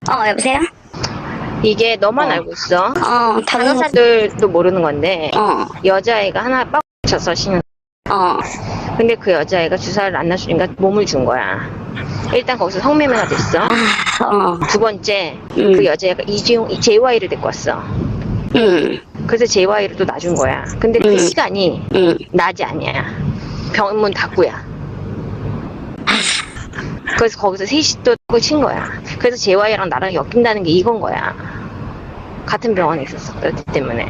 여보세요? 이게 너만 어. 알고 있어. 다른, 간호사들도 모르는 건데 어, 여자아이가 하나 빡 쳐서 신은. 어, 근데 그 여자아이가 주사를 안 놔주니까 몸을 준 거야. 일단 거기서 성매매가 됐어. 두 번째 그 여자애가 이재용 JY를 데리고 왔어. 음, 그래서 JY를 또 놔준 거야. 근데 그 시간이 낮이 아니야. 병문 닫고야. 그래서 거기서 셋이 또 친 거야. 그래서 JY랑 나랑 엮인다는 게 이건 거야. 같은 병원에 있었었기 때문에.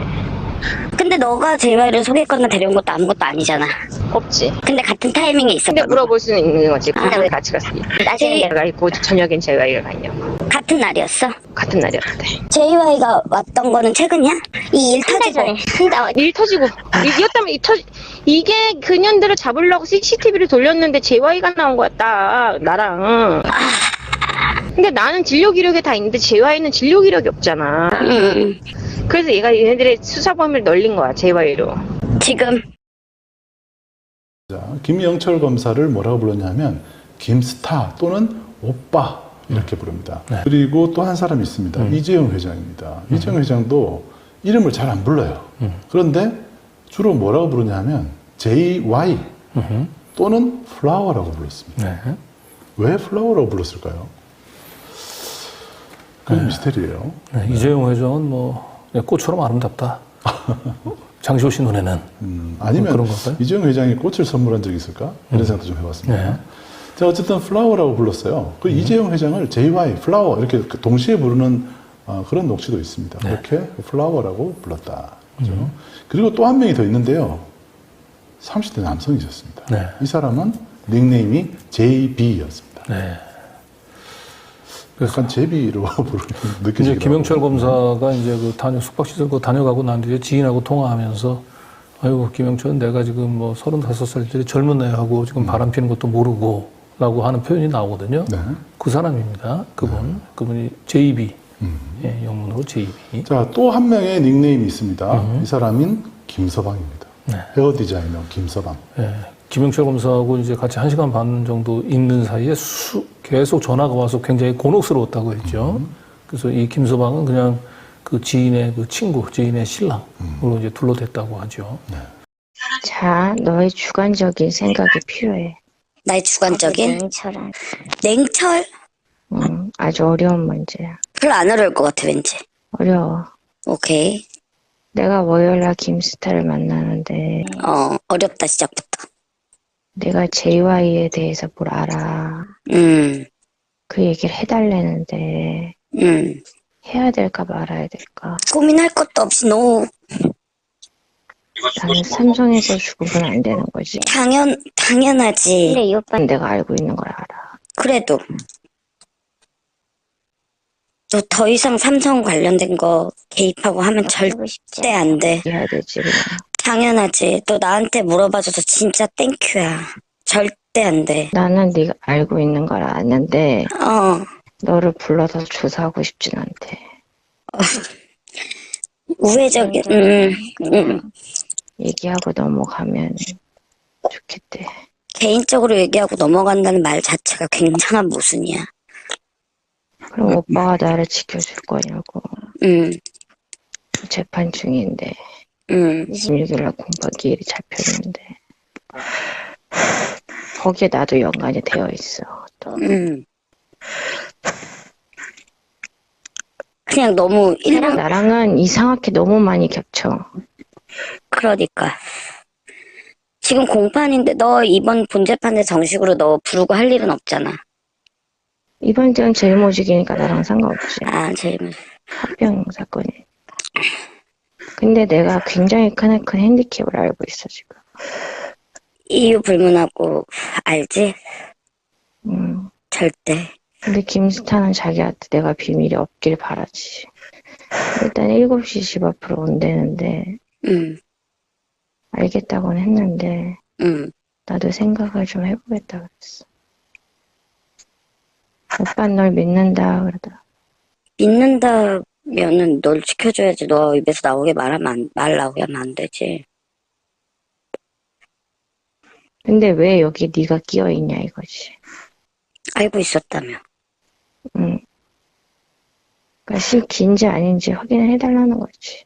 근데 너가 JY를 소개했거나 데려온 것도 아무것도 아니잖아. 없지. 근데 같은 타이밍에 근데 있었던 거. 물어볼 수는 있는 거지. 아. 그다음에 같이 갔어. 낮에는 내가 있고 저녁엔 JY가 있냐고. 같은 날이었어? 같은 날이었대. JY가 왔던 거는 최근이야? 이 일 터지고. 일 터지고 이었다면 이게 그년들을 잡으려고 CCTV를 돌렸는데 JY가 나온 거야 딱 나랑. 근데 나는 진료 기록에 다 있는데 JY는 진료 기록이 없잖아. 그래서 얘네들의 수사 범위를 넓린 거야 JY로. 지금. 김영철 검사를 뭐라고 불렀냐면 김스타 또는 오빠 이렇게 부릅니다. 그리고 또 한 사람이 있습니다. 이재용 회장입니다. 이재용 회장도 이름을 잘 안 불러요. 그런데 주로 뭐라고 부르냐면 JY 또는 플라워라고 불렀습니다. 왜 플라워라고 불렀을까요? 그건 미스테리예요. 이재용 회장은 뭐 그냥 꽃처럼 아름답다. 장시호 씨 눈에는. 아니면 그런 건가요? 이재용 회장이 꽃을 선물한 적이 있을까? 이런 생각도 좀 해봤습니다. 자, 어쨌든 플라워라고 불렀어요. 그 이재용 회장을 JY, 플라워 이렇게 동시에 부르는 그런 녹취도 있습니다. 그렇게 플라워라고 불렀다. 그죠? 그리고 또 한 명이 더 있는데요. 30대 남성이셨습니다. 이 사람은 닉네임이 JB였습니다. 약간 제비로 부르는 이제 느껴지기도 김영철 하고. 검사가 이제 그 숙박시설 다녀가고 난 뒤에 지인하고 통화하면서 아이고 김영철은 내가 지금 뭐 35살짜리 젊은 애하고 지금 바람 피는 것도 모르고 라고 하는 표현이 나오거든요. 그 사람입니다. 그분이 JB. 예, 영문으로 JB. 자, 또 한 명의 닉네임이 있습니다. 이 사람인 김서방입니다. 헤어 디자이너 김서방. 김영철 검사하고 이제 같이 1시간 반 정도 있는 사이에 계속 전화가 와서 굉장히 곤혹스러웠다고 했죠. 그래서 이 김서방은 그냥 그 지인의 그 친구, 지인의 신랑으로 이제 둘러댔다고 하죠. 자, 너의 주관적인 생각이 필요해. 나의 주관적인? 냉철? 아주 어려운 문제야. 별로 안 어려울 것 같아, 왠지. 어려워. 오케이. 내가 월요일날 김스타를 만나는데 어렵다, 시작부터. 내가 JY에 대해서 뭘 알아. 그 얘기를 해달라는데 해야 될까 말아야 될까. 고민할 것도 없이 너무 나는 삼성에서 죽으면 안 되는 거지. 당연하지. 근데 이 오빠는 내가 알고 있는 걸 알아. 그래도 너 더 이상 삼성 관련된 거 개입하고 하면 절대 안 돼. 해야 되지 그냥. 당연하지. 너 나한테 물어봐줘서 진짜 땡큐야. 절대 안 돼. 나는 네가 알고 있는 걸 아는데 너를 불러서 조사하고 싶진 않대. 우회적인, 얘기하고 넘어가면 좋겠대. 개인적으로 얘기하고 넘어간다는 말 자체가 굉장한 모순이야. 그럼 오빠가 나를 지켜줄 거냐고. 재판 중인데 26일날 공판 기일이 잡혔는데 거기에 나도 연관이 되어 있어. 또. 그냥 너무 나랑은 이상하게 너무 많이 겹쳐. 그러니까 지금 공판인데 너 이번 본재판에 정식으로 너 부르고 할 일은 없잖아. 이번 주는 제일모직이니까 나랑 상관없지. 제일 합병 사건이. 근데 내가 굉장히 큰 핸디캡을 알고 있어 지금. 이유 불문하고 알지? 절대. 근데 김스타는 자기한테 내가 비밀이 없길 바라지. 일단 7시 집 앞으로 온대는데 알겠다고는 했는데 나도 생각을 좀 해보겠다 그랬어. 오빠는 널 믿는다 그러더라. 믿는다면은 널 지켜줘야지. 너 입에서 나오게 말 나오게 하면 안 되지. 근데 왜 여기 네가 끼어있냐 이거지. 알고 있었다며. 그러니까 실 긴지 아닌지 확인을 해달라는 거지.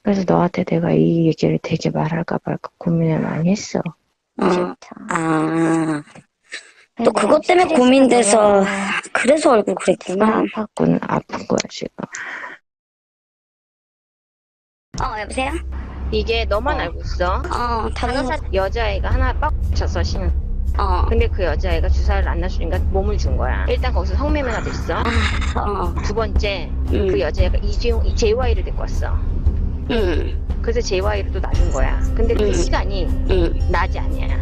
그래서 너한테 내가 이 얘기를 되게 말할까 말까 고민을 많이 했어. 또 그것 때문에 고민돼서 그래서 얼굴 그랬구나. 아픈 거야 지금. 여보세요? 이게 너만 알고 있어. 간호사. 여자애가 하나 빡 쳤어 신은. 근데 그 여자애가 주사를 안 놔주니까 몸을 준 거야. 일단 거기서 성매매가 됐어. 두 번째 그 여자애가 JY를 데리고 왔어. 그래서 JY를 또 놔준 거야. 근데 그 시간이 낮이 아니야.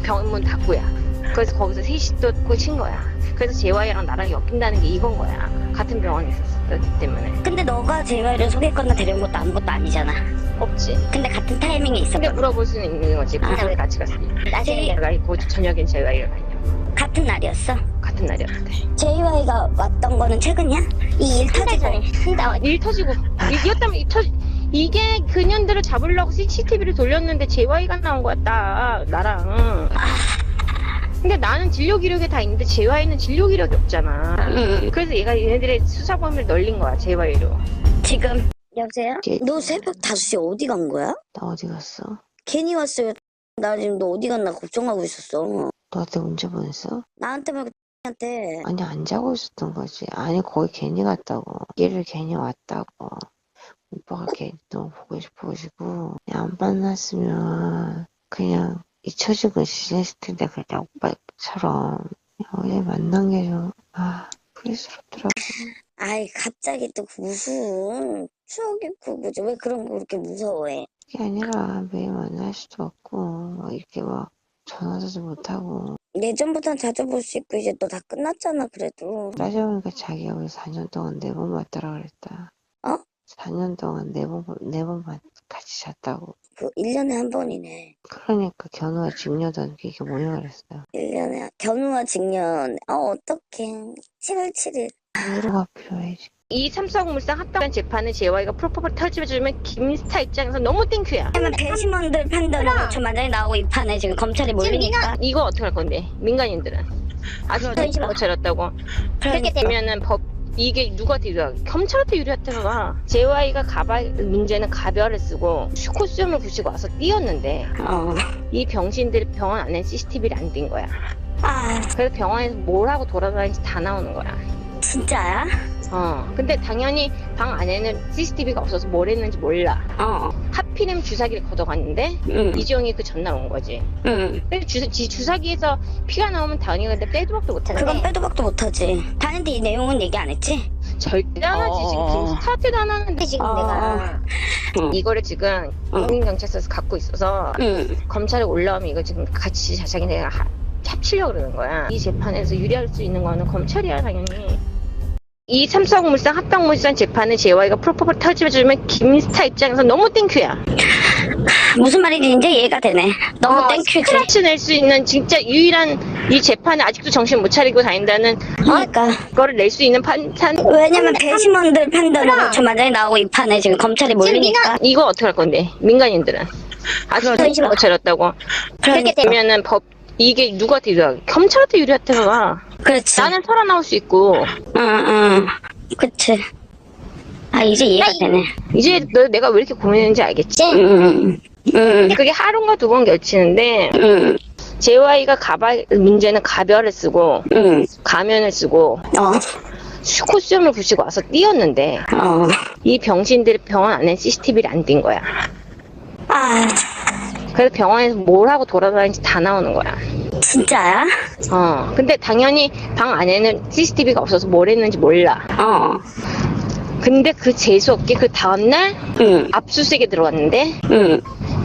병원 닫고야. 그래서 거기서 셋이 또 꽂힌 거야. 그래서 JY랑 나랑 엮인다는 게 이건 거야. 같은 병원에 있었기 때문에. 근데 너가 JY를 소개했거나 데려온 것도 아무것도 아니잖아. 없지. 근데 같은 타이밍에 있었거든. 근데 물어볼 수는 있는 거지. 그날 같이 갔으니. 나중에 내가 그 저녁엔 JY를 갔냐. 같은 날이었어? 같은 날이었는데. JY가 왔던 거는 최근이야? 이 일 터지고. 일 터지고. 이게 그년들을 잡으려고 CCTV를 돌렸는데 JY가 나온 거야, 딱. 나랑. 근데 나는 진료 기록에 다 있는데 JY는 진료 기록이 없잖아. 그래서 얘네들의 수사 범위를 넓린 거야, JY로. 지금. 여보세요? 너 새벽 5시 어디 간 거야? 나 어디 갔어? 괜히 왔어요. 나 지금 너 어디 갔나 걱정하고 있었어. 너한테 문자 보냈어? 나한테 말고 한테. 아니, 안 자고 있었던 거지. 아니, 거기 괜히 갔다고. 길을 괜히 왔다고. 오빠가 괜히 너무 보고 싶어가지고. 그냥 안 만났으면 그냥 잊혀지고 지냈을 텐데, 그냥 오빠처럼. 어제 만난 게 좀, 후회스럽더라고. 아이, 갑자기 또 무슨 추억이 있고, 뭐지? 왜 그런 거 그렇게 무서워해? 그게 아니라 매일 만날 수도 없고, 이렇게 전화도 못하고. 예전보단 자주 볼 수 있고, 이제 너 다 끝났잖아, 그래도. 따져보니까 자기가 우리 4년 동안 4번 봤다라 그랬다. 4년 동안 4번 같이 잤다고. 그 1년에 한 번이네. 그러니까 견우와 직녀던 이게 뭐냐 그랬어요. 1년에 견우와 직년. 어떡해. 7월 7일. 위로가 필요해지. 이 삼성물산 합병 재판을 JY가 프로포폴 털집해주면 김스타 입장에서 너무 땡큐야. 그러면 배심원들 판단으로 저 만장에 나오고 이 판에 지금 검찰이 몰리니까. 이거 어떻게 할 건데? 민간인들은 아직도 못 차렸다고. 그렇게 되면은 이게 누구한테 유리하게? 검찰한테 유리했다가 JY가 문제는 가별을 쓰고 코스튬을 붙이고 와서 뛰었는데 이 병신들이 병원 안에 CCTV를 안 띈 거야. 그래서 병원에서 뭘 하고 돌아다니는지 다 나오는 거야. 진짜야? 근데 당연히 방 안에는 CCTV가 없어서 뭘 했는지 몰라. 하필이면 주사기를 걷어갔는데 이지영이 그 전날 온 거지. 근데 주사기에서 피가 나오면 당연히 근데 빼도 박도 못하네. 그건 빼도 박도 못하지. 다른데 이 내용은 얘기 안 했지? 절대 안 하지. 지금 스타트도 안 하는데 지금 내가 이거를 지금 국민경찰서에서 갖고 있어서 검찰에 올라오면 이거 지금 같이 자세히 내가 합치려고 그러는 거야. 이 재판에서 유리할 수 있는 거는 검찰이야 당연히. 이 삼성물산 합병물산 재판을 JY가 프로포폴 털집해주면 김스타 입장에서 너무 땡큐야. 무슨 말인지 이제 이해가 되네. 너무 땡큐지. 스크래치 낼 수 있는 진짜 유일한 이 재판에 아직도 정신 못 차리고 다닌다는 그러니까 그거를 낼 수 있는 왜냐면 배심원들 판단으로 저 만장에 나오고 이 판에 지금 검찰이 몰리니까. 이거 어떻게 할 건데? 민간인들은 아직도 정신 못 차렸다고. 그렇게 되면은 이게 누구한테 유리하게? 검찰한테 유리했다가. 그렇지. 나는 살아나올 수 있고. 그치. 이제 이해가 되네. 이제 내가 왜 이렇게 고민했는지 알겠지? 그게 하루인가 2번 결치는데 JY가 문제는 가별을 쓰고 가면을 쓰고 코스튬을 붙이고 와서 뛰었는데 이 병신들이 병원 안에 CCTV를 안 띈 거야. 그래서 병원에서 뭘 하고 돌아다니는지 다 나오는 거야. 진짜야? 근데 당연히 방 안에는 CCTV가 없어서 뭘 했는지 몰라. 근데 그 재수없게 그 다음날 압수수색에 들어갔는데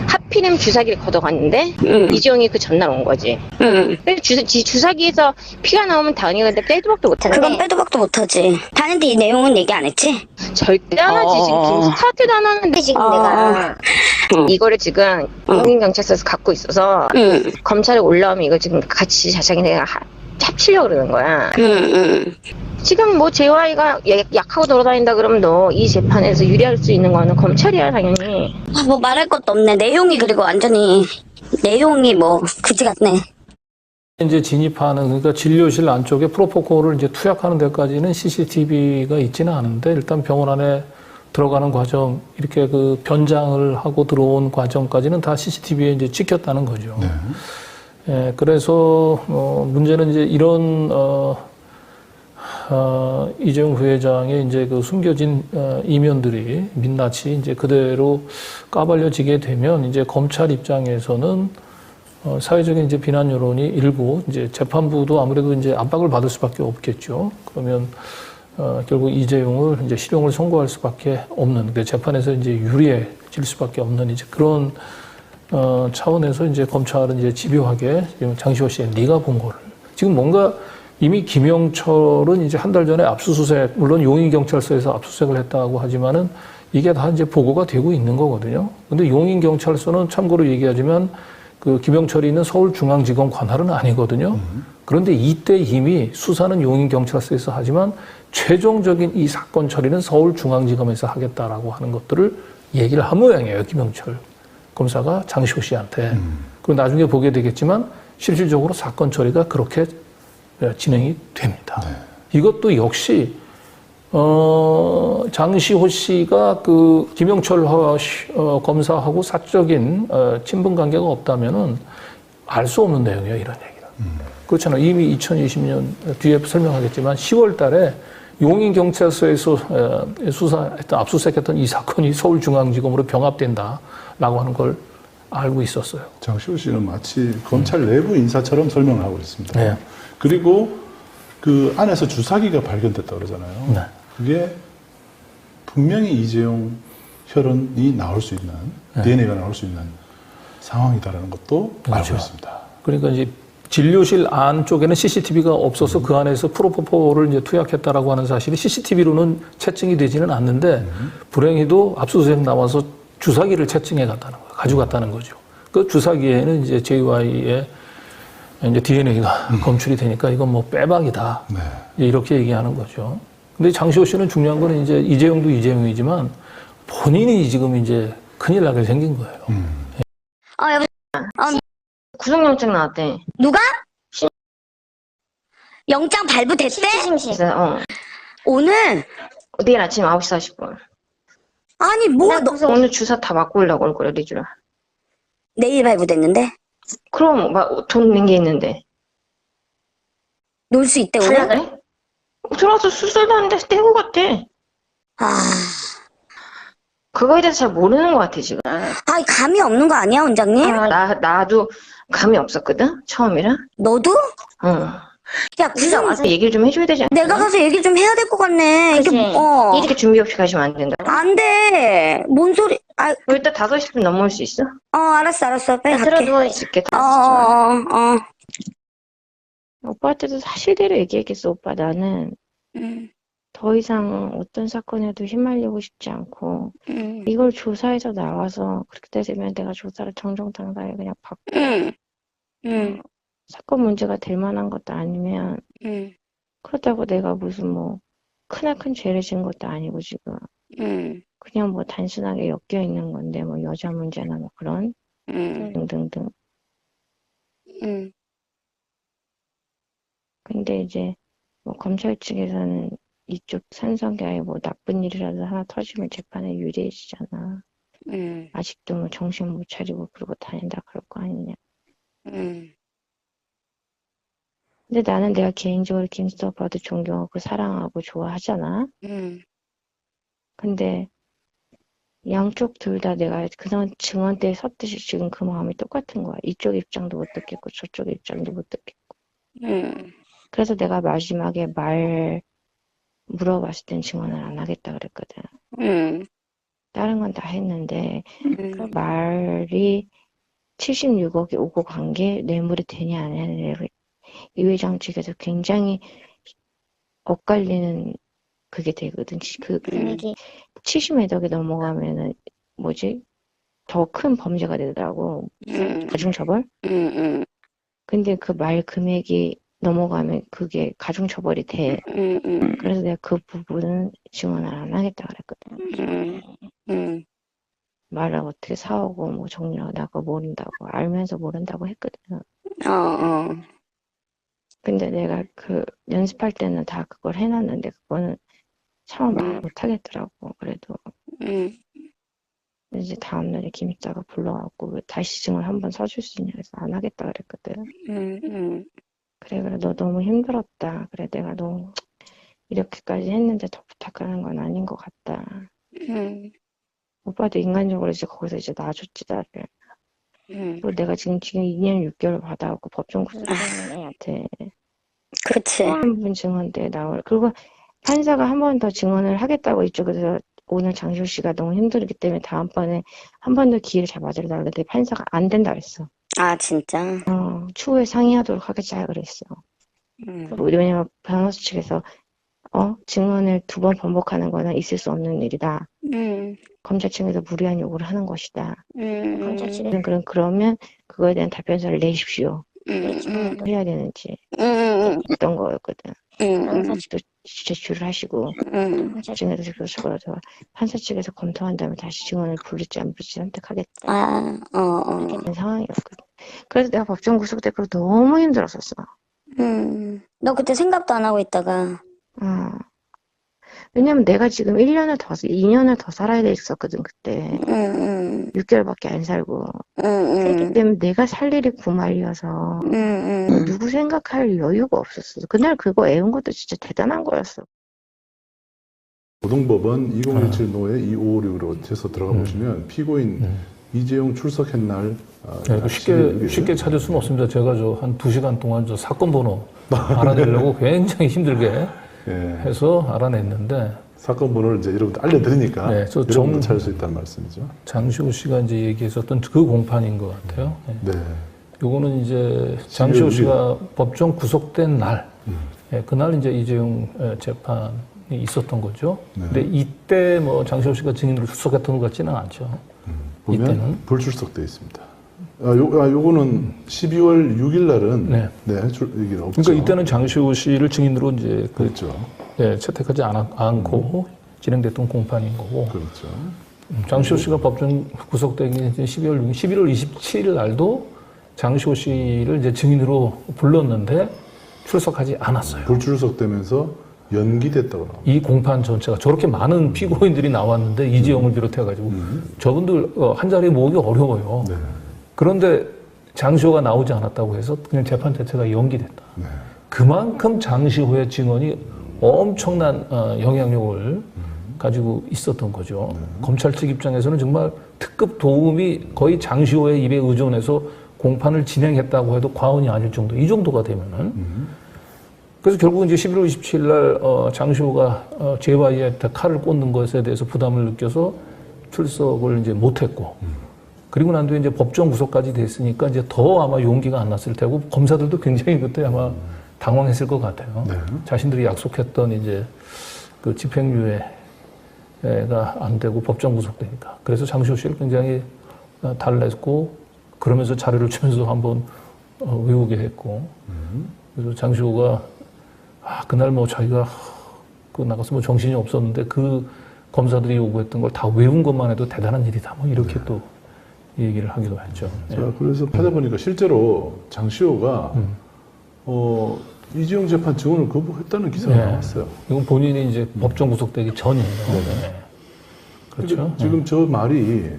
하필이면 주사기를 걷어갔는데 이지영이 그 전날 온 거지. 근데 주사기에서 피가 나오면 당연히 근데 빼도 박도 못하네. 그건 빼도 박도 못하지. 다른데 이 내용은 얘기 안 했지? 절대 안 하지. 지금 스타트도 안 하는데 지금 내가 이거를 지금 국민경찰서에서 갖고 있어서 검찰에 올라오면 이거 지금 같이 자세히 내가 합치려고 그러는 거야. 지금 JY가 약하고 돌아다닌다 그러면 너 이 재판에서 유리할 수 있는 거는 검찰이야 당연히. 뭐 말할 것도 없네. 내용이 그리고 완전히 내용이 그지 같네. 이제 진입하는, 그러니까 진료실 안쪽에 프로포폴을 이제 투약하는 데까지는 CCTV가 있지는 않은데, 일단 병원 안에 들어가는 과정, 이렇게 그 변장을 하고 들어온 과정까지는 다 CCTV에 이제 찍혔다는 거죠. 네. 예, 그래서, 문제는 이제 이런, 이재용 부회장의 이제 그 숨겨진, 이면들이 민낯이 이제 그대로 까발려지게 되면 이제 검찰 입장에서는 사회적인 이제 비난 여론이 일고 이제 재판부도 아무래도 이제 압박을 받을 수밖에 없겠죠. 그러면 결국 이재용을 이제 실형을 선고할 수밖에 없는, 그 재판에서 이제 유리해질 수밖에 없는 이제 그런 차원에서 이제 검찰은 이제 집요하게 지금 장시호 씨의 네가 본 거를 지금 뭔가 이미 김영철은 이제 한 달 전에 압수수색, 물론 용인경찰서에서 압수수색을 했다고 하지만은 이게 다 이제 보고가 되고 있는 거거든요. 근데 용인경찰서는 참고로 얘기하자면 그 김영철이 있는 서울중앙지검 관할은 아니거든요. 그런데 이때 이미 수사는 용인경찰서에서 하지만 최종적인 이 사건 처리는 서울중앙지검에서 하겠다라고 하는 것들을 얘기를 한 모양이에요. 김영철 검사가 장시호 씨한테. 그리고 나중에 보게 되겠지만 실질적으로 사건 처리가 그렇게 진행이 됩니다. 네. 이것도 역시 장시호 씨가 그 김영철 검사하고 사적인 친분 관계가 없다면은 알 수 없는 내용이에요, 이런 얘기가. 그렇잖아요. 이미 2020년 뒤에 설명하겠지만 10월 달에 용인경찰서에서 수사했던, 압수수색했던 이 사건이 서울중앙지검으로 병합된다라고 하는 걸 알고 있었어요. 장시호 씨는 마치 검찰 내부 인사처럼 설명을 하고 있습니다. 네. 그리고 그 안에서 주사기가 발견됐다고 그러잖아요. 네. 그게 분명히 이재용 혈흔이 나올 수 있는, DNA가 나올 수 있는 상황이다라는 것도 그렇죠. 알고 있습니다. 그러니까 이제 진료실 안쪽에는 CCTV가 없어서 그 안에서 프로포폴을 이제 투약했다라고 하는 사실이 CCTV로는 채증이 되지는 않는데 불행히도 압수수색 나와서 주사기를 채증해 갔다는 거예요. 가져갔다는 거죠. 그 주사기에는 이제 JY의 이제 DNA가 검출이 되니까 이건 뭐 빼박이다. 네. 이렇게 얘기하는 거죠. 근데 장시호 씨는 중요한 거는 이제 이재용도 이재용이지만 본인이 지금 이제 큰일 나게 생긴 거예요. 여보세요? 구속영장 나왔대. 누가? 영장 발부됐대? 그래서 오늘? 내일 아침 9시 40분. 아니, 뭐, 너, 오늘 주사 다 맞고 오려고 올 거야, 리주라. 내일 발부됐는데? 그럼 돈 낸 게 있는데. 놀 수 있대, 달라 오늘? 그래? 들어와서 수술도 하는데 떼고 갔대. 아, 그거에 대해서 잘 모르는 것 같아, 지금. 감이 없는 거 아니야, 원장님? 나도 감이 없었거든, 처음이라. 너도? 응. 야, 구성 와서 얘기를 좀 해줘야 되지 않나? 내가 가서 얘기 좀 해야 될 것 같네. 그치? 이게, 이렇게 준비 없이 가시면 안 된다. 안 돼. 뭔 소리, 일단 5시 분 넘어올 수 있어? 알았어. 빨리 갈게. 들어 누워있을게, 5시. 오빠한테도 사실대로 얘기했겠어, 오빠. 나는 더 이상 어떤 사건에도 휘말리고 싶지 않고, 이걸 조사해서 나와서 그렇게 되면 내가 조사를 정정당당하게 그냥 받고, 사건 문제가 될 만한 것도 아니면, 그렇다고 내가 무슨 뭐, 크나큰 죄를 지은 것도 아니고, 지금. 그냥 뭐 단순하게 엮여 있는 건데, 뭐 여자 문제나 뭐 그런, 등등등. 근데 이제, 뭐 검찰 측에서는 이쪽 산성계에 뭐 나쁜 일이라도 하나 터지면 재판에 유리해지잖아. 아직도 뭐 정신 못 차리고 그러고 다닌다 그럴 거 아니냐. 근데 나는 내가 개인적으로 김수도 오빠도 존경하고 사랑하고 좋아하잖아. 근데 양쪽 둘 다 내가 그런 증언대에 섰듯이 지금 그 마음이 똑같은 거야. 이쪽 입장도 못 듣겠고 저쪽 입장도 못 듣겠고. 그래서 내가 마지막에 물어봤을 땐 증언을 안 하겠다 그랬거든. 다른 건 다 했는데 그 말이 76억이 오고 간 게 뇌물이 되냐 안 되냐 이 회장 측에서 굉장히 엇갈리는 그게 되거든. 그 70억 넘어가면은 더 큰 범죄가 되더라고. 가중처벌? 근데 그 말 금액이 넘어가면 그게 가중처벌이 돼. 그래서 내가 그 부분은 증언을 안 하겠다 그랬거든. 말을 어떻게 사오고 뭐 정리하고 나 그거 모른다고 알면서 모른다고 했거든. 근데 내가 그 연습할 때는 다 그걸 해놨는데 그거는 참 말 못하겠더라고. 그래도 이제 다음날에 김입자가 불러갖고 다시 증언 한번 서줄 수 있냐 해서 안 하겠다 그랬거든. 그래 너 너무 힘들었다. 그래 내가 너 이렇게까지 했는데 더 부탁하는 건 아닌 것 같다. 오빠도 인간적으로 이제 거기서 이제 놔줬지 나를. 그리고 내가 지금 2년 6개월 받아갖고 법정 구속하는 애한테 그치. 한 분 증언대 나올. 그리고 판사가 한 번 더 증언을 하겠다고 이쪽에서 오늘 장시호 씨가 너무 힘들기 때문에 다음번에 한 번 더 기회를 잡아달라고 했는데 판사가 안 된다 그랬어. 아, 진짜? 추후에 상의하도록 하겠다 그랬어. 왜냐면 변호사 측에서 증언을 2번 번복하는 거는 있을 수 없는 일이다. 검찰 측에서 무리한 요구를 하는 것이다. 검찰 측은 그러면 그거에 대한 답변서를 내십시오. 해야 되는지 어떤 거였거든. 판사 측도 제출을 하시고 판사 측에서 판사 측에서 검토한 다음에 다시 증언을 부를지 안 부를지 선택하겠다. 이렇게 된 상황이었거든. 그래서 내가 법정 구속되고 너무 힘들었었어. 너 그때 생각도 안 하고 있다가. 왜냐면 내가 지금 2년을 더 살아야 됐었거든, 그때. 6개월밖에 안 살고. 그렇기 때문에 내가 살 일이 구말이어서 누구 생각할 여유가 없었어. 그날 그거 애운 것도 진짜 대단한 거였어. 고등법원 2017 노에 2556으로 해서 들어가 보시면 피고인 이재용 출석한 날 쉽게 찾을 수는 없습니다. 제가 한 2시간 동안 사건 번호 알아내려고 굉장히 힘들게 해서 알아냈는데 사건 번호를 이제 여러분들 알려드리니까 여러분도 찾을 수 있다는 말씀이죠. 장시호 씨가 이제 얘기했었던 그 공판인 것 같아요. 네. 요거는 이제 장시호 씨가 법정 구속된 날, 그날 이제 이재용 재판이 있었던 거죠. 근데 이때 뭐 장시호 씨가 증인으로 출석했던 것 같지는 않죠. 보면 이때는 불출석되어 있습니다. 요거는 12월 6일 날은 이게 없죠. 그러니까 이때는 장시호 씨를 증인으로 이제 그렇죠. 채택하지 않고 진행됐던 공판인 거고. 그렇죠. 장시호 씨가 법정 구속되기 11월 27일 날도 장시호 씨를 이제 증인으로 불렀는데 출석하지 않았어요. 불출석되면서 연기됐다고 나옵니다. 이 공판 전체가 저렇게 많은 피고인들이 나왔는데 이재용을 비롯해가지고 저분들 한 자리에 모으기 어려워요. 네. 그런데 장시호가 나오지 않았다고 해서 그냥 재판 자체가 연기됐다. 네. 그만큼 장시호의 증언이 엄청난 영향력을 가지고 있었던 거죠. 검찰 측 입장에서는 정말 특급 도움이 거의 장시호의 입에 의존해서 공판을 진행했다고 해도 과언이 아닐 정도, 이 정도가 되면은. 그래서 결국 이제 11월 27일 날 장시호가 JY한테 칼을 꽂는 것에 대해서 부담을 느껴서 출석을 이제 못했고, 그리고 난 뒤에 이제 법정 구속까지 됐으니까 이제 더 아마 용기가 안 났을 테고 검사들도 굉장히 그때 아마 당황했을 것 같아요. 네. 자신들이 약속했던 이제 그 집행유예가 안 되고 법정 구속되니까. 그래서 장시호 씨를 굉장히 달랬고, 그러면서 자료를 주면서 한번 외우게 했고, 그래서 장시호가 그날 뭐 자기가 나가서 뭐 정신이 없었는데 그 검사들이 요구했던 걸 다 외운 것만 해도 대단한 일이다. 뭐 이렇게 또 얘기를 하기도 했죠. 자, 그래서 찾아보니까 실제로 장시호가 이재용 재판 증언을 거부했다는 기사가 나왔어요. 이건 본인이 이제 법정 구속되기 전이에요. 그렇죠. 지금 저 말이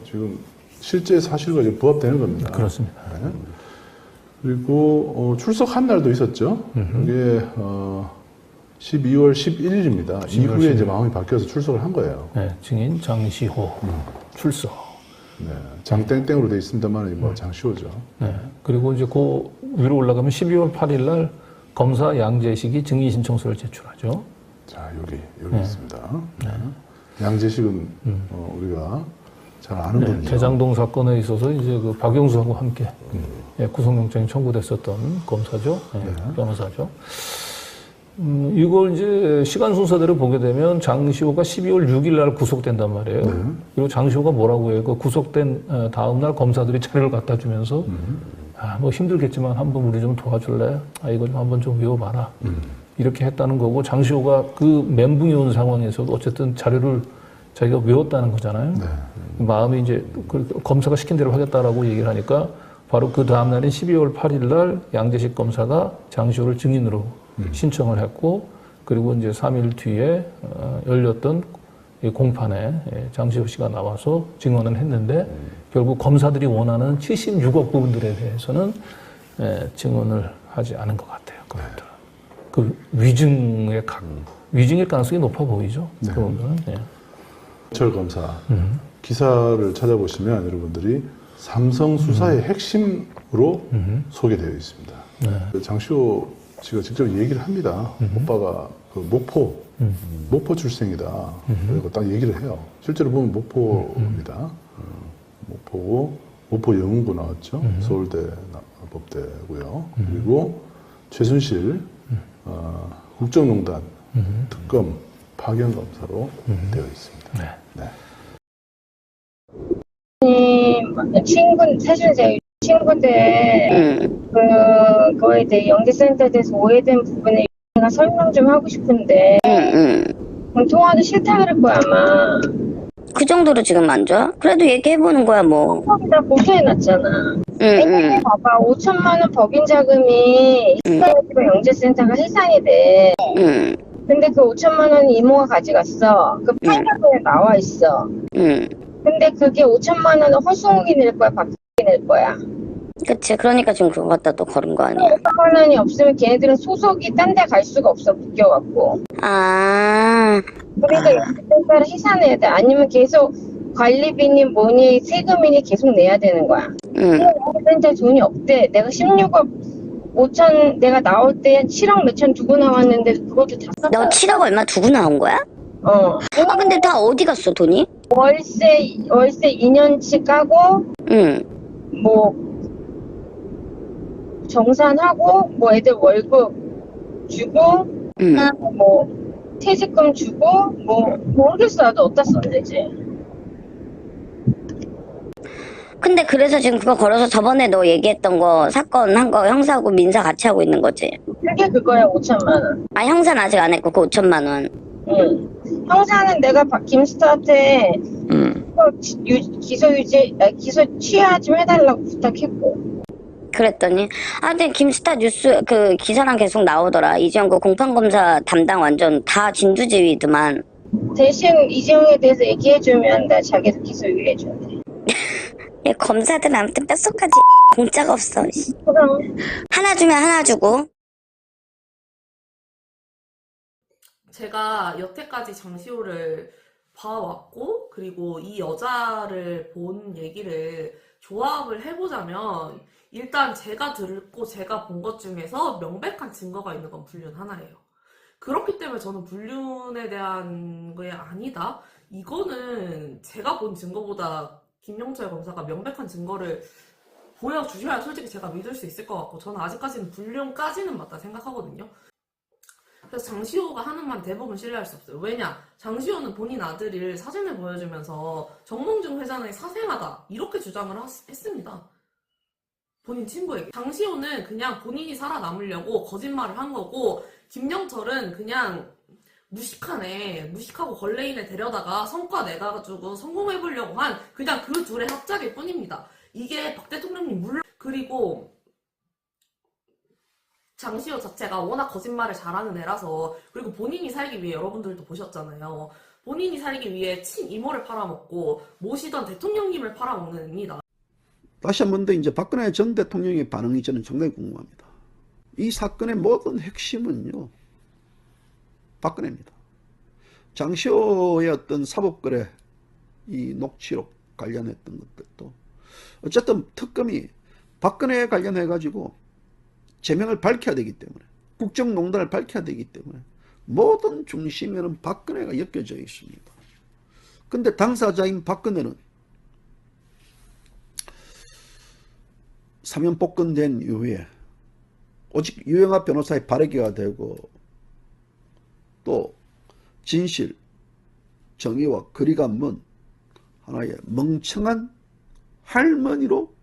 지금 실제 사실과 지금 부합되는 겁니다. 그렇습니다. 네. 그리고 출석한 날도 있었죠. 이게 12월 11일입니다. 이후에 이제 마음이 바뀌어서 출석을 한 거예요. 네, 증인 장시호 출석. 네, 장땡땡으로 돼 있습니다만 뭐 장시호죠. 네. 그리고 이제 그 위로 올라가면 12월 8일 날 검사 양재식이 증인 신청서를 제출하죠. 자, 여기 있습니다. 네. 양재식은 우리가 잘 아는 분이죠. 대장동 사건에 있어서 이제 그 박영수하고 함께 구속영장이 청구됐었던 검사죠. 변호사죠. 이걸 이제 시간 순서대로 보게 되면 장시호가 12월 6일 날 구속된단 말이에요. 그리고 장시호가 뭐라고 해요? 그 구속된 다음 날 검사들이 자료를 갖다 주면서 뭐 힘들겠지만 한번 우리 좀 도와줄래? 이거 좀 한번 좀 외워봐라. 이렇게 했다는 거고, 장시호가 그 멘붕이 온 상황에서도 어쨌든 자료를 자기가 외웠다는 거잖아요. 마음이 이제 검사가 시킨 대로 하겠다라고 얘기를 하니까 바로 그 다음 날인 12월 8일 날 양재식 검사가 장시호를 증인으로 신청을 했고, 그리고 이제 3일 뒤에 열렸던 이 공판에 장시호 씨가 나와서 증언을 했는데, 결국 검사들이 원하는 76억 부분들에 대해서는 증언을 하지 않은 것 같아요. 그분들은. 그 위증일 가능성이 높아 보이죠. 네. 그 부분은. 예. 철 검사 기사를 찾아보시면 여러분들이 삼성 수사의 핵심으로 소개되어 있습니다. 네. 장시호 씨가 직접 얘기를 합니다. 오빠가 그 모포 출생이다. 그리고 딱 얘기를 해요. 실제로 보면 모포입니다. 모포 영문고 나왔죠. 서울대 법대고요. 그리고 최순실 국정농단 특검 파견검사로 되어 있습니다. 네. 네. 사실 제 친구들 그거에 대해 영재센터에 대해서 오해된 부분에 제가 설명 좀 하고 싶은데 그럼 통화도 싫다 그럴 거야 아마. 그 정도로 지금 안 좋아? 그래도 얘기해보는 거야, 뭐. 다 보도해놨잖아. 봐봐, 5천만 원 법인 자금이 영재센터가 해산이 돼. 근데 그 5천만 원 이모가 가져갔어. 그 판결문에 나와 있어. 근데 그게 5천만 원은 허수웅이 낼 거야, 박수웅이 낼 거야. 그치. 그러니까 지금 그거 갖다 또 걸은 거 아니야. 5천만 원이 없으면 걔네들은 소속이 딴 데 갈 수가 없어, 묶여갖고. 아, 그러니까 영재센터를 해산해야 돼. 아니면 계속 관리비니 뭐니 세금이니 계속 내야 되는 거야. 영재센터 돈이 없대. 내가 16억 5천 내가 나올 때 7억 몇천 두고 나왔는데 그것도 다 썼다. 너 7억 얼마 두고 나온 거야? 어. 아, 근데 다 어디 갔어, 돈이? 월세 2년치 까고 뭐 정산하고 뭐 애들 월급 주고 뭐 퇴직금 주고 뭐 모르겠어. 나도 어디다 썼는지. 근데 그래서 지금 그거 걸어서 저번에 너 얘기했던 거 사건 한 거 형사하고 민사 같이 하고 있는 거지? 그게 그거야 5천만 원. 아, 형사는 아직 안 했고 그 5천만 원. 응. 형사는 내가 김스타한테 기소 취하 좀 해달라고 부탁했고. 그랬더니 근데 김스타 뉴스 그 기사랑 계속 나오더라. 이재용 그 공판검사 담당 완전 다 진두지휘더만. 대신 이재용에 대해서 얘기해주면 나 자기도 기소 유예해준대. 얘 검사들 아무튼 뼛속까지 공짜가 없어. 그럼 하나 주면 하나 주고. 제가 여태까지 장시호를 봐왔고, 그리고 이 여자를 본 얘기를 조합을 해보자면, 일단 제가 듣고 제가 본 것 중에서 명백한 증거가 있는 건 불륜 하나예요. 그렇기 때문에 저는 불륜에 대한 게 아니다? 이거는 제가 본 증거보다 김영철 검사가 명백한 증거를 보여주셔야 솔직히 제가 믿을 수 있을 것 같고, 저는 아직까지는 불륜까지는 맞다 생각하거든요. 그래서 장시호가 하는 말 대부분 신뢰할 수 없어요. 왜냐? 장시호는 본인 아들을 사진을 보여주면서 정몽준 회장이 사생하다 이렇게 주장을 했습니다. 본인 친구에게. 장시호는 그냥 본인이 살아남으려고 거짓말을 한 거고, 김영철은 그냥 무식하고 걸레인에 데려다가 성과 내가지고 성공해보려고 한 그냥 그 둘의 합작일 뿐입니다. 이게 박 대통령님 물론. 그리고 장시호 자체가 워낙 거짓말을 잘하는 애라서, 그리고 본인이 살기 위해 여러분들도 보셨잖아요. 본인이 살기 위해 친이모를 팔아먹고 모시던 대통령님을 팔아먹는 애입니다. 다시 한 번 더 이제 박근혜 전 대통령의 반응이 저는 상당히 궁금합니다. 이 사건의 모든 핵심은요, 박근혜입니다. 장시호의 어떤 사법거래, 이 녹취록 관련했던 것들도 어쨌든 특검이 박근혜에 관련해가지고 제명을 밝혀야 되기 때문에, 국정농단을 밝혀야 되기 때문에 모든 중심에는 박근혜가 엮여져 있습니다. 근데 당사자인 박근혜는 사면 복권된 이후에 오직 유영하 변호사의 발의가 되고, 또 진실, 정의와 거리가 먼 하나의 멍청한 할머니로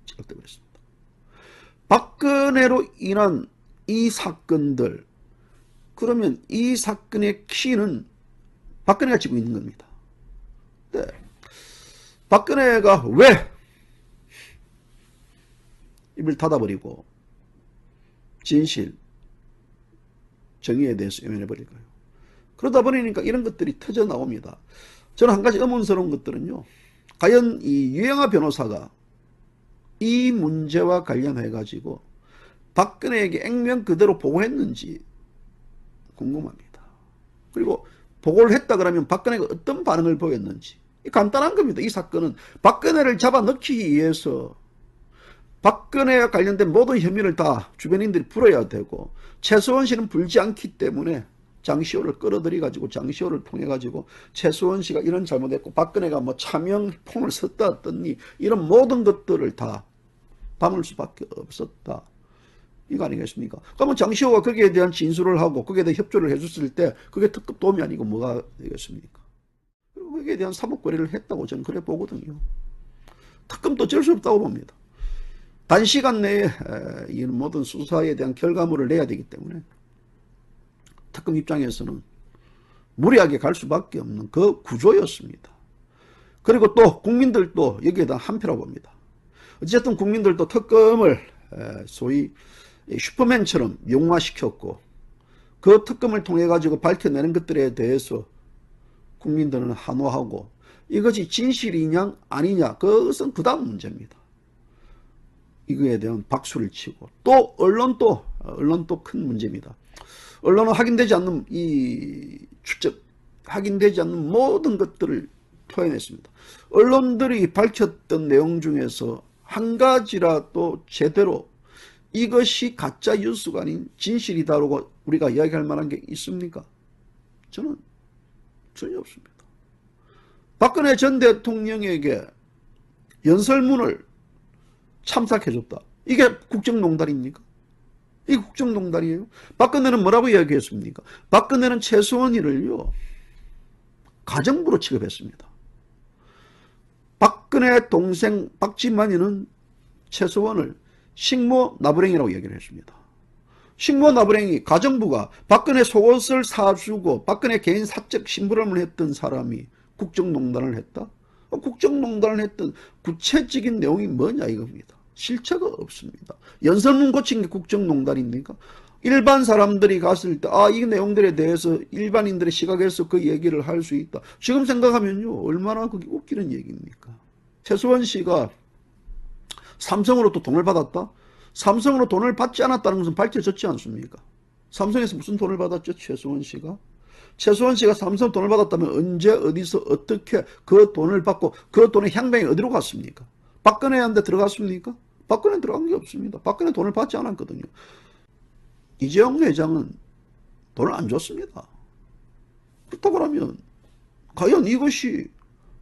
지각되고 있습니다. 박근혜로 인한 이 사건들, 그러면 이 사건의 키는 박근혜가 쥐고 있는 겁니다. 네. 박근혜가 왜 입을 닫아버리고 진실, 정의에 대해서 외면해버릴까요? 그러다 보니까 이런 것들이 터져 나옵니다. 저는 한 가지 의문스러운 것들은요. 과연 이 유영하 변호사가 이 문제와 관련해 가지고 박근혜에게 액면 그대로 보고했는지 궁금합니다. 그리고 보고를 했다 그러면 박근혜가 어떤 반응을 보였는지. 간단한 겁니다. 이 사건은 박근혜를 잡아넣기 위해서 박근혜와 관련된 모든 혐의를 다 주변인들이 풀어야 되고 최수원 씨는 풀지 않기 때문에 장시호를 끌어들여가지고 장시호를 통해가지고 최수원 씨가 이런 잘못했고 박근혜가 뭐 차명폰을 썼다 했더니 이런 모든 것들을 다 담을 수밖에 없었다. 이거 아니겠습니까? 그러면 장시호가 거기에 대한 진술을 하고 거기에 대한 협조를 해줬을 때 그게 특급 도움이 아니고 뭐가 되겠습니까? 거기에 대한 사법거래를 했다고 저는 그래 보거든요. 특검도 어쩔 수 없다고 봅니다. 단시간 내에 이 모든 수사에 대한 결과물을 내야 되기 때문에 특검 입장에서는 무리하게 갈 수밖에 없는 그 구조였습니다. 그리고 또 국민들도 여기에 대한 한표라고 봅니다. 어쨌든 국민들도 특검을 소위 슈퍼맨처럼 용화시켰고 그 특검을 통해 가지고 밝혀내는 것들에 대해서 국민들은 한호하고 이것이 진실이냐 아니냐 그것은 그 다음 문제입니다. 이거에 대한 박수를 치고 또 언론도 큰 문제입니다. 언론은 확인되지 않는 이 추적, 확인되지 않는 모든 것들을 토해냈습니다. 언론들이 밝혔던 내용 중에서 한 가지라도 제대로 이것이 가짜 뉴스가 아닌 진실이다라고 우리가 이야기할 만한 게 있습니까? 저는 전혀 없습니다. 박근혜 전 대통령에게 연설문을 참석해줬다. 이게 국정농단입니까? 이게 국정농단이에요? 박근혜는 뭐라고 이야기했습니까? 박근혜는 최수원이를요 가정부로 취급했습니다. 박근혜 동생 박지만이는 최수원을 식모 나부랭이라고 얘기를 했습니다. 식모 나부랭이 가정부가 박근혜 속옷을 사주고 박근혜 개인 사적 심부름을 했던 사람이 국정농단을 했다? 국정농단을 했던 구체적인 내용이 뭐냐 이겁니다. 실체가 없습니다. 연설문 고친 게 국정농단입니까? 일반 사람들이 갔을 때 이 내용들에 대해서 일반인들의 시각에서 그 얘기를 할 수 있다. 지금 생각하면요 얼마나 그게 웃기는 얘기입니까? 최수원 씨가 삼성으로 또 돈을 받았다? 삼성으로 돈을 받지 않았다는 것은 밝혀졌지 않습니까? 삼성에서 무슨 돈을 받았죠? 최수원 씨가? 최수원 씨가 삼성 돈을 받았다면 언제 어디서 어떻게 그 돈을 받고 그 돈의 향방이 어디로 갔습니까? 박근혜한테 들어갔습니까? 박근혜 들어간 게 없습니다. 박근혜 돈을 받지 않았거든요. 이재용 회장은 돈을 안 줬습니다. 그렇다고 하면 과연 이것이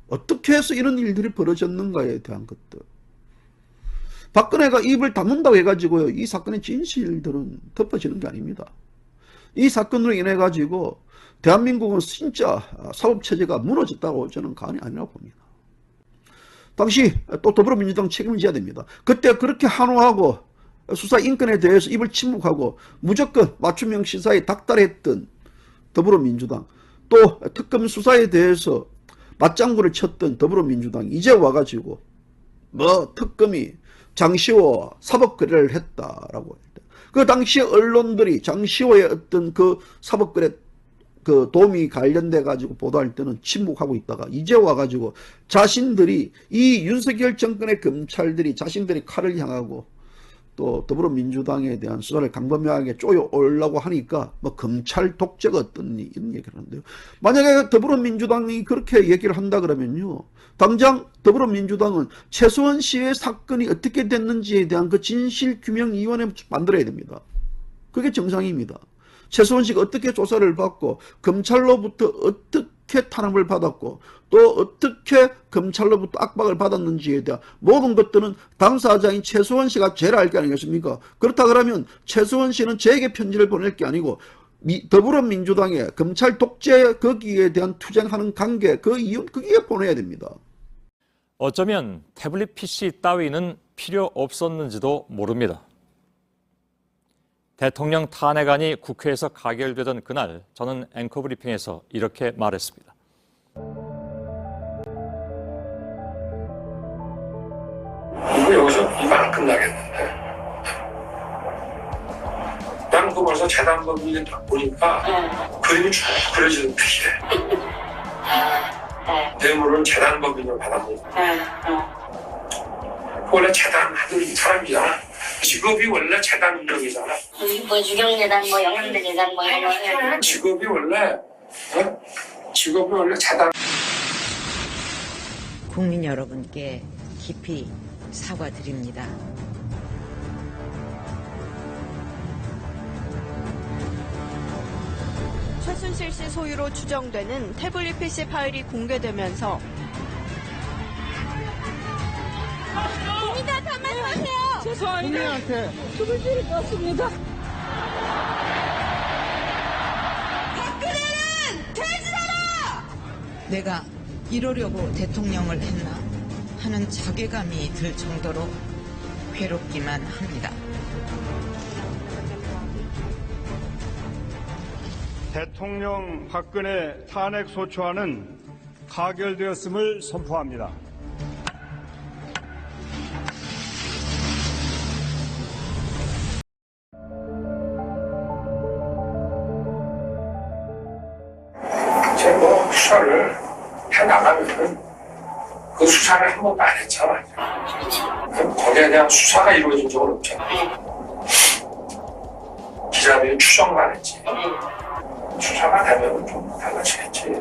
어떻게 해서 이런 일들이 벌어졌는가에 대한 것들. 박근혜가 입을 다문다고 해가지고요 이 사건의 진실들은 덮어지는 게 아닙니다. 이 사건으로 인해 가지고 대한민국은 진짜 사법체제가 무너졌다고 저는 간이 아니라고 봅니다. 당시 또 더불어민주당 책임을 져야 됩니다. 그때 그렇게 한호하고 수사 인권에 대해서 입을 침묵하고 무조건 맞춤형 시사에 닥달했던 더불어민주당, 또 특검 수사에 대해서 맞장구를 쳤던 더불어민주당, 이제 와가지고 뭐 특검이 장시호와 사법거래를 했다라고 했다. 그 당시 언론들이 장시호의 어떤 그 사법거래 그 도움이 관련돼 가지고 보도할 때는 침묵하고 있다가 이제 와가지고 자신들이 이 윤석열 정권의 검찰들이 자신들이 칼을 향하고 또 더불어민주당에 대한 수사를 강범위하게 쪼여오려고 하니까 뭐 검찰 독재가 어떻니 이런 얘기를 하는데요. 만약에 더불어민주당이 그렇게 얘기를 한다 그러면요 당장 더불어민주당은 최수원 씨의 사건이 어떻게 됐는지에 대한 그 진실규명위원회 만들어야 됩니다. 그게 정상입니다. 최수원 씨가 어떻게 조사를 받고 검찰로부터 어떻게 탄압을 받았고 또 어떻게 검찰로부터 압박을 받았는지에 대한 모든 것들은 당사자인 최수원 씨가 제일 알 게 아니겠습니까? 그렇다 그러면 최수원 씨는 저에게 편지를 보낼 게 아니고 더불어민주당의 검찰 독재 거기에 대한 투쟁하는 관계 그 이유 거기에 보내야 됩니다. 어쩌면 태블릿 PC 따위는 필요 없었는지도 모릅니다. 대통령 탄핵안이 국회에서 가결되던 그날 저는 앵커 브리핑에서 이렇게 말했습니다. 이거 여기서 이거 안 끝나겠는데 재단법인을 딱 보니까 그림이 쭉 그려지는 듯해. 뇌물을 재단법인으로 받아먹고. 원래 재단 하던 사람이잖아. 직업이 원래 재단 운영이잖아. 뭐 유경재단, 뭐 영양대재단, 뭐 이런 거. 직업이 원래 재단. 국민 여러분께 깊이 사과드립니다. 최순실 씨 소유로 추정되는 태블릿 PC 파일이 공개되면서 국민들 한 말씀 하세요. 죄송합니다. 국민한테 죽을 줄을 떴습니다. 박근혜는 퇴진하라! 내가 이러려고 대통령을 했나 하는 자괴감이 들 정도로 괴롭기만 합니다. 대통령 박근혜 탄핵 소추안은 가결되었음을 선포합니다. 이제 수사를 해나가면은 그 수사를 한 번도 안 했잖아. 거기에 대한 수사가 이루어진 적은 없잖아. 기자들이 추정만 했지. 수사가 되면 좀 달라지겠지.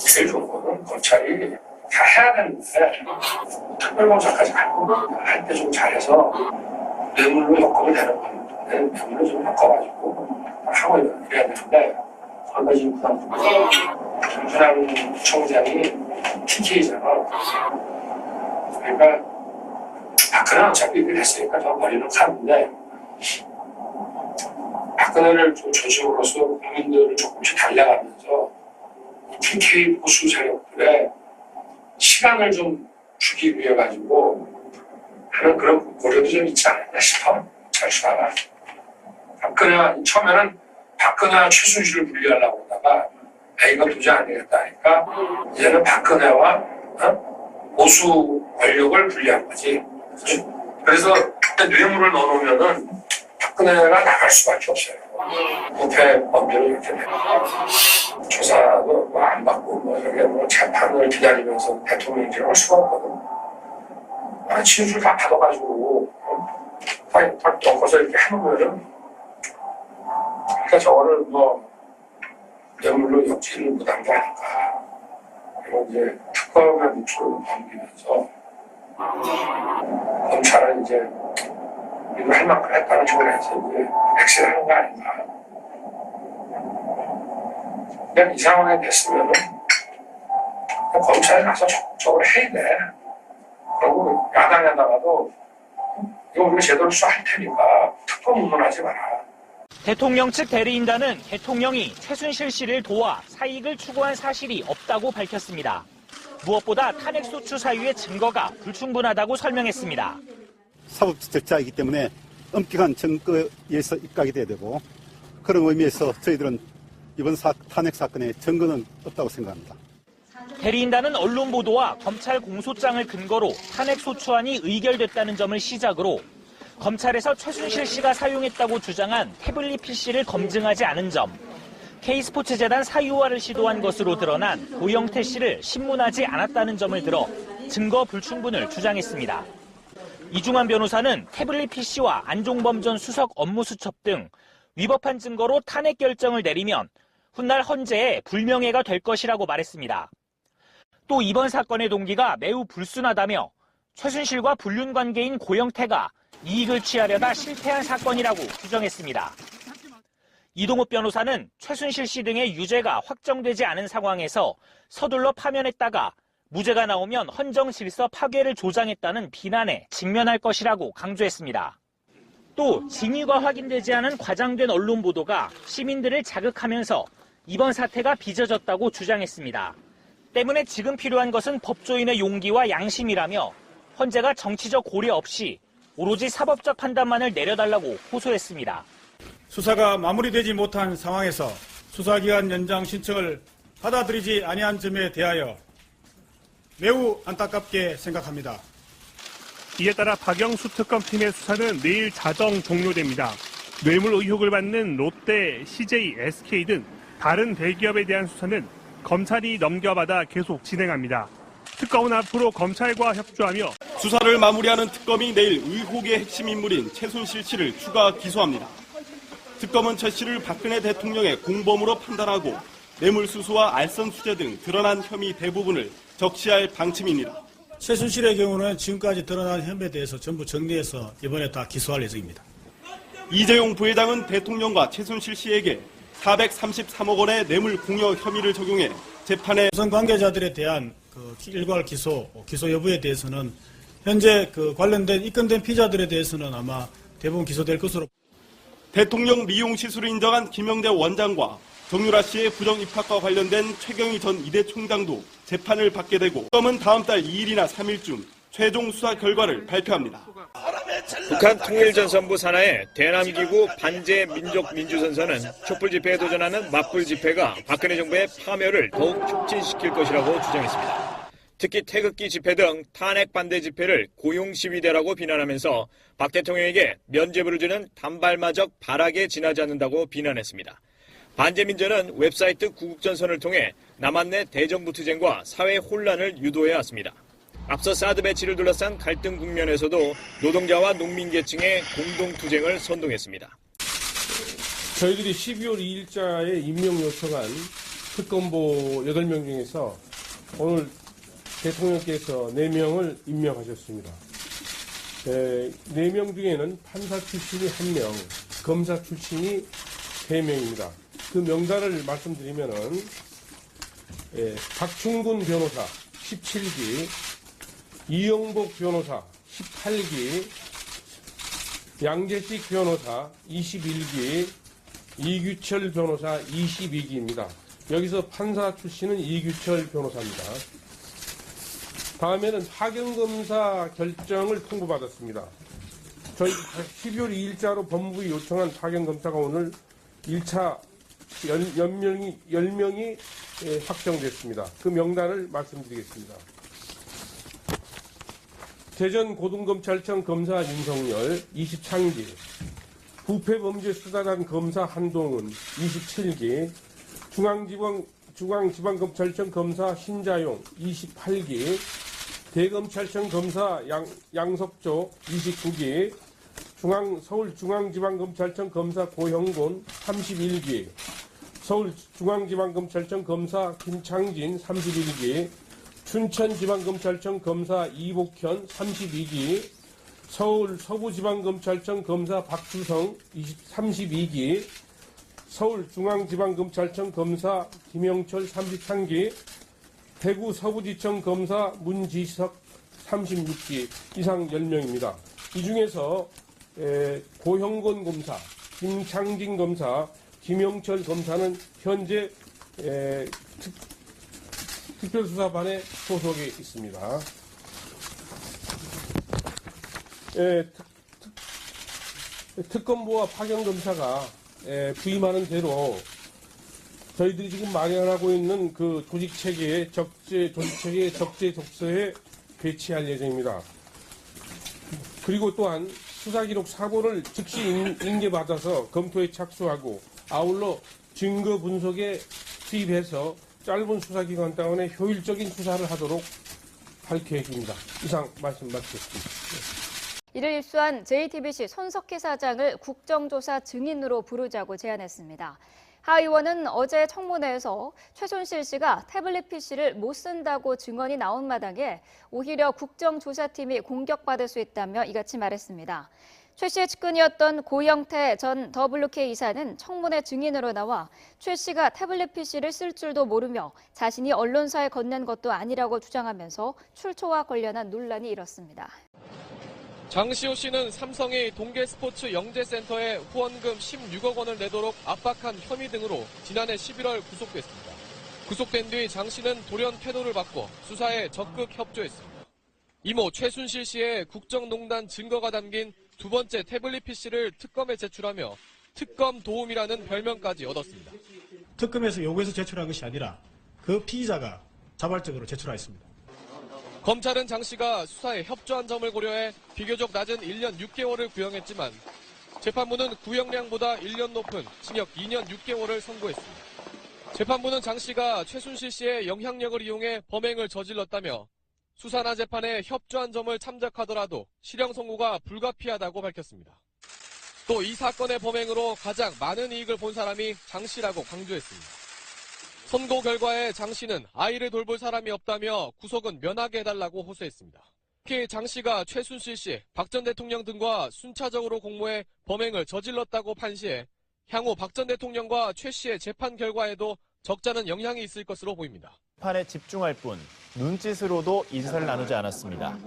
제일 좋은 거는 검찰이 다 해야 되는데 특별검사까지 할 때 좀 잘해서 뇌물로 엮으면 되는 건데 뇌물로 좀 엮어가지고 하고 이래야 되는데 거기가 지금 부담스러워. 김순환 청장이 TK잖아. 그러니까 박근혜는 어차피 일을 했으니까 저 머리는 가는데 박근혜를 좀 중심으로서 국민들을 조금씩 달래가면서 TK 보수 세력들의 시간을 좀 주기 위해 가지고 하는 그런 고려도 좀 있지 않았나 싶어. 잘 수사가. 박근혜가 처음에는 박근혜와 최순실을 분리하려고 하다가 이거 도저히 안 되겠다 하니까 이제는 박근혜와 보수 권력을 분리한 거지. 그래서 뇌물을 넣어놓으면은 박근혜가 나갈 수밖에 없어요. 부패 범죄로 이렇게 되고 조사도 뭐 안 받고 뭐 이렇게 뭐 재판을 기다리면서 대통령실을 할 수가 없거든. 진술 다 받아가지고 다 넣어서 이렇게 해놓으면은 그러니까 저거를 뭐 뇌물로 엮지를 못한 게 아닐까. 그리고 이제 특검의 몫을 넘기면서 검찰은 이제 이거 할 만큼 했다는 쪽으로해서 이제 엑셀하는 거 아닌가. 그냥 이 상황에 됐으면은 검찰에 가서 적극적으로 해야 돼. 그리고 야당에다가도 이거 우리가 제대로 수사할 테니까 특검 운운하지 마라. 대통령 측 대리인단은 대통령이 최순실 씨를 도와 사익을 추구한 사실이 없다고 밝혔습니다. 무엇보다 탄핵소추 사유의 증거가 불충분하다고 설명했습니다. 사법 절차이기 때문에 엄격한 증거에서 입각이 돼야 되고 그런 의미에서 저희들은 이번 탄핵 사건에 증거는 없다고 생각합니다. 대리인단은 언론 보도와 검찰 공소장을 근거로 탄핵소추안이 의결됐다는 점을 시작으로 검찰에서 최순실 씨가 사용했다고 주장한 태블릿 PC를 검증하지 않은 점, K스포츠재단 사유화를 시도한 것으로 드러난 고영태 씨를 신문하지 않았다는 점을 들어 증거 불충분을 주장했습니다. 이중환 변호사는 태블릿 PC와 안종범 전 수석 업무수첩 등 위법한 증거로 탄핵 결정을 내리면 훗날 헌재에 불명예가 될 것이라고 말했습니다. 또 이번 사건의 동기가 매우 불순하다며 최순실과 불륜 관계인 고영태가 이익을 취하려다 실패한 사건이라고 규정했습니다. 이동욱 변호사는 최순실 씨 등의 유죄가 확정되지 않은 상황에서 서둘러 파면했다가 무죄가 나오면 헌정 질서 파괴를 조장했다는 비난에 직면할 것이라고 강조했습니다. 또 진위가 확인되지 않은 과장된 언론 보도가 시민들을 자극하면서 이번 사태가 빚어졌다고 주장했습니다. 때문에 지금 필요한 것은 법조인의 용기와 양심이라며 헌재가 정치적 고려 없이 오로지 사법적 판단만을 내려달라고 호소했습니다. 수사가 마무리되지 못한 상황에서 수사기간 연장 신청을 받아들이지 아니한 점에 대하여 매우 안타깝게 생각합니다. 이에 따라 박영수 특검팀의 수사는 내일 자정 종료됩니다. 뇌물 의혹을 받는 롯데, CJ, SK 등 다른 대기업에 대한 수사는 검찰이 넘겨받아 계속 진행합니다. 특검은 앞으로 검찰과 협조하며 수사를 마무리하는 특검이 내일 의혹의 핵심 인물인 최순실 씨를 추가 기소합니다. 특검은 최 씨를 박근혜 대통령의 공범으로 판단하고 뇌물수수와 알선수재 등 드러난 혐의 대부분을 적시할 방침입니다. 최순실의 경우는 지금까지 드러난 혐의에 대해서 전부 정리해서 이번에 다 기소할 예정입니다. 이재용 부회장은 대통령과 최순실 씨에게 433억 원의 뇌물 공여 혐의를 적용해 재판에 우선 관계자들에 대한 일괄 기소 여부에 대해서는 현재 관련된 입건된 피자들에 대해서는 아마 대부분 기소될 것으로. 대통령 미용 시술을 인정한 김영대 원장과 정유라 씨의 부정 입학과 관련된 최경희 전 이대 총장도 재판을 받게 되고 특검은 다음 달 2일이나 3일쯤 최종 수사 결과를 발표합니다. 북한 통일전선부 산하의 대남기구 반제민족민주선선은 촛불 집회에 도전하는 맞불 집회가 박근혜 정부의 파멸을 더욱 촉진시킬 것이라고 주장했습니다. 특히 태극기 집회 등 탄핵 반대 집회를 고용시위대라고 비난하면서 박 대통령에게 면죄부를 주는 단발마적 발악에 지나지 않는다고 비난했습니다. 반제민전은 웹사이트 구국전선을 통해 남한 내 대정부 투쟁과 사회 혼란을 유도해왔습니다. 앞서 사드 배치를 둘러싼 갈등 국면에서도 노동자와 농민계층의 공동투쟁을 선동했습니다. 저희들이 12월 2일자에 임명 요청한 특검보 8명 중에서 오늘 대통령께서 4명을 임명하셨습니다. 4명 중에는 판사 출신이 1명, 검사 출신이 3명입니다. 그 명단을 말씀드리면은 박충근 변호사 17기, 이영복 변호사 18기, 양재식 변호사 21기, 이규철 변호사 22기입니다. 여기서 판사 출신은 이규철 변호사입니다. 다음에는 파견검사 결정을 통보받았습니다. 저희 12월 2일자로 법무부에 요청한 파견검사가 오늘 1차 10명이 확정됐습니다. 그 명단을 말씀드리겠습니다. 대전고등검찰청 검사 윤석열 23기, 부패범죄수사단 검사 한동훈 27기, 중앙지방검찰청 검사 신자용 28기, 대검찰청 검사 양석조 29기, 서울중앙지방검찰청 검사 고형곤 31기, 서울중앙지방검찰청 검사 김창진 31기, 춘천지방검찰청 검사 이복현 32기, 서울 서부지방검찰청 검사 박주성 32기, 서울중앙지방검찰청 검사 김영철 33기, 대구 서부지청 검사 문지석 36기 이상 10명입니다. 이 중에서 고형곤 검사, 김창진 검사, 김영철 검사는 현재 특별수사반에 소속에 있습니다. 특검부와 파견검사가 부임하는 대로 저희들이 지금 마련하고 있는 그 조직체계의 적재적소에 배치할 예정입니다. 그리고 또한 수사기록 사본을 즉시 인계받아서 검토에 착수하고 아울러 증거 분석에 투입해서 짧은 수사기간 동안에 효율적인 수사를 하도록 할 계획입니다. 이상 말씀 마치겠습니다. 이를 입수한 JTBC 손석희 사장을 국정조사 증인으로 부르자고 제안했습니다. 하 의원은 어제 청문회에서 최순실 씨가 태블릿 PC를 못 쓴다고 증언이 나온 마당에 오히려 국정조사팀이 공격받을 수 있다며 이같이 말했습니다. 최 씨의 측근이었던 고영태 전 WK 이사는 청문회 증인으로 나와 최 씨가 태블릿 PC를 쓸 줄도 모르며 자신이 언론사에 건넨 것도 아니라고 주장하면서 출처와 관련한 논란이 일었습니다. 장시호 씨는 삼성이 동계스포츠 영재센터에 후원금 16억 원을 내도록 압박한 혐의 등으로 지난해 11월 구속됐습니다. 구속된 뒤 장 씨는 돌연 태도를 바꿔 수사에 적극 협조했습니다. 이모 최순실 씨의 국정농단 증거가 담긴 두 번째 태블릿 PC를 특검에 제출하며 특검 도움이라는 별명까지 얻었습니다. 특검에서 요구해서 제출한 것이 아니라 그 피의자가 자발적으로 제출하였습니다. 검찰은 장 씨가 수사에 협조한 점을 고려해 비교적 낮은 1년 6개월을 구형했지만 재판부는 구형량보다 1년 높은 징역 2년 6개월을 선고했습니다. 재판부는 장 씨가 최순실 씨의 영향력을 이용해 범행을 저질렀다며 수사나 재판에 협조한 점을 참작하더라도 실형 선고가 불가피하다고 밝혔습니다. 또 이 사건의 범행으로 가장 많은 이익을 본 사람이 장 씨라고 강조했습니다. 선고 결과에 장 씨는 아이를 돌볼 사람이 없다며 구속은 면하게 해달라고 호소했습니다. 특히 장 씨가 최순실 씨, 박 전 대통령 등과 순차적으로 공모해 범행을 저질렀다고 판시해 향후 박 전 대통령과 최 씨의 재판 결과에도 적잖은 영향이 있을 것으로 보입니다. 재판에 집중할 뿐 눈짓으로도 인사를 나누지 않았습니다.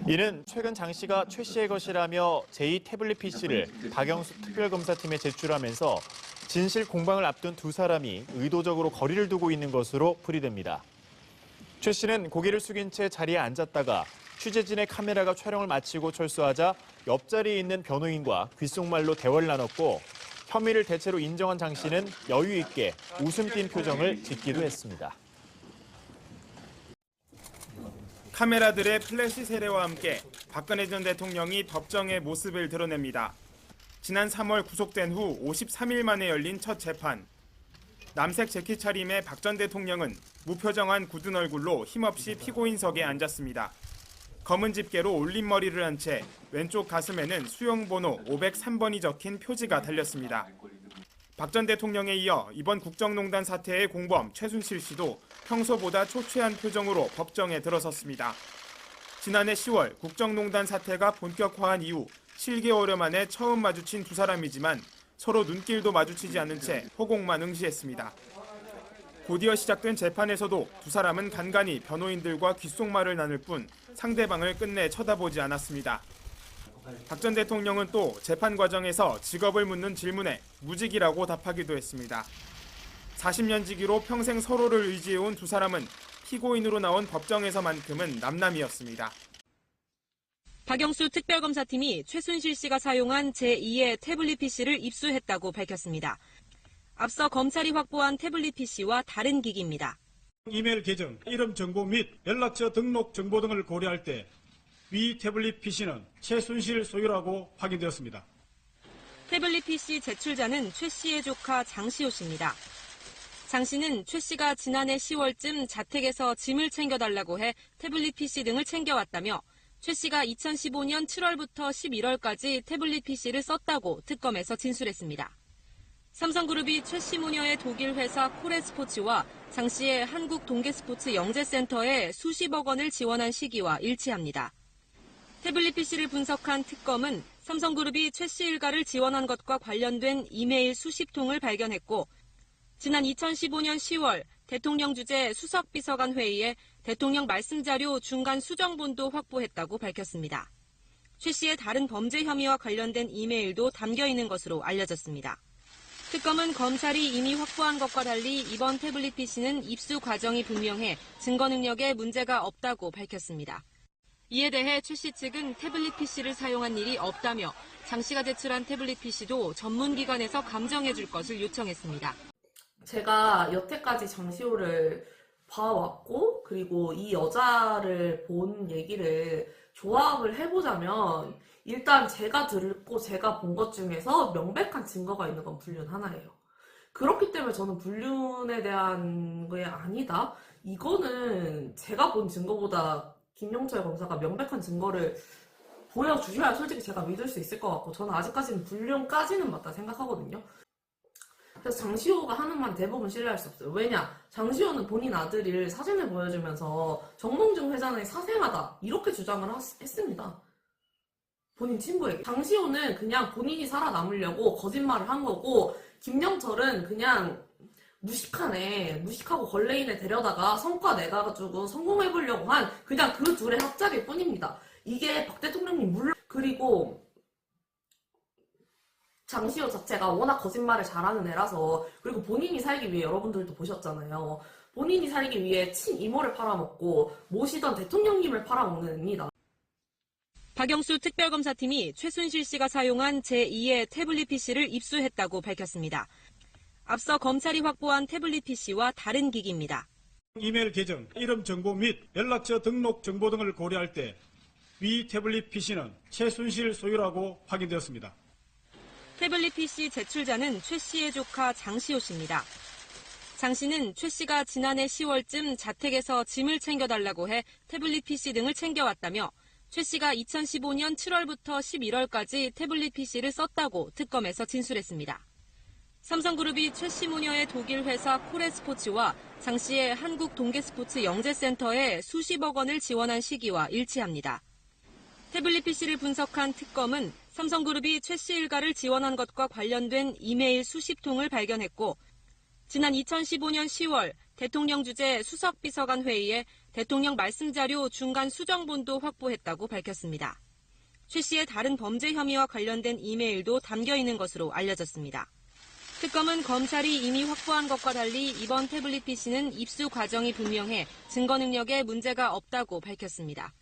이는 최근 장 씨가 최 씨의 것이라며 제2 태블릿 PC를 박영수 특별검사팀에 제출하면서 진실 공방을 앞둔 두 사람이 의도적으로 거리를 두고 있는 것으로 풀이됩니다. 최 씨는 고개를 숙인 채 자리에 앉았다가 취재진의 카메라가 촬영을 마치고 철수하자 옆자리에 있는 변호인과 귓속말로 대화를 나눴고 혐의를 대체로 인정한 장 씨는 여유 있게 웃음 띤 표정을 짓기도 했습니다. 카메라들의 플래시 세례와 함께 박근혜 전 대통령이 법정의 모습을 드러냅니다. 지난 3월 구속된 후 53일 만에 열린 첫 재판. 남색 재킷 차림의 박 전 대통령은 무표정한 굳은 얼굴로 힘없이 피고인석에 앉았습니다. 검은 집게로 올린 머리를 한 채 왼쪽 가슴에는 수용번호 503번이 적힌 표지가 달렸습니다. 박 전 대통령에 이어 이번 국정농단 사태의 공범 최순실 씨도 평소보다 초췌한 표정으로 법정에 들어섰습니다. 지난해 10월 국정농단 사태가 본격화한 이후 7개월여 만에 처음 마주친 두 사람이지만 서로 눈길도 마주치지 않은 채 호곡만 응시했습니다. 곧이어 시작된 재판에서도 두 사람은 간간히 변호인들과 귓속말을 나눌 뿐 상대방을 끝내 쳐다보지 않았습니다. 박 전 대통령은 또 재판 과정에서 직업을 묻는 질문에 무직이라고 답하기도 했습니다. 40년 지기로 평생 서로를 의지해온 두 사람은 피고인으로 나온 법정에서만큼은 남남이었습니다. 박영수 특별검사팀이 최순실 씨가 사용한 제2의 태블릿 PC를 입수했다고 밝혔습니다. 앞서 검찰이 확보한 태블릿 PC와 다른 기기입니다. 이메일 계정, 이름 정보 및 연락처 등록 정보 등을 고려할 때 위 태블릿 PC는 최순실 소유라고 확인되었습니다. 태블릿 PC 제출자는 최 씨의 조카 장시호 씨입니다. 장 씨는 최 씨가 지난해 10월쯤 자택에서 짐을 챙겨달라고 해 태블릿 PC 등을 챙겨왔다며 최 씨가 2015년 7월부터 11월까지 태블릿 PC를 썼다고 특검에서 진술했습니다. 삼성그룹이 최 씨 모녀의 독일 회사 코레스포츠와 장 씨의 한국 동계스포츠 영재센터에 수십억 원을 지원한 시기와 일치합니다. 태블릿 PC를 분석한 특검은 삼성그룹이 최 씨 일가를 지원한 것과 관련된 이메일 수십 통을 발견했고 지난 2015년 10월 대통령 주재 수석비서관 회의에 대통령 말씀자료 중간 수정본도 확보했다고 밝혔습니다. 최 씨의 다른 범죄 혐의와 관련된 이메일도 담겨 있는 것으로 알려졌습니다. 특검은 검찰이 이미 확보한 것과 달리 이번 태블릿 PC는 입수 과정이 분명해 증거 능력에 문제가 없다고 밝혔습니다. 이에 대해 최 씨 측은 태블릿 PC를 사용한 일이 없다며 장 씨가 제출한 태블릿 PC도 전문기관에서 감정해 줄 것을 요청했습니다. 제가 여태까지 장시호를 봐왔고 그리고 이 여자를 본 얘기를 조합을 해보자면 일단 제가 듣고 제가 본 것 중에서 명백한 증거가 있는 건 불륜 하나예요. 그렇기 때문에 저는 불륜에 대한 게 아니다. 이거는 제가 본 증거보다 김영철 검사가 명백한 증거를 보여주셔야 솔직히 제가 믿을 수 있을 것 같고 저는 아직까지는 불륜까지는 맞다 생각하거든요. 그래서 장시호가 하는 말 대부분 신뢰할 수 없어요. 왜냐? 장시호는 본인 아들을 사진을 보여주면서 정몽준 회장의 사생아다 이렇게 주장을 했습니다. 본인 친구에게. 장시호는 그냥 본인이 살아남으려고 거짓말을 한 거고 김영철은 그냥 무식하고 걸레인에 데려다가 성과 내가지고 성공해보려고 한 그냥 그 둘의 합작일 뿐입니다. 이게 박 대통령님 물론 그리고 장시호 자체가 워낙 거짓말을 잘하는 애라서 그리고 본인이 살기 위해 여러분들도 보셨잖아요. 본인이 살기 위해 친이모를 팔아먹고 모시던 대통령님을 팔아먹는 애입니다. 박영수 특별검사팀이 최순실 씨가 사용한 제2의 태블릿 PC를 입수했다고 밝혔습니다. 앞서 검찰이 확보한 태블릿 PC와 다른 기기입니다. 이메일 계정, 이름 정보 및 연락처 등록 정보 등을 고려할 때 위 태블릿 PC는 최순실 소유라고 확인되었습니다. 태블릿 PC 제출자는 최 씨의 조카 장시호 씨입니다. 장 씨는 최 씨가 지난해 10월쯤 자택에서 짐을 챙겨달라고 해 태블릿 PC 등을 챙겨왔다며 최 씨가 2015년 7월부터 11월까지 태블릿 PC를 썼다고 특검에서 진술했습니다. 삼성그룹이 최 씨 모녀의 독일 회사 코레스포츠와 장 씨의 한국 동계스포츠 영재센터에 수십억 원을 지원한 시기와 일치합니다. 태블릿 PC를 분석한 특검은 삼성그룹이 최 씨 일가를 지원한 것과 관련된 이메일 수십 통을 발견했고 지난 2015년 10월 대통령 주재 수석비서관 회의에 대통령 말씀자료 중간 수정본도 확보했다고 밝혔습니다. 최 씨의 다른 범죄 혐의와 관련된 이메일도 담겨 있는 것으로 알려졌습니다. 특검은 검찰이 이미 확보한 것과 달리 이번 태블릿 PC는 입수 과정이 분명해 증거 능력에 문제가 없다고 밝혔습니다.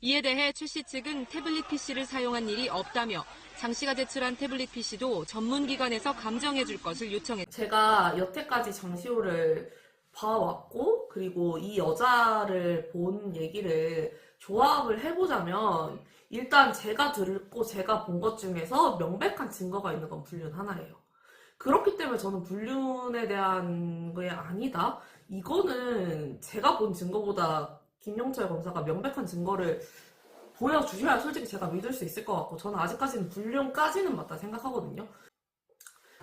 이에 대해 최 씨 측은 태블릿 PC를 사용한 일이 없다며 장 씨가 제출한 태블릿 PC도 전문기관에서 감정해 줄 것을 요청했습니다. 제가 여태까지 장시호를 봐왔고 그리고 이 여자를 본 얘기를 조합을 해보자면 일단 제가 들었고 제가 본 것 중에서 명백한 증거가 있는 건 불륜 하나예요. 그렇기 때문에 저는 불륜에 대한 게 아니다. 이거는 제가 본 증거보다 김영철 검사가 명백한 증거를 보여주셔야 솔직히 제가 믿을 수 있을 것 같고 저는 아직까지는 불륜까지는 맞다 생각하거든요.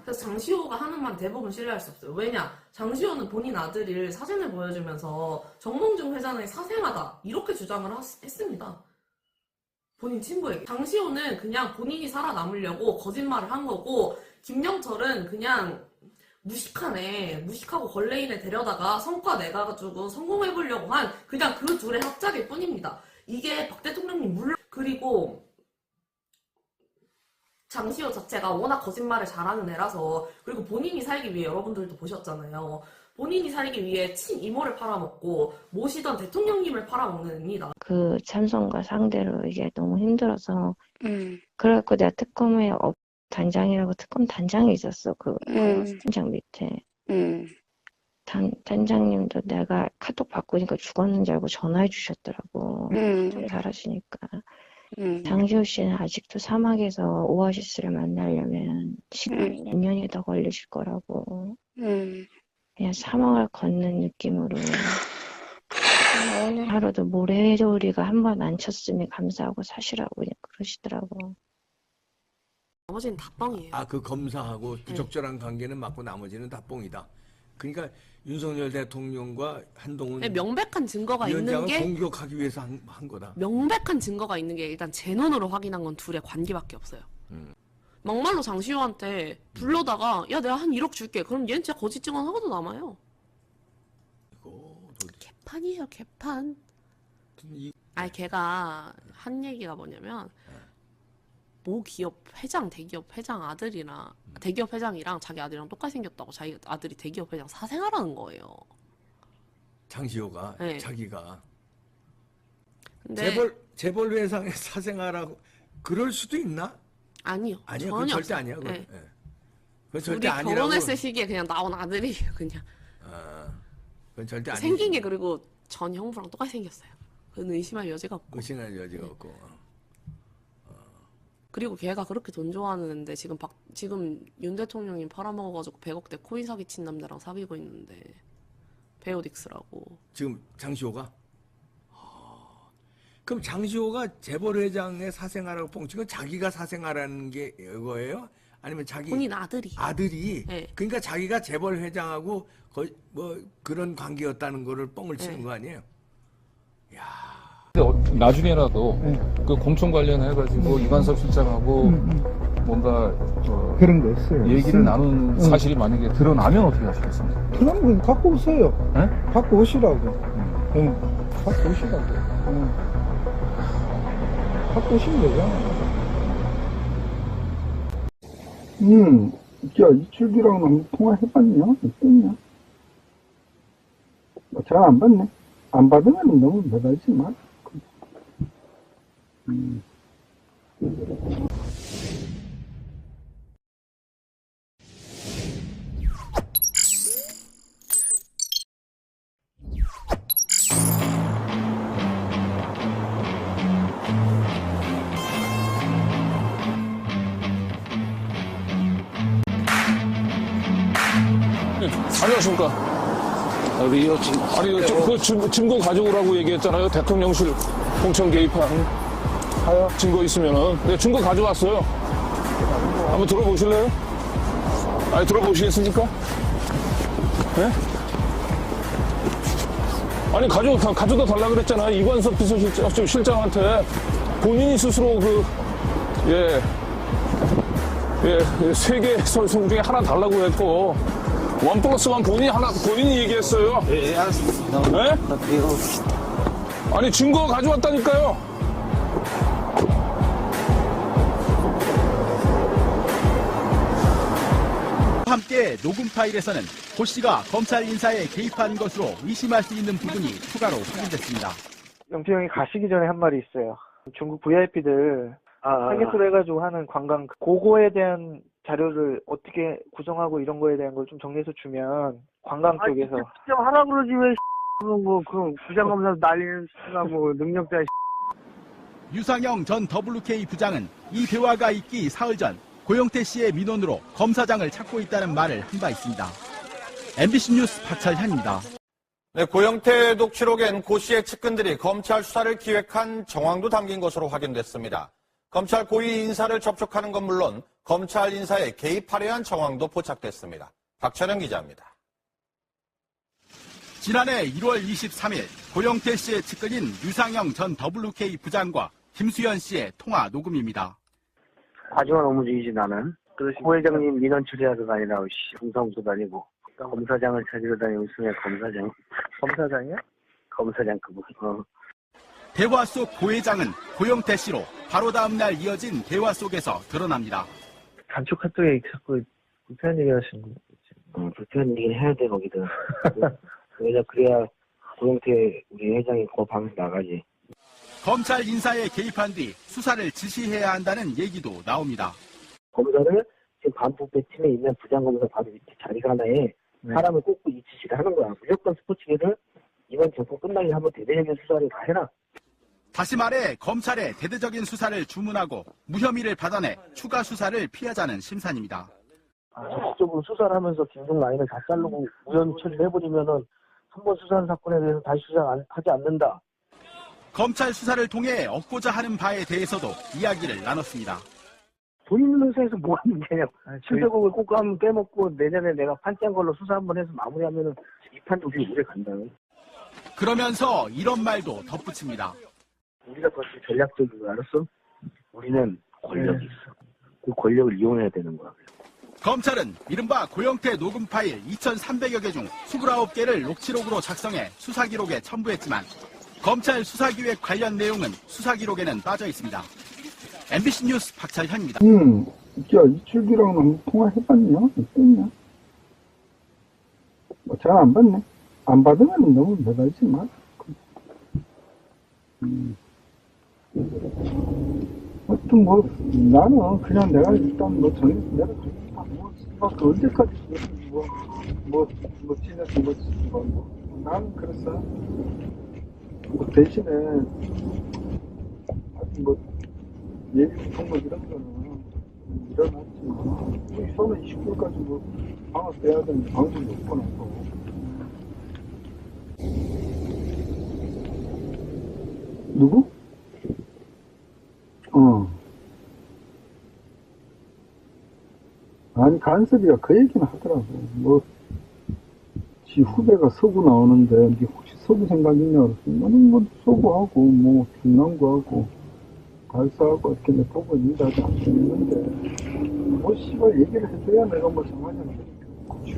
그래서 장시호가 하는 말 대부분 신뢰할 수 없어요. 왜냐? 장시호는 본인 아들을 사진을 보여주면서 정몽준 회장의 사생아다 이렇게 주장을 했습니다. 본인 친구에게. 장시호는 그냥 본인이 살아남으려고 거짓말을 한 거고 김영철은 그냥 무식하고 걸레인에 데려다가 성과 내가지고 성공해보려고 한 그냥 그 둘의 합작일 뿐입니다. 이게 박 대통령님 물론 그리고 장시호 자체가 워낙 거짓말을 잘하는 애라서 그리고 본인이 살기 위해 여러분들도 보셨잖아요. 본인이 살기 위해 친이모를 팔아먹고 모시던 대통령님을 팔아먹는 애입니다. 그 참선과 상대로 이게 너무 힘들어서 그래갖고 내가 특검에 단장이라고 특검 단장이 있었어. 그 팀장 밑에. 단장님도 내가 카톡 바꾸니까 죽었는 줄 알고 전화해 주셨더라고. 좀 잘하시니까. 장시호 씨는 아직도 사막에서 오아시스를 만나려면 시간이 몇 년이 더 걸리실 거라고. 그냥 사막을 걷는 느낌으로. 하루도 모래돌이가 한 번 안 쳤으니 감사하고 사시라고 그냥 그러시더라고. 나머지는 다 뻥이에요. 아, 그 검사하고 부적절한 관계는 맞고 나머지는 다 뻥이다. 그러니까 윤석열 대통령과 한동훈 명백한 증거가 있는 위원장을 게 공격하기 위해서 한 거다. 명백한 증거가 있는 게 일단 제 눈으로 확인한 건 둘의 관계밖에 없어요. 막말로 장시호한테 불러다가 야 내가 한 1억 줄게. 그럼 얘는 진짜 거짓 증언 하고도 남아요. 개판이에요 개판. 아니 걔가 한 얘기가 뭐냐면 모 기업 회장, 대기업 회장 아들이랑 대기업 회장이랑 자기 아들이랑 똑같이 생겼다고 자기 아들이 대기업 회장 사생활하는 거예요. 장시호가 네. 자기가 근데 재벌 회사의 사생활하고 그럴 수도 있나? 아니요. 아니요. 전혀 그건 절대 없어요. 아니야. 그건. 네. 네. 그건 절대 우리 아니라고. 결혼했을 시기에 그냥 나온 아들이에요. 그냥 그건 절대 아니지. 생긴 게 그리고 전 형부랑 똑같이 생겼어요. 그건 의심할 여지가 없고. 의심할 여지가 없고. 그리고 걔가 그렇게 돈 좋아하는 애인데 지금 윤 대통령이 팔아먹어가지고 100억대 코인 사기친 남자랑 사귀고 있는데 베오딕스라고. 지금 장시호가? 그럼 장시호가 재벌 회장의 사생활하고 뻥친 건 자기가 사생활하는 게 이거예요? 아니면 자기 본인 아들이. 아들이? 네. 그러니까 자기가 재벌 회장하고 뭐 그런 관계였다는 거를 뻥을 치는 거 아니에요? 나중에라도 그 공천 관련해가지고 이관섭 실장하고 뭔가 그런 거 없어요. 얘기를 나눈 사실이 만약에 드러나면 어떻게 하시겠습니까? 그런 거 갖고 오세요. 갖고 오시라고. 갖고 오시라고. 갖고 오시면 되잖아. 야, 이출기랑 한번 통화해봤냐? 어땠냐? 잘 안 받네. 안 받으면 너무 매달지 마. 안녕하십니까. 아니, 그 증거 가져오라고 얘기했잖아요. 대통령실 공천 개입한 증거 있으면은. 네, 증거 가져왔어요. 한번 들어보실래요? 아니, 들어보시겠습니까? 네? 아니, 가져다 달라 그랬잖아요. 이관섭 비서실장한테 본인이 스스로 세 개 설송 중에 하나 달라고 했고, 1+1 본인이 얘기했어요. 예, 알았습니다. 네? 아니, 증거 가져왔다니까요. 함께 녹음 파일에서는 고 씨가 검찰 인사에 개입한 것으로 의심할 수 있는 부분이 추가로 확인됐습니다. 영태 형이 가시기 전에 한 말이 있어요. 중국 VIP들 타겟으로 해가지고 하는 관광 그거에 대한 자료를 어떻게 구성하고 이런 거에 대한 걸 좀 정리해서 주면 관광 쪽에서 직접 하라 그러지 왜 그 부장검사 날리는 능력자 유상영 전 WK 부장은 이 대화가 있기 사흘 전 고영태 씨의 민원으로 검사장을 찾고 있다는 말을 한 바 있습니다. MBC 뉴스 박철현입니다. 네, 고영태 녹취록엔 고 씨의 측근들이 검찰 수사를 기획한 정황도 담긴 것으로 확인됐습니다. 검찰 고위 인사를 접촉하는 건 물론 검찰 인사에 개입하려 한 정황도 포착됐습니다. 박철현 기자입니다. 지난해 1월 23일 고영태 씨의 측근인 유상영 전 WK 부장과 김수현 씨의 통화 녹음입니다. 과중한 업무주의지 나는. 고 회장님 민원 처리하러 다니라고 공사무소 다니고 검사장을 찾으러 다니고 있으면 검사장. 검사장이야? 검사장 그거. 대화 속 고 회장은 고영태 씨로 바로 다음 날 이어진 대화 속에서 드러납니다. 단축 카톡에 자꾸 불편한 얘기 하시는 거예요. 불편한 얘기는 해야 돼 거기든. 그래야 고영태 우리 회장이 그 방에서 나가지. 검찰 인사에 개입한 뒤 수사를 지시해야 한다는 얘기도 나옵니다. 검사를 지금 반부패 팀에 있는 부장검사 바로 밑에 자리가 하나에 사람을 꽂고 이 지시를 하는 거야. 무조건 스포츠계를 이번 정권 끝나기 한번 대대적인 수사를 다 해라. 다시 말해 검찰에 대대적인 수사를 주문하고 무혐의를 받아내 추가 수사를 피하자는 심산입니다. 적극적으로 수사를 하면서 김종 라인을 다 자르고 무혐의 처리를 해버리면은 한번 수사한 사건에 대해서 다시 수사하지 않는다. 검찰 수사를 통해 얻고자 하는 바에 대해서도 이야기를 나눴습니다. 돈 있는 회사에서 뭐 하는 게냐. 700억을 꼭 하면 빼먹고 내년에 내가 판짜인 걸로 수사 한번 해서 마무리하면은 이 판도 우리 오래 간다. 그러면서 이런 말도 덧붙입니다. 우리가 더 전략적이고 알았어? 우리는 권력이 있어. 그 권력을 이용해야 되는 거야. 검찰은 이른바 고영태 녹음 파일 2,300여 개 중 29개를 녹취록으로 작성해 수사 기록에 첨부했지만 검찰 수사기획 관련 내용은 수사 기록에는 빠져 있습니다. MBC 뉴스 박철현입니다. 이출기랑 한번 통화해봤냐? 어땠냐? 잘 안 받네. 안 받으면 너무 매달지 마. 하여튼 나는 그냥 내가 일단 정해서 내가 그 언제까지 찌내서 나는 그랬어. 대신에 예비 통보 이런 거는 일어났지만 이 손은 29일까지 방을 빼야 되는 방법이 없고 나서 누구? 아니 간섭이가 그 얘기는 하더라고. 지 후배가 서구 나오는데 니 혹시 서구 생각 있냐 그랬어. 나는 서구하고 중남구하고 발사하고 이렇게 내 보고 있는데 아직 안 있는데 씨발 얘기를 해줘야 내가 정하냐는 거지.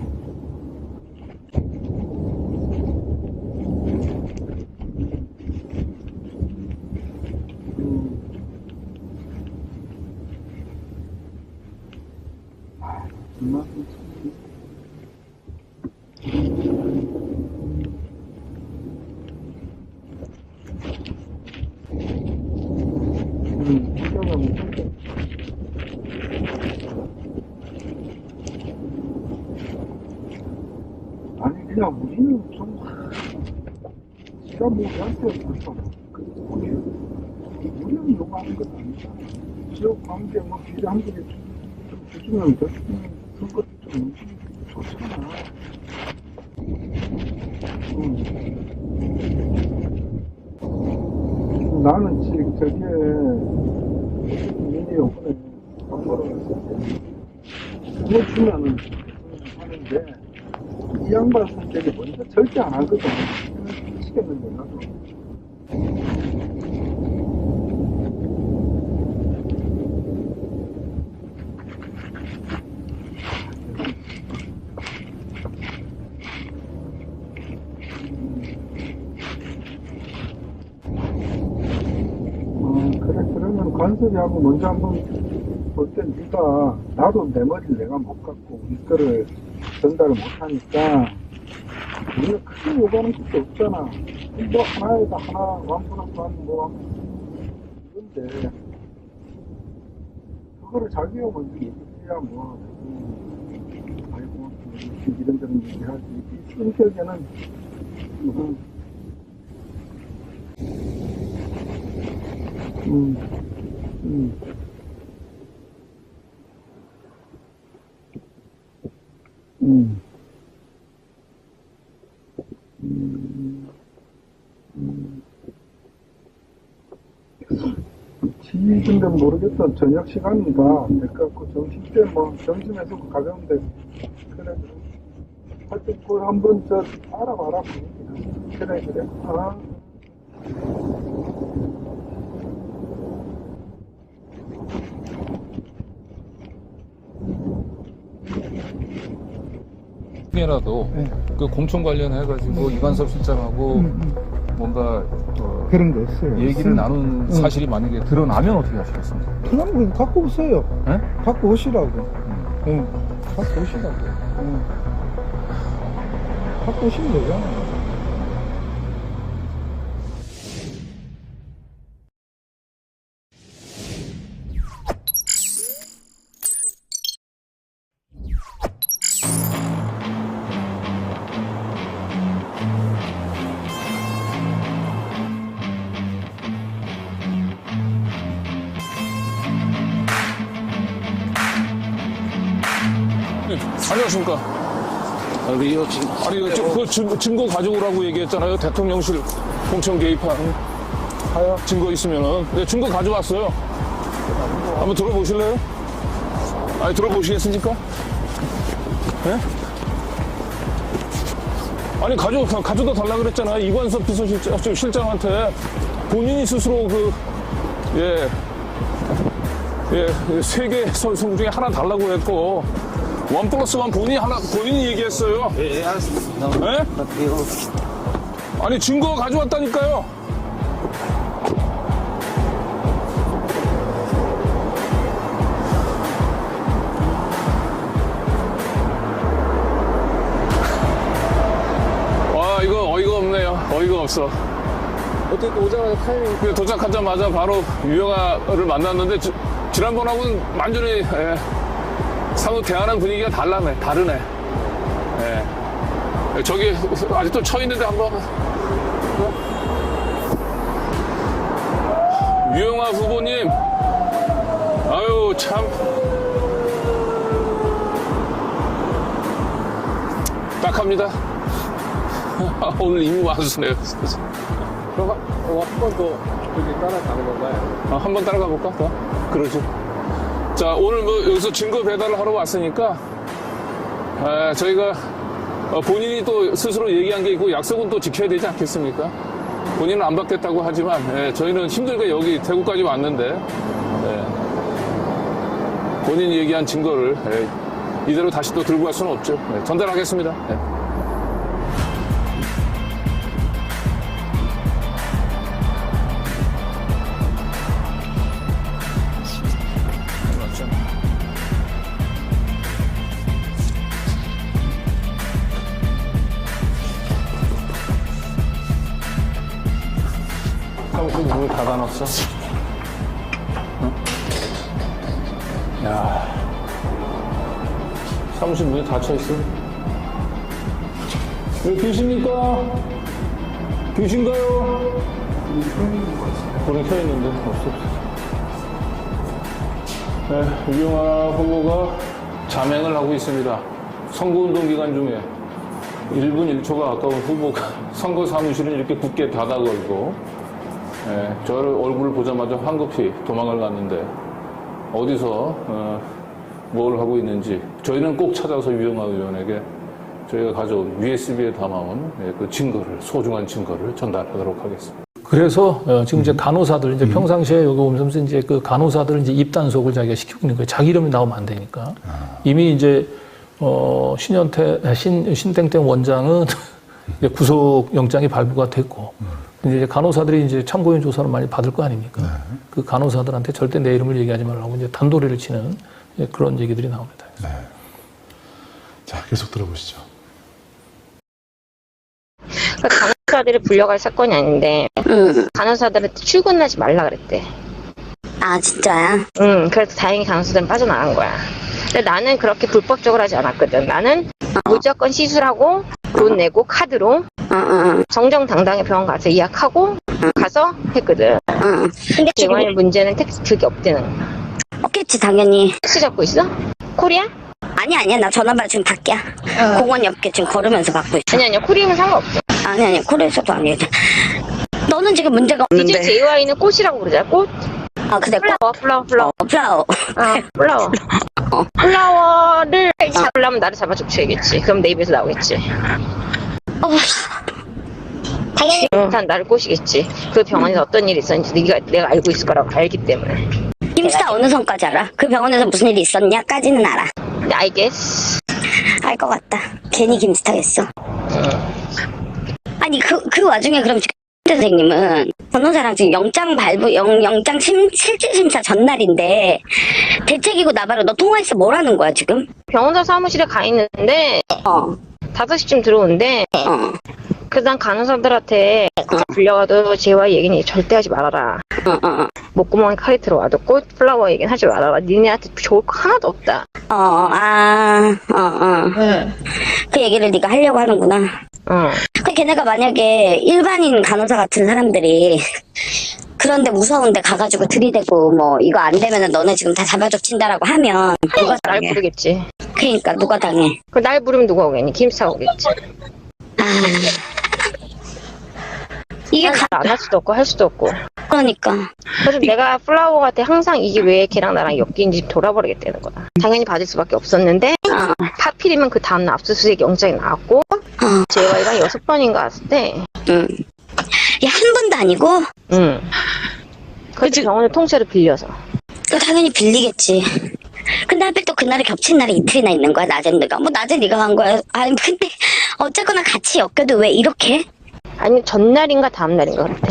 아니 그냥 우리는 좀 지가 우리한테 우리는 요구하는 건 아니잖아. 지역 관계 필요한 게 좀 주시면 좀 좋잖아. 나는 지금 저기에 민의 요번에 방문을 했을 때 그거 주면은 하는데 이 양반 성격이 먼저 절대 안 하거든. 미치겠는데 나도. 그래, 그러면 관섭이하고 먼저 한번 볼 때 네가, 나도 내 머리를 내가 못 갖고 우리 거를 전달을 못 하니까 우리가 크게 요구하는 것도 없잖아. 뭐 하나에다 하나, 완분하고 하면 뭐 이건데 그거를 자기가 먼저 얘기해야 뭐 아이고 이런저런 얘기하지. 이 성격에는 근데 모르겠어. 저녁 시간인가 될것같고 점심때 뭐 점심에서 가벼운데 그래 하여튼 그걸 한번 저 알아봐라. 그래 아. 라도 그 공천 관련해가지고 이관섭 실장하고 뭔가 그런 거 없어요. 얘기를 나눈 사실이 만약에 드러나면 어떻게 하시겠습니까? 그냥 갖고 오세요. 네? 갖고 오시라고. 갖고 오시라고. 갖고 오시면 되잖아요. 안녕하십니까. 아니, 그 증거 가져오라고 얘기했잖아요. 대통령실 공천 개입한 증거 있으면은. 네, 증거 가져왔어요. 한번 들어보실래요? 아니, 들어보시겠습니까? 네? 아니, 가져다 달라 그랬잖아요. 이관섭 비서실장한테 본인이 스스로 세계 선수 중에 하나 달라고 했고, 1+1 본인이 얘기했어요. 예, 알았습니다. 네? 아니, 증거 가져왔다니까요. 와, 이거 어이가 없네요. 어이가 없어. 어쨌든 오자마자 타이밍. 도착하자마자 바로 유영아를 만났는데, 지난번하고는 완전히, 상호 대하는 분위기가 다르네. 예. 저기 아직도 쳐 있는데 한번. 유영아 후보님, 아유 참. 딱합니다. 오늘 임무 완수네요. 그럼 한 번 더 따라가는 건가요? 한 번 따라가 볼까? 더? 그러지. 자, 오늘 뭐 여기서 증거 배달을 하러 왔으니까 저희가 본인이 또 스스로 얘기한 게 있고 약속은 또 지켜야 되지 않겠습니까? 본인은 안 받겠다고 하지만 저희는 힘들게 여기 대구까지 왔는데 본인이 얘기한 증거를 이대로 다시 또 들고 갈 수는 없죠. 전달하겠습니다. 문을 닫아놨어? 응? 야, 사무실 문이 닫혀있어? 왜 계십니까? 계신가요? 불은 켜있는데, 없어. 네, 유영아 후보가 자맹을 하고 있습니다. 선거운동 기간 중에. 1분 1초가 가까운 후보가 선거 사무실은 이렇게 굳게 닫아 걸고 저를 얼굴을 보자마자 황급히 도망을 갔는데 어디서 뭘 하고 있는지 저희는 꼭 찾아서 유영하 의원에게 저희가 가져온 USB에 담아온 그 증거를, 소중한 증거를 전달하도록 하겠습니다. 그래서 지금 이제 간호사들 이제 평상시에 여기 오면서 이제 그 간호사들 이제 입단속을 자기가 시키고 있는 거예요. 자기 이름이 나오면 안 되니까. 이미 이제 신땡땡 원장은 이제 구속영장이 발부가 됐고, 이제 간호사들이 이제 참고인 조사를 많이 받을 거 아닙니까? 그 간호사들한테 절대 내 이름을 얘기하지 말라고 이제 단도리를 치는 그런 얘기들이 나옵니다. 네. 자, 계속 들어보시죠. 간호사들을 불려갈 사건이 아닌데, 간호사들한테 출근하지 말라 그랬대. 아, 진짜야? 응, 그래서 다행히 간호사들은 빠져나간 거야. 근데 나는 그렇게 불법적으로 하지 않았거든. 나는 무조건 시술하고, 돈 내고, 카드로, 정정당당히 병원 가서 예약하고, 가서 했거든. 근데 지금 문제는 택시 그게 없대는 거야. 없겠지, 당연히. 택시 잡고 있어? 코리아? 아니야. 나 전화받아 지금 밖이야. 공원 옆에 지금 걸으면서 받고 있어. 아니야. 코리아면 상관없어. 아니야. 코리아에서도 아니야. 너는 지금 문제가 없는데. DJ JY는 꽃이라고 그러잖아. 꽃? 아, 근데 플라워. 플라워. 플라워를 잡으려면 나를 잡아줘야겠지. 그럼 내 입에서 나오겠지. 당연히 나를 꼬시겠지. 그 병원에서 어떤 일이 있었는지 내가 알고 있을 거라고 알기 때문에. 김스타 어느 선까지 알아? 그 병원에서 무슨 일이 있었냐까지는 알아. I guess. 알 것 같다. 괜히 김스타겠어. 아니 그 와중에 그럼 지금 선생님은 변호사랑 지금 영장 실질심사 전날인데 대책이고 나발로 너 통화해서 뭐라는 거야 지금? 변호사 사무실에 가 있는데 5시쯤 들어오는데 그래서 난 간호사들한테 불려가도 JY 얘기는 절대 하지 말아라. 목구멍에 칼이 들어와도 꽃 플라워 얘기는 하지 말아라. 니네한테 좋을 거 하나도 없다. 그 얘기를 네가 하려고 하는구나. 그 걔네가 만약에 일반인 간호사 같은 사람들이 그런데 무서운데 가가지고 들이대고 뭐 이거 안 되면은 너네 지금 다 잡아줘친다라고 하면 누가 날 당해? 부르겠지. 그러니까 누가 당해? 그 날 부르면 누가 오겠니? 김스타가 오겠지. 이게 안 할 수도 없고 할 수도 없고. 그러니까. 그래서 내가 플라워한테 항상 이게 왜 걔랑 나랑 엮인지 돌아버리겠다는 거야. 당연히 받을 수밖에 없었는데 하필이면 그 다음날 압수수색 영장이 나왔고 JY가 6번인가 왔을 때 야, 한 번도 아니고? 그래서 병원을 통째로 빌려서. 당연히 빌리겠지. 근데 하필 또 그날에 겹친 날이 이틀이나 있는 거야. 낮엔 내가. 뭐 낮에 네가 간 거야. 아니 근데 어쨌거나 같이 엮여도 왜 이렇게? 아니 전날인가 다음날인가 그랬대.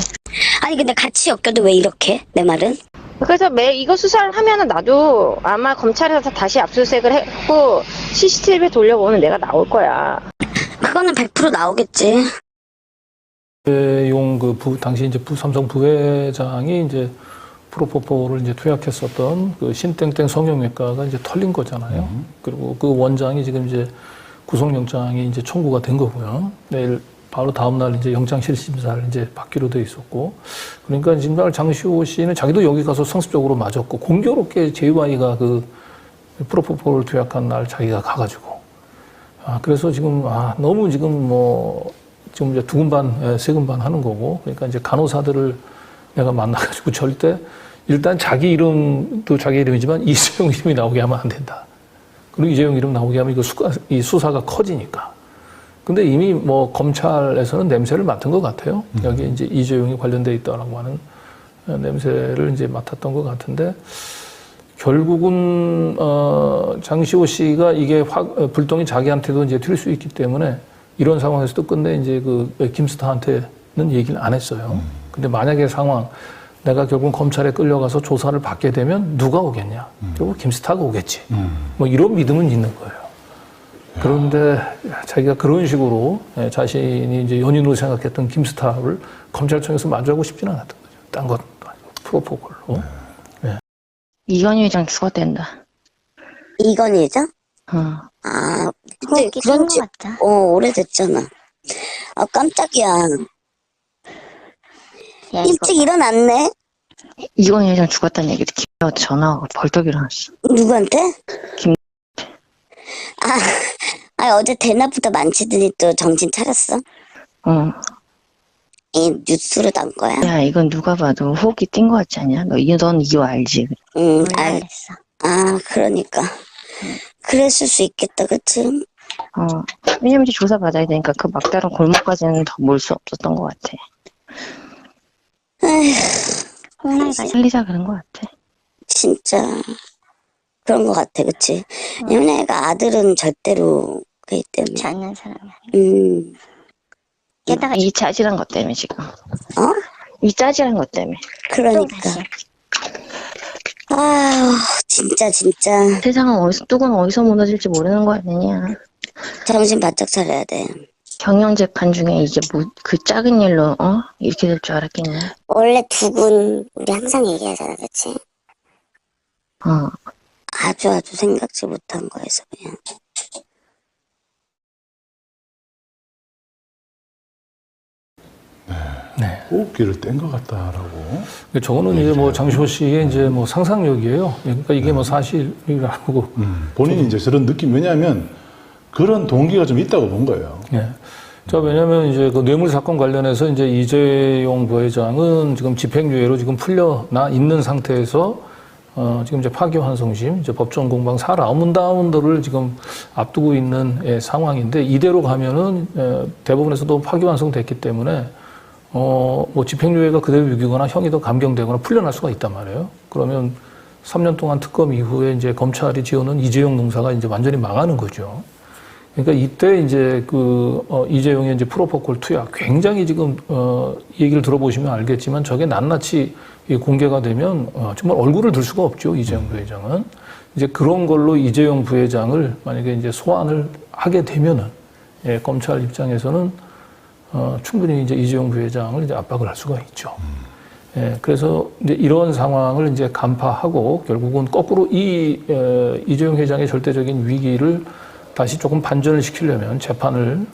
아니 근데 같이 엮여도 왜 이렇게? 내 말은? 그래서 이거 수사를 하면은 나도 아마 검찰에서 다시 압수수색을 했고 CCTV 돌려보면 내가 나올 거야. 그거는 100% 나오겠지. 당시 이제 삼성 부회장이 이제 프로포폴을 이제 투약했었던 그 신땡땡 성형외과가 이제 털린 거잖아요. 그리고 그 원장이 지금 이제 구속영장이 이제 청구가 된 거고요. 내일 바로 다음날 이제 영장실심사를 이제 받기로 돼 있었고. 그러니까 지금 장시호 씨는 자기도 여기 가서 성습적으로 맞았고, 공교롭게 JY가 그 프로포폴을 투약한 날 자기가 가가지고. 그래서 지금, 너무 지금 지금 이제 두근반, 세근반 하는 거고. 그러니까 이제 간호사들을 내가 만나가지고 절대 일단 자기 이름도 자기 이름이지만 이재용 이름이 나오게 하면 안 된다. 그리고 이재용 이름 나오게 하면 이 수사가 커지니까. 근데 이미 검찰에서는 냄새를 맡은 것 같아요. 여기 이제 이재용이 관련돼 있다라고 하는 냄새를 이제 맡았던 것 같은데, 결국은, 장시호 씨가 이게 불똥이 자기한테도 이제 튈 수 있기 때문에 이런 상황에서도 끝내 이제 김스타한테는 얘기를 안 했어요. 근데 만약에 내가 결국 검찰에 끌려가서 조사를 받게 되면 누가 오겠냐? 결국 김스타가 오겠지. 이런 믿음은 있는 거예요. 그런데 자기가 그런 식으로 자신이 이제 연인으로 생각했던 김스타를 검찰청에서 마주하고 싶지는 않았던 거죠. 딴 것도 아니고 프로포폴로. 이건희 회장 죽었댄다. 이건희 회장? 근데 그런 지 오래됐잖아. 깜짝이야. 일찍 일어났네. 이건희 회장 죽었다는 얘기도 전화가 벌떡 일어났어. 누구한테? 아니, 어제 대낮부터 만지더니 또 정신 차렸어? 응. 이 뉴스로 난 거야? 야, 이건 누가 봐도 호흡기 뛴 거 같지 않냐? 넌 이거 알지? 응, 알겠어. 아, 그러니까. 그랬을 수 있겠다, 그치? 왜냐면 이제 조사받아야 되니까 그 막다른 골목까지는 더 몰 수 없었던 것 같아. 에휴, 살리자 그런 것 같아. 진짜 그런 것 같아, 그치? 왜냐면 애가 아들은 절대로 그기 때문에. 그렇지 않는 사람이. 게다가 이 짜질한 것 때문에 지금. 이 짜질한 것 때문에. 그러니까. 아유, 진짜. 세상은 뚝은 어디서 무너질지 모르는 거 아니냐. 정신 바짝 차려야 돼. 경영재판 중에 이게 그 작은 일로 이렇게 될 줄 알았겠냐. 원래 둑은 우리 항상 얘기하잖아, 그치? 아주 생각지 못한 거에서 그냥. 호흡기를 뗀 것 같다라고. 저거는 이제 뭐 장시호 씨의 이제 뭐 상상력이에요. 그러니까 이게 뭐 사실이라고. 본인이 이제 그런 느낌, 왜냐하면 그런 동기가 좀 있다고 본 거예요. 예. 자, 왜냐면 이제 그 뇌물 사건 관련해서 이제 이재용 부회장은 지금 집행유예로 지금 풀려나 있는 상태에서 지금 이제 파기환송심, 이제 법정 공방 4라운드를 지금 앞두고 있는 상황인데 이대로 가면은 대법원에서도 파기환송됐기 때문에 뭐 집행유예가 그대로 유기거나 형이 더 감경되거나 풀려날 수가 있단 말이에요. 그러면 3년 동안 특검 이후에 이제 검찰이 지어놓은 이재용 농사가 이제 완전히 망하는 거죠. 그러니까 이때 이제 이재용의 이제 프로포콜 투약 굉장히 지금 얘기를 들어보시면 알겠지만 저게 낱낱이 공개가 되면 정말 얼굴을 들 수가 없죠. 이재용 부회장은. 이제 그런 걸로 이재용 부회장을 만약에 이제 소환을 하게 되면은 검찰 입장에서는 충분히 이제 이재용 부회장을 이제 압박을 할 수가 있죠. 그래서 이제 이런 상황을 이제 간파하고 결국은 거꾸로 이재용 회장의 절대적인 위기를 다시 조금 반전을 시키려면 재판을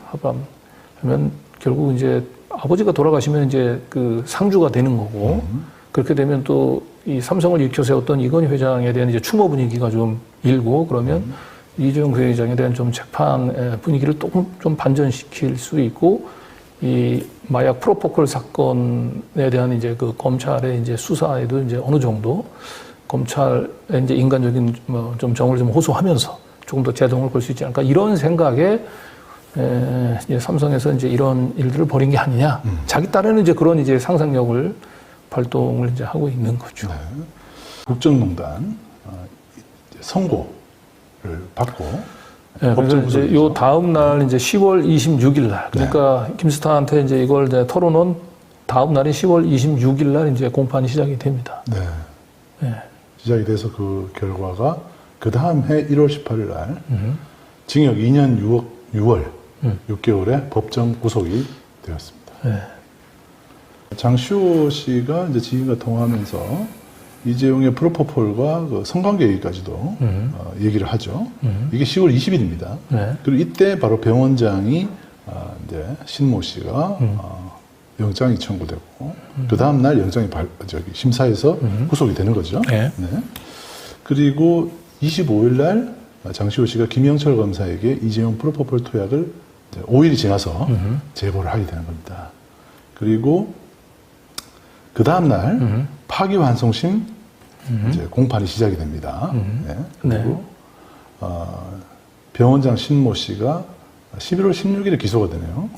하면 결국 이제 아버지가 돌아가시면 이제 그 상주가 되는 거고 그렇게 되면 또 이 삼성을 일으켜 세웠던 이건희 회장에 대한 이제 추모 분위기가 좀 일고 그러면 이재용 회장에 대한 좀 재판 분위기를 조금 좀 반전시킬 수 있고 이 마약 프로포콜 사건에 대한 이제 그 검찰의 이제 수사에도 이제 어느 정도 검찰의 이제 인간적인 뭐 좀 정을 좀 호소하면서 조금 더 제동을 걸 수 있지 않을까 이런 생각에 이제 삼성에서 이제 이런 일들을 벌인 게 아니냐. 자기 딸에는 이제 그런 이제 상상력을 발동을 이제 하고 있는 거죠. 네. 국정농단 선고를 받고 그래서 이제 요 다음 날 이제 10월 26일 날 그러니까 김스타한테 이제 이걸 이제 털어놓은 다음 날이 10월 26일 날 이제 공판이 시작이 됩니다. 네. 시작이 돼서 그 결과가 그 다음 해 1월 18일 날 징역 2년 6월 6개월에 법정 구속이 되었습니다. 장시호 씨가 이제 지인과 통화하면서 이재용의 프로포폴과 그 성관계 얘기까지도 얘기를 하죠. 이게 10월 20일입니다. 그리고 이때 바로 병원장이 이제 신모 씨가 영장이 청구되고 그 다음 날 영장이 심사에서 구속이 되는 거죠. 네. 그리고 25일 날 장시호 씨가 김영철 검사에게 이재용 프로포폴 투약을 5일이 지나서 제보를 하게 되는 겁니다. 그리고 그 다음 날 파기환송심 이제 공판이 시작이 됩니다. 그리고 병원장 신모 씨가 11월 16일에 기소가 되네요.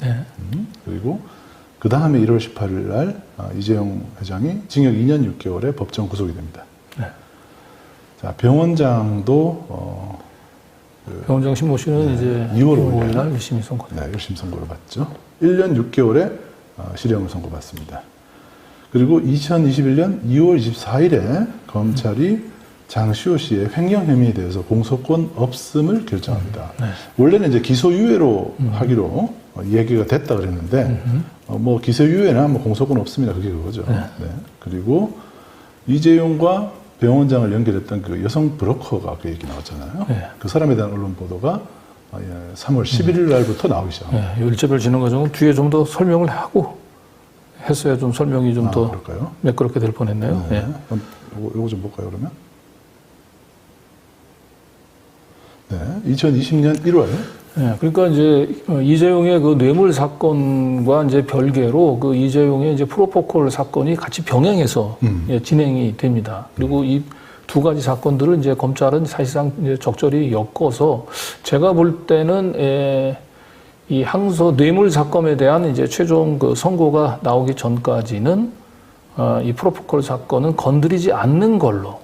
그리고 그 다음에 1월 18일 날 이재용 회장이 징역 2년 6개월에 법정 구속이 됩니다. 자, 병원장도 병원장 신모 씨는 이제 2월 5일 날 1심 선고. 네, 1심 선고를 받죠. 1년 6개월에 실형을 선고받습니다. 그리고 2021년 2월 24일에 검찰이 장시호 씨의 횡령 혐의에 대해서 공소권 없음을 결정합니다. 원래는 이제 기소유예로 하기로 얘기가 됐다 그랬는데 뭐 기소유예나 뭐 공소권 없음이나 그게 그거죠. 그리고 이재용과 병원장을 연결했던 그 여성 브로커가 그 얘기 나왔잖아요. 그 사람에 대한 언론 보도가 3월 11일 날부터 나오기 시작합니다. 일제별 진행 과정은 뒤에 좀 더 설명을 하고 했어야 좀 설명이 좀 더 매끄럽게 될 뻔했네요. 그럼 요거 좀 볼까요, 그러면? 네, 2020년 1월 예, 그러니까 이제 이재용의 그 뇌물 사건과 이제 별개로 그 이재용의 이제 프로포콜 사건이 같이 병행해서 예, 진행이 됩니다. 그리고 이 두 가지 사건들을 이제 검찰은 사실상 이제 적절히 엮어서 제가 볼 때는 이 항소 뇌물 사건에 대한 이제 최종 그 선고가 나오기 전까지는 이 프로포콜 사건은 건드리지 않는 걸로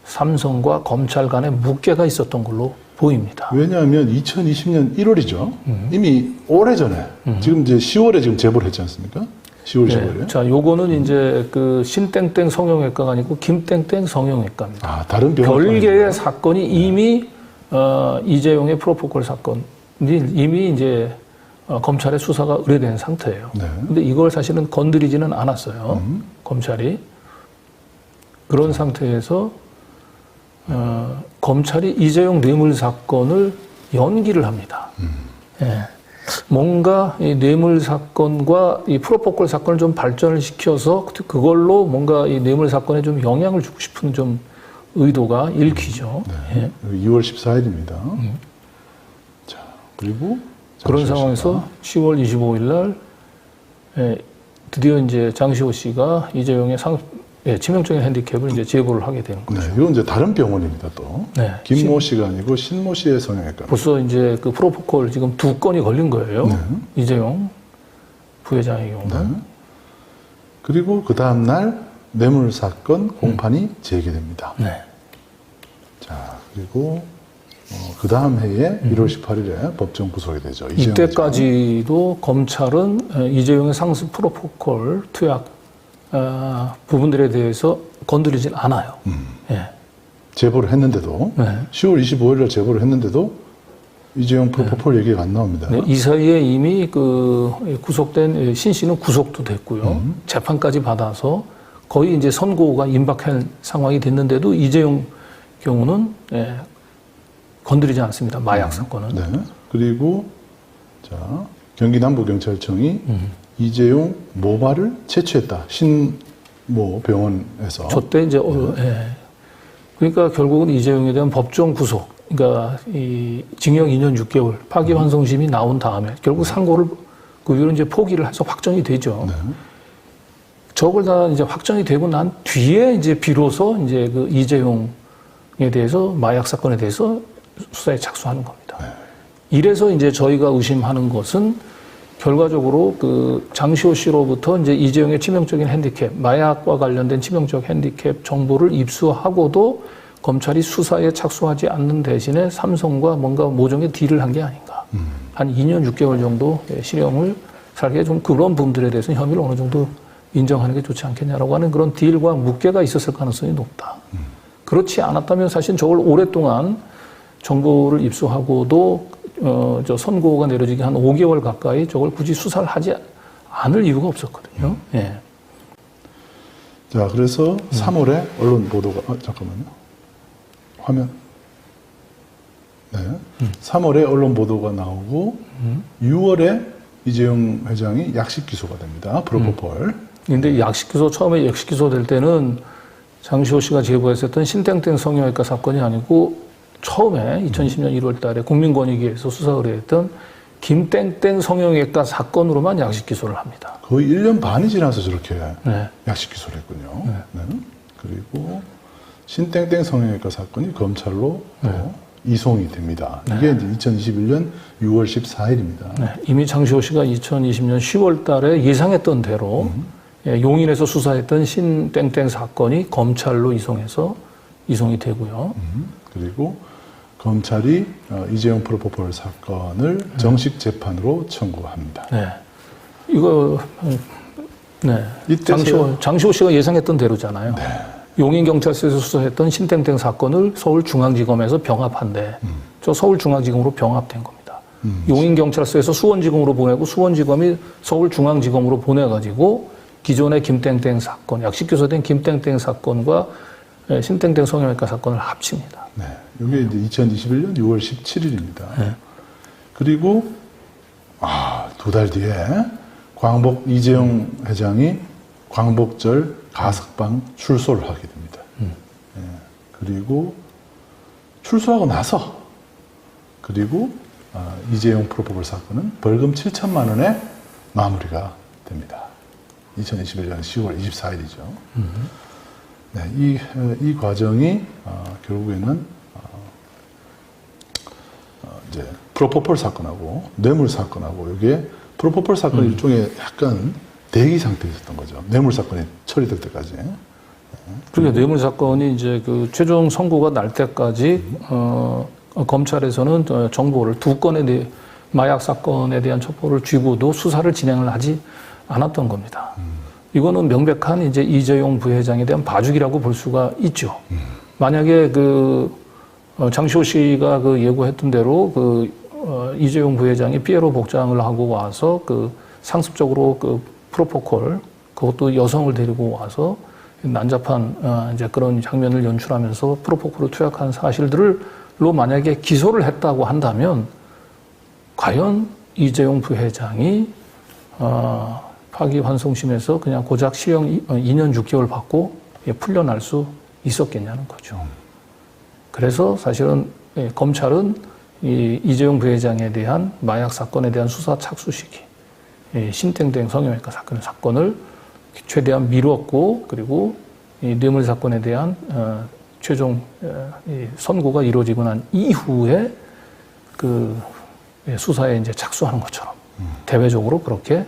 삼성과 검찰 간에 묵계가 있었던 걸로 보입니다. 왜냐하면 2020년 1월이죠. 이미 오래전에 지금 이제 10월에 지금 제보를 했지 않습니까? 10월, 네. 10월에. 자, 요거는 이제 그 신땡땡 성형외과가 아니고 김땡땡 성형외과입니다. 아, 다른 병원. 별개의 사건이 이미 이재용의 프로포콜 사건이 이미 이제 검찰의 수사가 의뢰된 상태예요. 네. 근데 이걸 사실은 건드리지는 않았어요. 검찰이. 그런 상태에서 검찰이 이재용 뇌물 사건을 연기를 합니다. 예. 뭔가 이 뇌물 사건과 이 프로포콜 사건을 좀 발전을 시켜서 그걸로 뭔가 이 뇌물 사건에 좀 영향을 주고 싶은 좀 의도가 읽히죠. 네. 예. 2월 14일입니다. 자, 그리고 그런 상황에서 10월 25일 날 드디어 이제 장시호 씨가 이재용의 치명적인 핸디캡을 이제 제보를 하게 되는 거죠. 네, 이건 이제 다른 병원입니다, 또. 네. 김모 씨가 아니고 신모 씨의 성형외과. 벌써 이제 그 프로포콜 지금 2건이 걸린 거예요. 네. 이재용 부회장의 경우는. 네. 그리고 그 다음날 뇌물 사건 공판이 재개됩니다. 네. 자, 그리고 그 다음 해에 1월 18일에 법정 구속이 되죠. 이때까지도 검찰은 이재용의 상습 프로포콜 투약 부분들에 대해서 건드리진 않아요. 예. 제보를 했는데도 10월 25일에 제보를 했는데도 이재용 프로포폴 얘기가 안 나옵니다. 네, 이 사이에 이미 그 구속된 신 씨는 구속도 됐고요. 재판까지 받아서 거의 이제 선고가 임박한 상황이 됐는데도 이재용 경우는 건드리지 않습니다. 마약 사건은. 네. 그리고 자, 경기 남부경찰청이 이재용 모발을 채취했다. 신모 병원에서. 저때 이제 그러니까 결국은 이재용에 대한 법정 구속, 그러니까 이 징역 2년 6개월 파기환송심이 나온 다음에 결국 상고를 그 위로 이제 포기를 해서 확정이 되죠. 네. 저걸 다 이제 확정이 되고 난 뒤에 이제 비로소 이제 그 이재용에 대해서 마약 사건에 대해서 수사에 착수하는 겁니다. 이래서 이제 저희가 의심하는 것은 결과적으로 그 장시호 씨로부터 이제 이재용의 치명적인 핸디캡, 마약과 관련된 치명적 핸디캡 정보를 입수하고도 검찰이 수사에 착수하지 않는 대신에 삼성과 뭔가 모종의 딜을 한 게 아닌가. 한 2년 6개월 정도 실형을 살게 좀 그런 부분들에 대해서는 혐의를 어느 정도 인정하는 게 좋지 않겠냐라고 하는 그런 딜과 묵계가 있었을 가능성이 높다. 그렇지 않았다면 사실 저걸 오랫동안 정보를 입수하고도 저 선고가 내려지기 한 5개월 가까이 저걸 굳이 수사를 하지 않을 이유가 없었거든요. 예. 자, 그래서 3월에 언론 보도가 잠깐만요. 화면. 네. 3월에 언론 보도가 나오고 6월에 이재용 회장이 약식 기소가 됩니다. 프로포폴. 근데 약식 기소 처음에 약식 기소될 때는 장시호 씨가 제보했었던 신땡땡 성형외과 사건이 아니고 처음에 2020년 1월 달에 국민권익위에서 수사 의뢰했던 김땡땡 성형외과 사건으로만 약식 기소를 합니다. 거의 1년 반이 지나서 저렇게 약식 기소를 했군요. 네. 그리고 신땡땡 성형외과 사건이 검찰로 이송이 됩니다. 이게 이제 2021년 6월 14일입니다. 네. 이미 장시호 씨가 2020년 10월 달에 예상했던 대로 용인에서 수사했던 신땡땡 사건이 검찰로 이송이 되고요. 그리고 검찰이 이재용 프로포폴 사건을 정식 재판으로 청구합니다. 네. 이거 장시호 씨가 예상했던 대로잖아요. 네. 용인경찰서에서 수사했던 신땡땡 사건을 서울중앙지검에서 병합한데 저 서울중앙지검으로 병합된 겁니다. 용인경찰서에서 수원지검으로 보내고 수원지검이 서울중앙지검으로 보내가지고 기존의 김땡땡 사건, 약식 기소된 김땡땡 사건과 신땡땡 성형외과 사건을 합칩니다. 네. 이게 이제 2021년 6월 17일입니다. 네. 그리고, 2달 뒤에 이재용 회장이 광복절 가석방 출소를 하게 됩니다. 네. 그리고 출소하고 나서, 그리고 이재용 프로포폴 사건은 벌금 7천만 원에 마무리가 됩니다. 2021년 10월 24일이죠. 네, 이 과정이 결국에는 이제 프로포폴 사건하고 뇌물 사건하고 이게 프로포폴 사건이 일종의 약간 대기 상태에 있었던 거죠. 뇌물 사건이 처리될 때까지. 그러니까 뇌물 사건이 이제 그 최종 선고가 날 때까지 검찰에서는 정보를 2건의 마약 사건에 대한 첩보를 쥐고도 수사를 진행을 하지 않았던 겁니다. 이거는 명백한 이제 이재용 부회장에 대한 봐주기라고 볼 수가 있죠. 만약에 장시호 씨가 예고했던 대로 이재용 부회장이 피에로 복장을 하고 와서 상습적으로 프로포콜, 그것도 여성을 데리고 와서 난잡한 이제 그런 장면을 연출하면서 프로포콜을 투약한 사실들로 만약에 기소를 했다고 한다면 과연 이재용 부회장이 파기환송심에서 그냥 고작 시형 2년 6개월 받고 풀려날 수 있었겠냐는 거죠. 그래서 사실은 검찰은 이재용 부회장에 대한 마약 사건에 대한 수사 착수 시기, 신땡땡 성형외과 사건을 최대한 미뤘고, 그리고 이 뇌물 사건에 대한 최종 선고가 이루어지고 난 이후에 수사에 이제 착수하는 것처럼 대외적으로 그렇게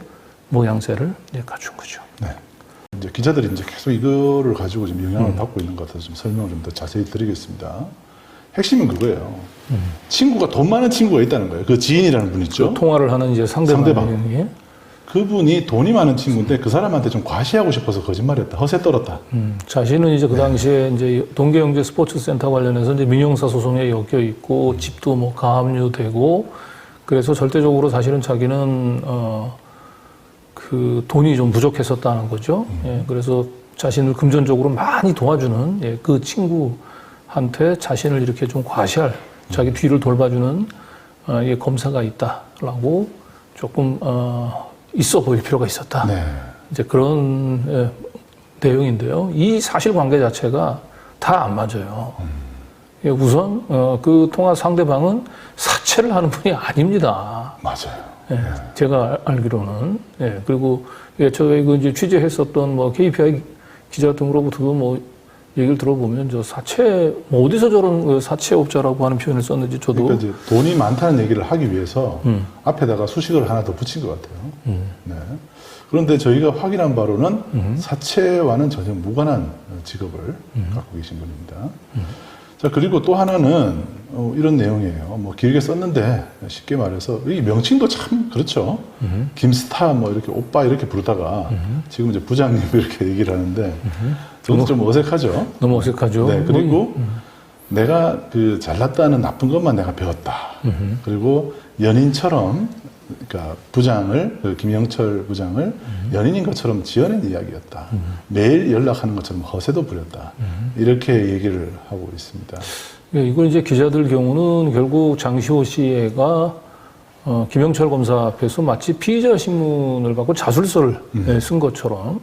모양새를 이제 갖춘 거죠. 네. 이제 기자들이 이제 계속 이거를 가지고 지금 영향을 받고 있는 것 같아서 좀 설명을 좀 더 자세히 드리겠습니다. 핵심은 그거예요. 친구가 돈 많은 친구가 있다는 거예요. 그 지인이라는 분 있죠. 통화를 하는 이제 상대방. 그분이 돈이 많은 친구인데 그 사람한테 좀 과시하고 싶어서 거짓말했다. 허세 떨었다. 자신은 이제 그 당시에 이제 동계영재 스포츠센터 관련해서 이제 민형사 소송에 엮여 있고 집도 뭐 가압류되고, 그래서 절대적으로 사실은 자기는 그 돈이 좀 부족했었다는 거죠. 그래서 자신을 금전적으로 많이 도와주는 그 친구한테 자신을 이렇게 좀 과시할, 자기 뒤를 돌봐주는 검사가 있다라고 조금 있어 보일 필요가 있었다. 네. 이제 그런 내용인데요. 이 사실관계 자체가 다 안 맞아요. 우선 그 통화 상대방은 사채를 하는 분이 아닙니다. 맞아요. 제가 알기로는. 그리고 저희 이제 취재했었던 뭐 KPI 기자 등으로부터도 뭐 얘기를 들어보면 저 사채, 뭐 어디서 저런 사채업자라고 하는 표현을 썼는지 저도. 그러니까 이제 돈이 많다는 얘기를 하기 위해서 앞에다가 수식어를 하나 더 붙인 것 같아요. 네. 그런데 저희가 확인한 바로는 사채와는 전혀 무관한 직업을 갖고 계신 분입니다. 자, 그리고 또 하나는 이런 내용이에요. 뭐 길게 썼는데 쉽게 말해서 이 명칭도 참 그렇죠. 김스타 뭐 이렇게 오빠 이렇게 부르다가 지금 이제 부장님 이렇게 얘기를 하는데 저는 좀 어색하죠. 너무 어색하죠. 네, 그리고 내가 그 잘났다는 나쁜 것만 내가 배웠다. 그리고 연인처럼, 그러니까 부장을, 그 김영철 부장을 연인인 것처럼 지어낸 이야기였다. 매일 연락하는 것처럼 허세도 부렸다. 이렇게 얘기를 하고 있습니다. 이걸 이제 기자들 경우는 결국 장시호 씨가 김영철 검사 앞에서 마치 피의자 신문을 갖고 자술서를 쓴 것처럼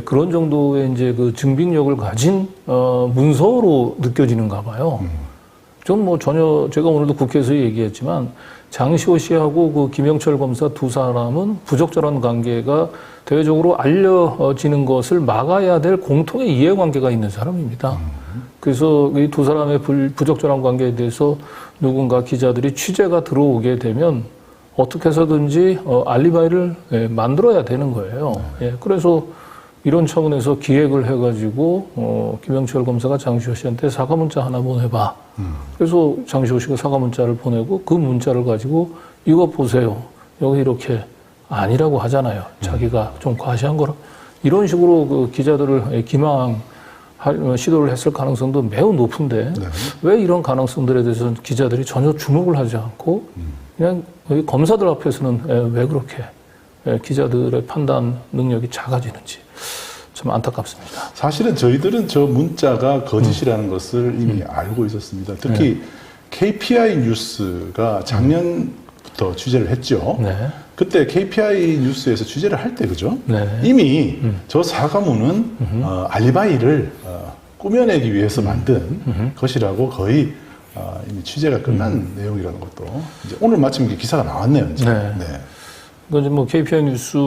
그런 정도의 이제 그 증빙력을 가진 문서로 느껴지는가 봐요. 전 뭐 전혀, 제가 오늘도 국회에서 얘기했지만 장시호 씨하고 그 김영철 검사 두 사람은 부적절한 관계가 대외적으로 알려지는 것을 막아야 될 공통의 이해관계가 있는 사람입니다. 그래서 이 두 사람의 부적절한 관계에 대해서 누군가 기자들이 취재가 들어오게 되면 어떻게 해서든지 알리바이를 만들어야 되는 거예요. 그래서 이런 차원에서 기획을 해가지고 김영철 검사가 장시호 씨한테 사과 문자 하나 보내봐. 그래서 장시호 씨가 사과 문자를 보내고 그 문자를 가지고 이거 보세요. 여기 이렇게 아니라고 하잖아요. 자기가 좀 과시한 거라. 이런 식으로 그 기자들을 기망 시도를 했을 가능성도 매우 높은데 왜 이런 가능성들에 대해서는 기자들이 전혀 주목을 하지 않고 그냥 검사들 앞에서는 왜 그렇게 기자들의 판단 능력이 작아지는지 참 안타깝습니다. 사실은 저희들은 저 문자가 거짓이라는 것을 이미 알고 있었습니다. 특히 KPI 뉴스가 작년부터 취재를 했죠. 그때 KPI 뉴스에서 취재를 할 때, 그죠? 이미 저 사과문은 알리바이를 꾸며내기 위해서 만든 것이라고 거의 이미 취재가 끝난 내용이라는 것도 이제 오늘 마침 이게 기사가 나왔네요. 이제. 네. 그러니까 뭐 KPI 뉴스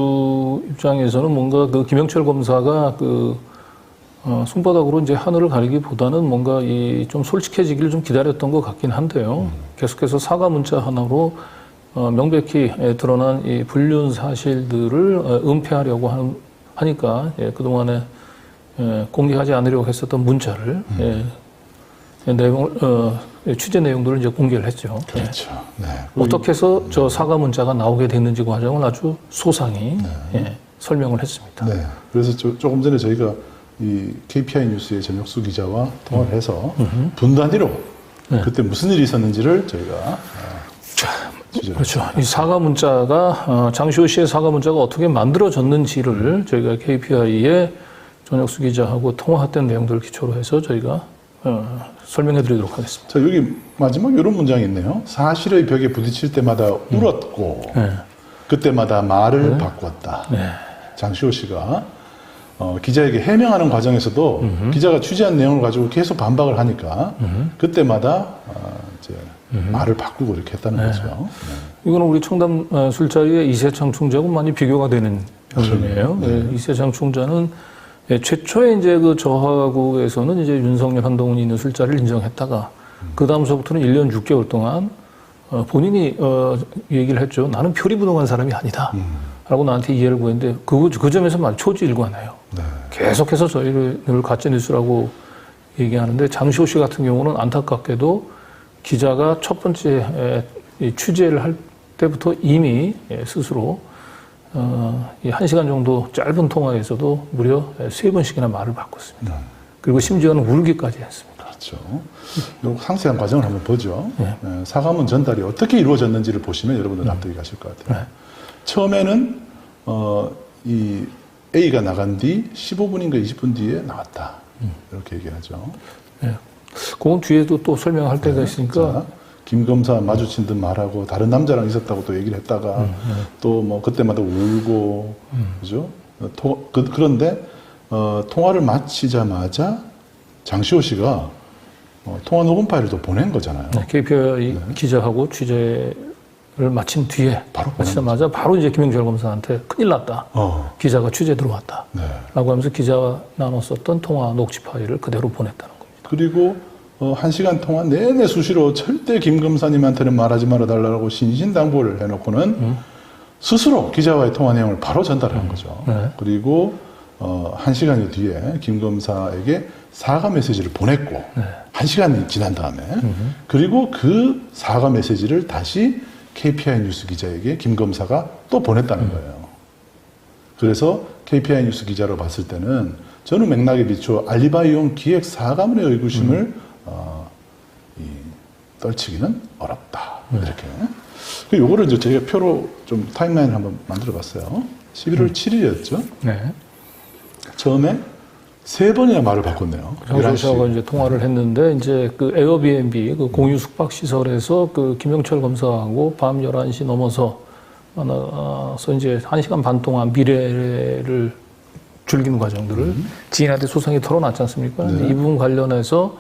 입장에서는 뭔가 그 김영철 검사가 그 손바닥으로 이제 하늘을 가리기보다는 뭔가 이 좀 솔직해지기를 좀 기다렸던 것 같긴 한데요. 계속해서 사과 문자 하나로 명백히 드러난 이 불륜 사실들을 은폐하려고 하니까 그동안에 공개하지 않으려고 했었던 문자를 취재 내용들을 이제 공개를 했죠. 그렇죠. 네. 어떻게 해서 저 사과 문자가 나오게 됐는지 과정을 아주 소상히 설명을 했습니다. 네. 그래서 조금 전에 저희가 이 KPI 뉴스의 전혁수 기자와 통화를 해서 분 단위로 그때 무슨 일이 있었는지를 저희가 그렇죠. 이 사과 문자가 장시호 씨의 사과 문자가 어떻게 만들어졌는지를 저희가 KPI의 전혁수 기자하고 통화했던 내용들을 기초로 해서 저희가 설명해드리도록 하겠습니다. 자, 여기 마지막 이런 문장이 있네요. 사실의 벽에 부딪힐 때마다 울었고 그때마다 말을 바꿨다. 장시호 씨가 기자에게 해명하는 과정에서도 기자가 취재한 내용을 가지고 계속 반박을 하니까 그때마다 이제 말을 바꾸고 이렇게 했다는 거죠. 이거는 우리 청담 술자리의 이세창 총재하고 많이 비교가 되는 표현이에요. 이세창 총재는 최초에 이제 그 저하고에서는 이제 윤석열, 한동훈이 있는 술자리를 인정했다가 그 다음서부터는 1년 6개월 동안 본인이 얘기를 했죠. 나는 표리부동한 사람이 아니다. 라고 나한테 이해를 구했는데 그 점에서 초지일관해요. 계속해서 저희를 늘 가짜뉴스라고 얘기하는데 장시호 씨 같은 경우는 안타깝게도 기자가 첫 번째 취재를 할 때부터 이미 스스로 1시간 정도 짧은 통화에서도 무려 3번씩이나 말을 바꿨습니다. 그리고 심지어는 울기까지 했습니다. 그렇죠. 요 상세한 과정을 한번 보죠. 사과문 전달이 어떻게 이루어졌는지를 보시면 여러분들 납득이 가실 것 같아요. 처음에는 이 A가 나간 뒤 15분인가 20분 뒤에 나왔다. 이렇게 얘기하죠. 그건 뒤에도 또 설명할 때가 있으니까. 자, 김 검사 마주친 듯 말하고 다른 남자랑 있었다고 또 얘기를 했다가 또 뭐 그때마다 울고 그죠? 그런데 통화를 마치자마자 장시호 씨가 통화 녹음 파일을 또 보낸 거잖아요. KPI 기자하고 취재를 마친 뒤에 마치자마자 바로 이제 김영철 검사한테 큰일 났다. 기자가 취재 들어왔다. 라고 하면서 기자와 나눴었던 통화 녹취 파일을 그대로 보냈다는 겁니다. 그리고 1시간 동안 내내 수시로 절대 김 검사님한테는 말하지 말아달라고 신신당부를 해놓고는 스스로 기자와의 통화 내용을 바로 전달한 거죠. 그리고 1시간 뒤에 김 검사에게 사과 메시지를 보냈고 1시간이 지난 다음에 그리고 그 사과 메시지를 다시 KPI 뉴스 기자에게 김 검사가 또 보냈다는 거예요. 그래서 KPI 뉴스 기자로 봤을 때는 저는 맥락에 비추어 알리바이용 기획 사과문의 의구심을 떨치기는 어렵다. 이렇게. 요거를 이제 저희가 표로 좀 타임라인을 한번 만들어 봤어요. 11월 7일이었죠. 처음에 3번이나 말을 바꿨네요. 장시호 씨하고 이제 통화를 했는데, 이제 그 에어비앤비, 그 공유 숙박시설에서 그 김영철 검사하고 밤 11시 넘어서 이제 1시간 반 동안 미래를 즐기는 과정들을 지인한테 소상히 털어놨지 않습니까? 이 부분 관련해서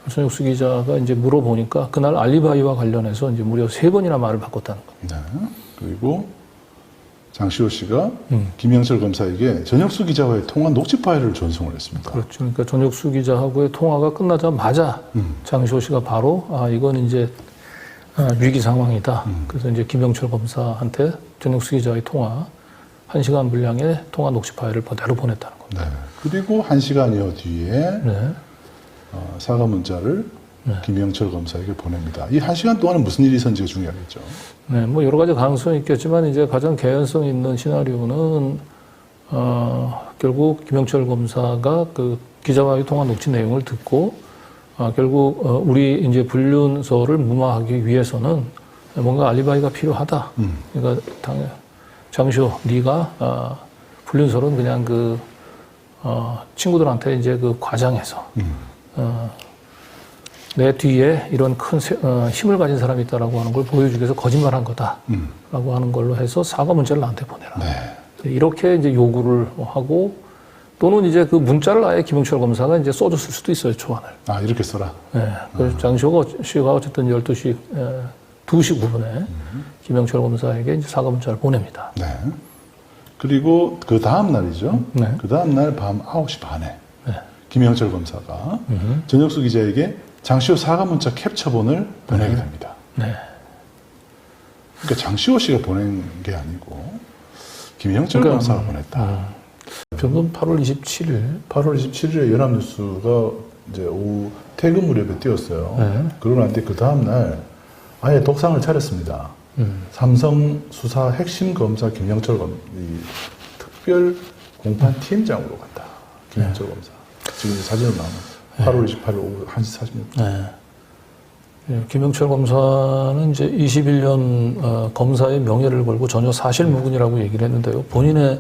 전혁수 기자가 이제 물어보니까 그날 알리바이와 관련해서 이제 무려 3번이나 말을 바꿨다는 겁니다. 그리고 장시호 씨가 김영철 검사에게 전혁수 기자와의 통화 녹취 파일을 전송을 했습니다. 그렇죠. 그러니까 전혁수 기자하고의 통화가 끝나자마자 장시호 씨가 바로 이건 이제 위기 상황이다. 그래서 이제 김영철 검사한테 전혁수 기자의 통화 1시간 분량의 통화 녹취 파일을 그대로 보냈다는 겁니다. 그리고 1시간여 뒤에 사과 문자를 김영철 검사에게 보냅니다. 이 1시간 동안은 무슨 일이 있었는지가 중요하겠죠. 뭐 여러 가지 가능성이 있겠지만 이제 가장 개연성 있는 시나리오는 결국 김영철 검사가 그 기자와의 통화 녹취 내용을 듣고 결국 우리 이제 불륜설을 무마하기 위해서는 뭔가 알리바이가 필요하다. 그러니까 장시호, 네가 불륜설은 그냥 그 친구들한테 이제 그 과장해서 내 뒤에 이런 큰 힘을 가진 사람이 있다라고 하는 걸 보여주기 위해서 거짓말한 거다라고 하는 걸로 해서 사과 문자를 나한테 보내라. 이렇게 이제 요구를 하고 또는 이제 그 문자를 아예 김영철 검사가 이제 써줬을 수도 있어요, 초안을. 아, 이렇게 써라? 네. 그래서 장시호 씨가 어쨌든 2시 9분에 김영철 검사에게 이제 사과 문자를 보냅니다. 네. 그리고 그 다음 날이죠. 네. 그 다음 날 밤 9시 반에 네. 김영철 검사가 전혁수 기자에게 장시호 사과 문자 캡처본을 보내게 됩니다. 네. 그러니까 장시호 씨가 보낸 게 아니고 김영철 검사가 보냈다. 평균 8월 27일에 연합뉴스가 이제 오후 퇴근 무렵에 띄웠어요. 네. 그러고 난 뒤 그 다음날 아예 독상을 차렸습니다. 삼성 수사 핵심 검사 김영철 이 특별 공판 팀장으로 간다. 김영철 검사. 지금 사진으로 나오는 8월 28일 오후 1시 46분. 네. 네. 김영철 검사는 이제 21년 검사의 명예를 걸고 전혀 사실무근이라고 얘기를 했는데요. 본인의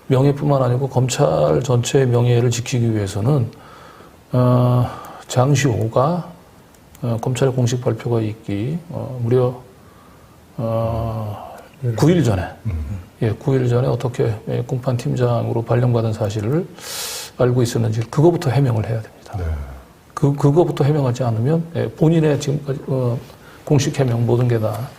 명예뿐만 아니고 검찰 전체의 명예를 지키기 위해서는 장시호가 검찰의 공식 발표가 있기 무려 9일 전에 9일 전에 어떻게 공판 팀장으로 발령받은 사실을 알고 있었는지 그거부터 해명을 해야 됩니다. 네. 그거부터 해명하지 않으면 본인의 지금까지 공식 해명 모든 게 다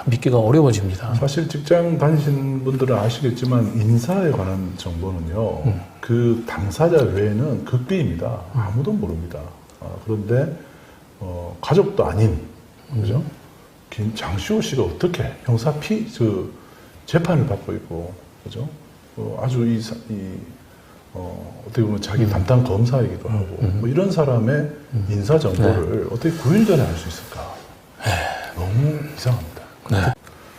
믿기가 어려워집니다. 사실 직장 다니시는 분들은 아시겠지만 인사에 관한 정보는요. 그 당사자 외에는 극비입니다. 아무도 모릅니다. 그런데 가족도 아닌 그죠? 장시호 씨가 어떻게 형사 재판을 받고 있고 그죠? 아주 어떻게 보면 자기 담당 검사이기도 하고 뭐 이런 사람의 인사 정보를 어떻게 9일 전에 알 수 있을까? 너무 이상합니다. 네.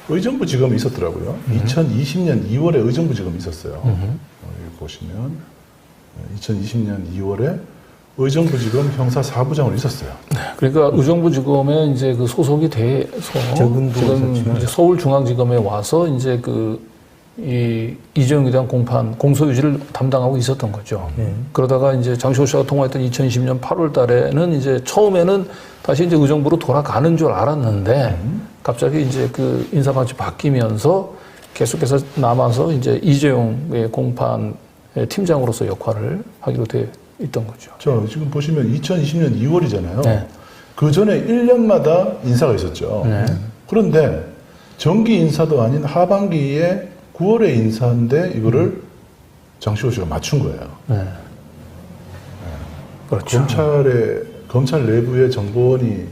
의정부지검이 있었더라고요. 2020년 2월에 의정부지검이 있었어요. 여기 보시면 2020년 2월에 의정부지검 형사 4부장으로 있었어요. 네. 그러니까 의정부지검에 이제 그 소속이 돼서 지금 이제 서울중앙지검에 와서 이제 이재용에 대한 공소유지를 담당하고 있었던 거죠. 그러다가 이제 장시호 씨가 통화했던 2020년 8월 달에는 이제 처음에는 다시 이제 의정부로 돌아가는 줄 알았는데 갑자기 이제 그 인사방치 바뀌면서 계속해서 남아서 이제 이재용의 공판 팀장으로서 역할을 하기로 돼 있던 거죠. 지금 보시면 2020년 2월이잖아요. 네. 그 전에 1년마다 인사가 있었죠. 네. 그런데 정기 인사도 아닌 하반기에 9월에 인사인데 이거를 장시호 씨가 맞춘 거예요. 네. 그렇죠. 검찰 내부의 정보원이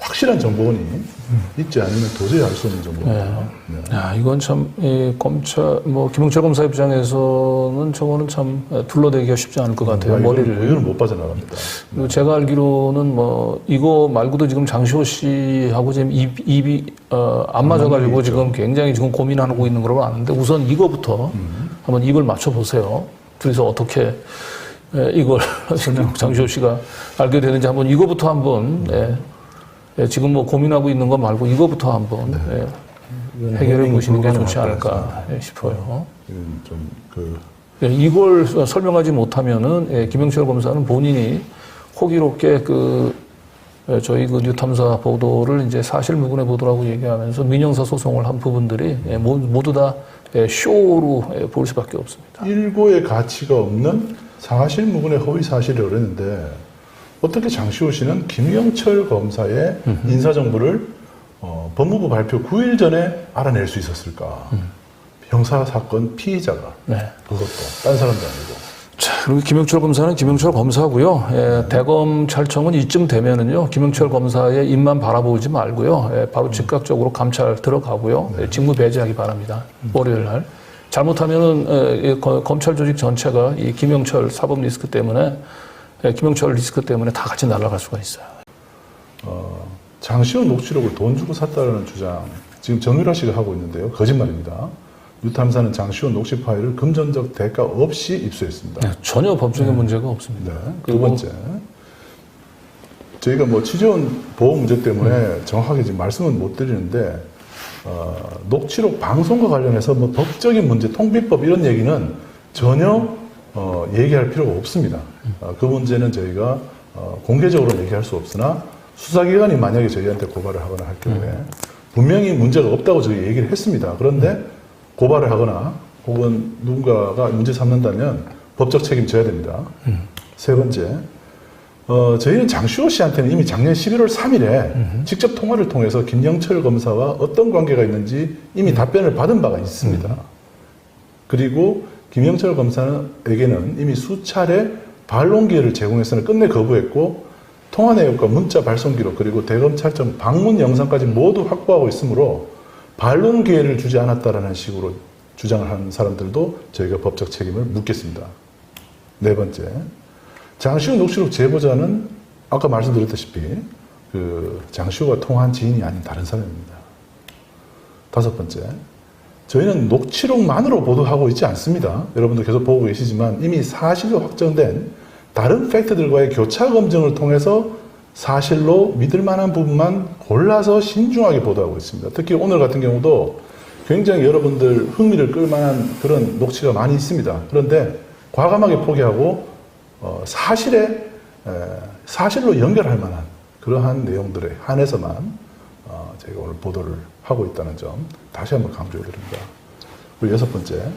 확실한 정보원이 있지 않으면 도저히 알 수 없는 정보입니다. 네. 야, 이건 참 김영철 검사 입장에서는 저거는 참 둘러대기가 쉽지 않을 것 같아요. 이거는 못 빠져나갑니다. 그리고 제가 알기로는 이거 말고도 지금 장시호 씨하고 지금 입이 안 맞아가지고 지금 굉장히 지금 고민하고 있는 걸로 아는데 우선 이거부터 한번 입을 맞춰보세요. 둘이서 어떻게 이걸 장시호 씨가 알게 되는지 한번 이거부터 한번 지금 고민하고 있는 거 말고 이거부터 한번 해결해 보시는 게 좋지 않을까 싶어요. 이걸 설명하지 못하면은 김영철 검사는 본인이 호기롭게 저희 뉴탐사 보도를 이제 사실무근의 보도라고 얘기하면서 민형사 소송을 한 부분들이 모두 다 쇼로 볼 수밖에 없습니다. 일고의 가치가 없는 사실무근의 허위 사실을 그랬는데 어떻게 장시호 씨는 김영철 검사의 인사정보를 법무부 발표 9일 전에 알아낼 수 있었을까? 형사사건 피의자가. 네. 그것도 딴 사람도 아니고. 자, 그리고 김영철 검사는 김영철 검사고요. 대검찰청은 이쯤 되면은요, 김영철 검사의 입만 바라보지 말고요. 바로 즉각적으로 감찰 들어가고요. 직무 배제하기 바랍니다. 월요일 날. 잘못하면은 검찰 조직 전체가 이 김영철 사법 리스크 때문에 김영철 리스크 때문에 다 같이 날아갈 수가 있어요. 장시호 녹취록을 돈 주고 샀다는 주장 지금 정유라 씨가 하고 있는데요. 거짓말입니다. 뉴탐사는 장시호 녹취 파일을 금전적 대가 없이 입수했습니다. 네, 전혀 법적인 문제가 없습니다. 네, 두 번째, 저희가 취재원 보호 문제 때문에 정확하게 지금 말씀은 못 드리는데 녹취록 방송과 관련해서 법적인 문제, 통비법 이런 얘기는 전혀 얘기할 필요가 없습니다. 그 문제는 저희가 공개적으로 얘기할 수 없으나 수사기관이 만약에 저희한테 고발을 하거나 할 경우에 분명히 문제가 없다고 저희 얘기를 했습니다. 그런데 고발을 하거나 혹은 누군가가 문제 삼는다면 법적 책임 져야 됩니다. 세 번째, 저희는 장시호 씨한테는 이미 작년 11월 3일에 직접 통화를 통해서 김영철 검사와 어떤 관계가 있는지 이미 답변을 받은 바가 있습니다. 그리고 김영철 검사에게는 이미 수차례 반론 기회를 제공해서는 끝내 거부했고 통화 내역과 문자 발송 기록 그리고 대검찰청 방문 영상까지 모두 확보하고 있으므로 반론 기회를 주지 않았다라는 식으로 주장을 하는 사람들도 저희가 법적 책임을 묻겠습니다. 네 번째, 장시호 녹취록 제보자는 아까 말씀드렸다시피 그 장시호가 통화한 지인이 아닌 다른 사람입니다. 다섯 번째, 저희는 녹취록만으로 보도하고 있지 않습니다. 여러분도 계속 보고 계시지만 이미 사실로 확정된 다른 팩트들과의 교차 검증을 통해서 사실로 믿을 만한 부분만 골라서 신중하게 보도하고 있습니다. 특히 오늘 같은 경우도 굉장히 여러분들 흥미를 끌 만한 그런 녹취가 많이 있습니다. 그런데 과감하게 포기하고 사실로 연결할 만한 그러한 내용들에 한해서만 저희가 오늘 보도를 하고 있다는 점 다시 한번 강조해 드립니다. 그리고 여섯 번째,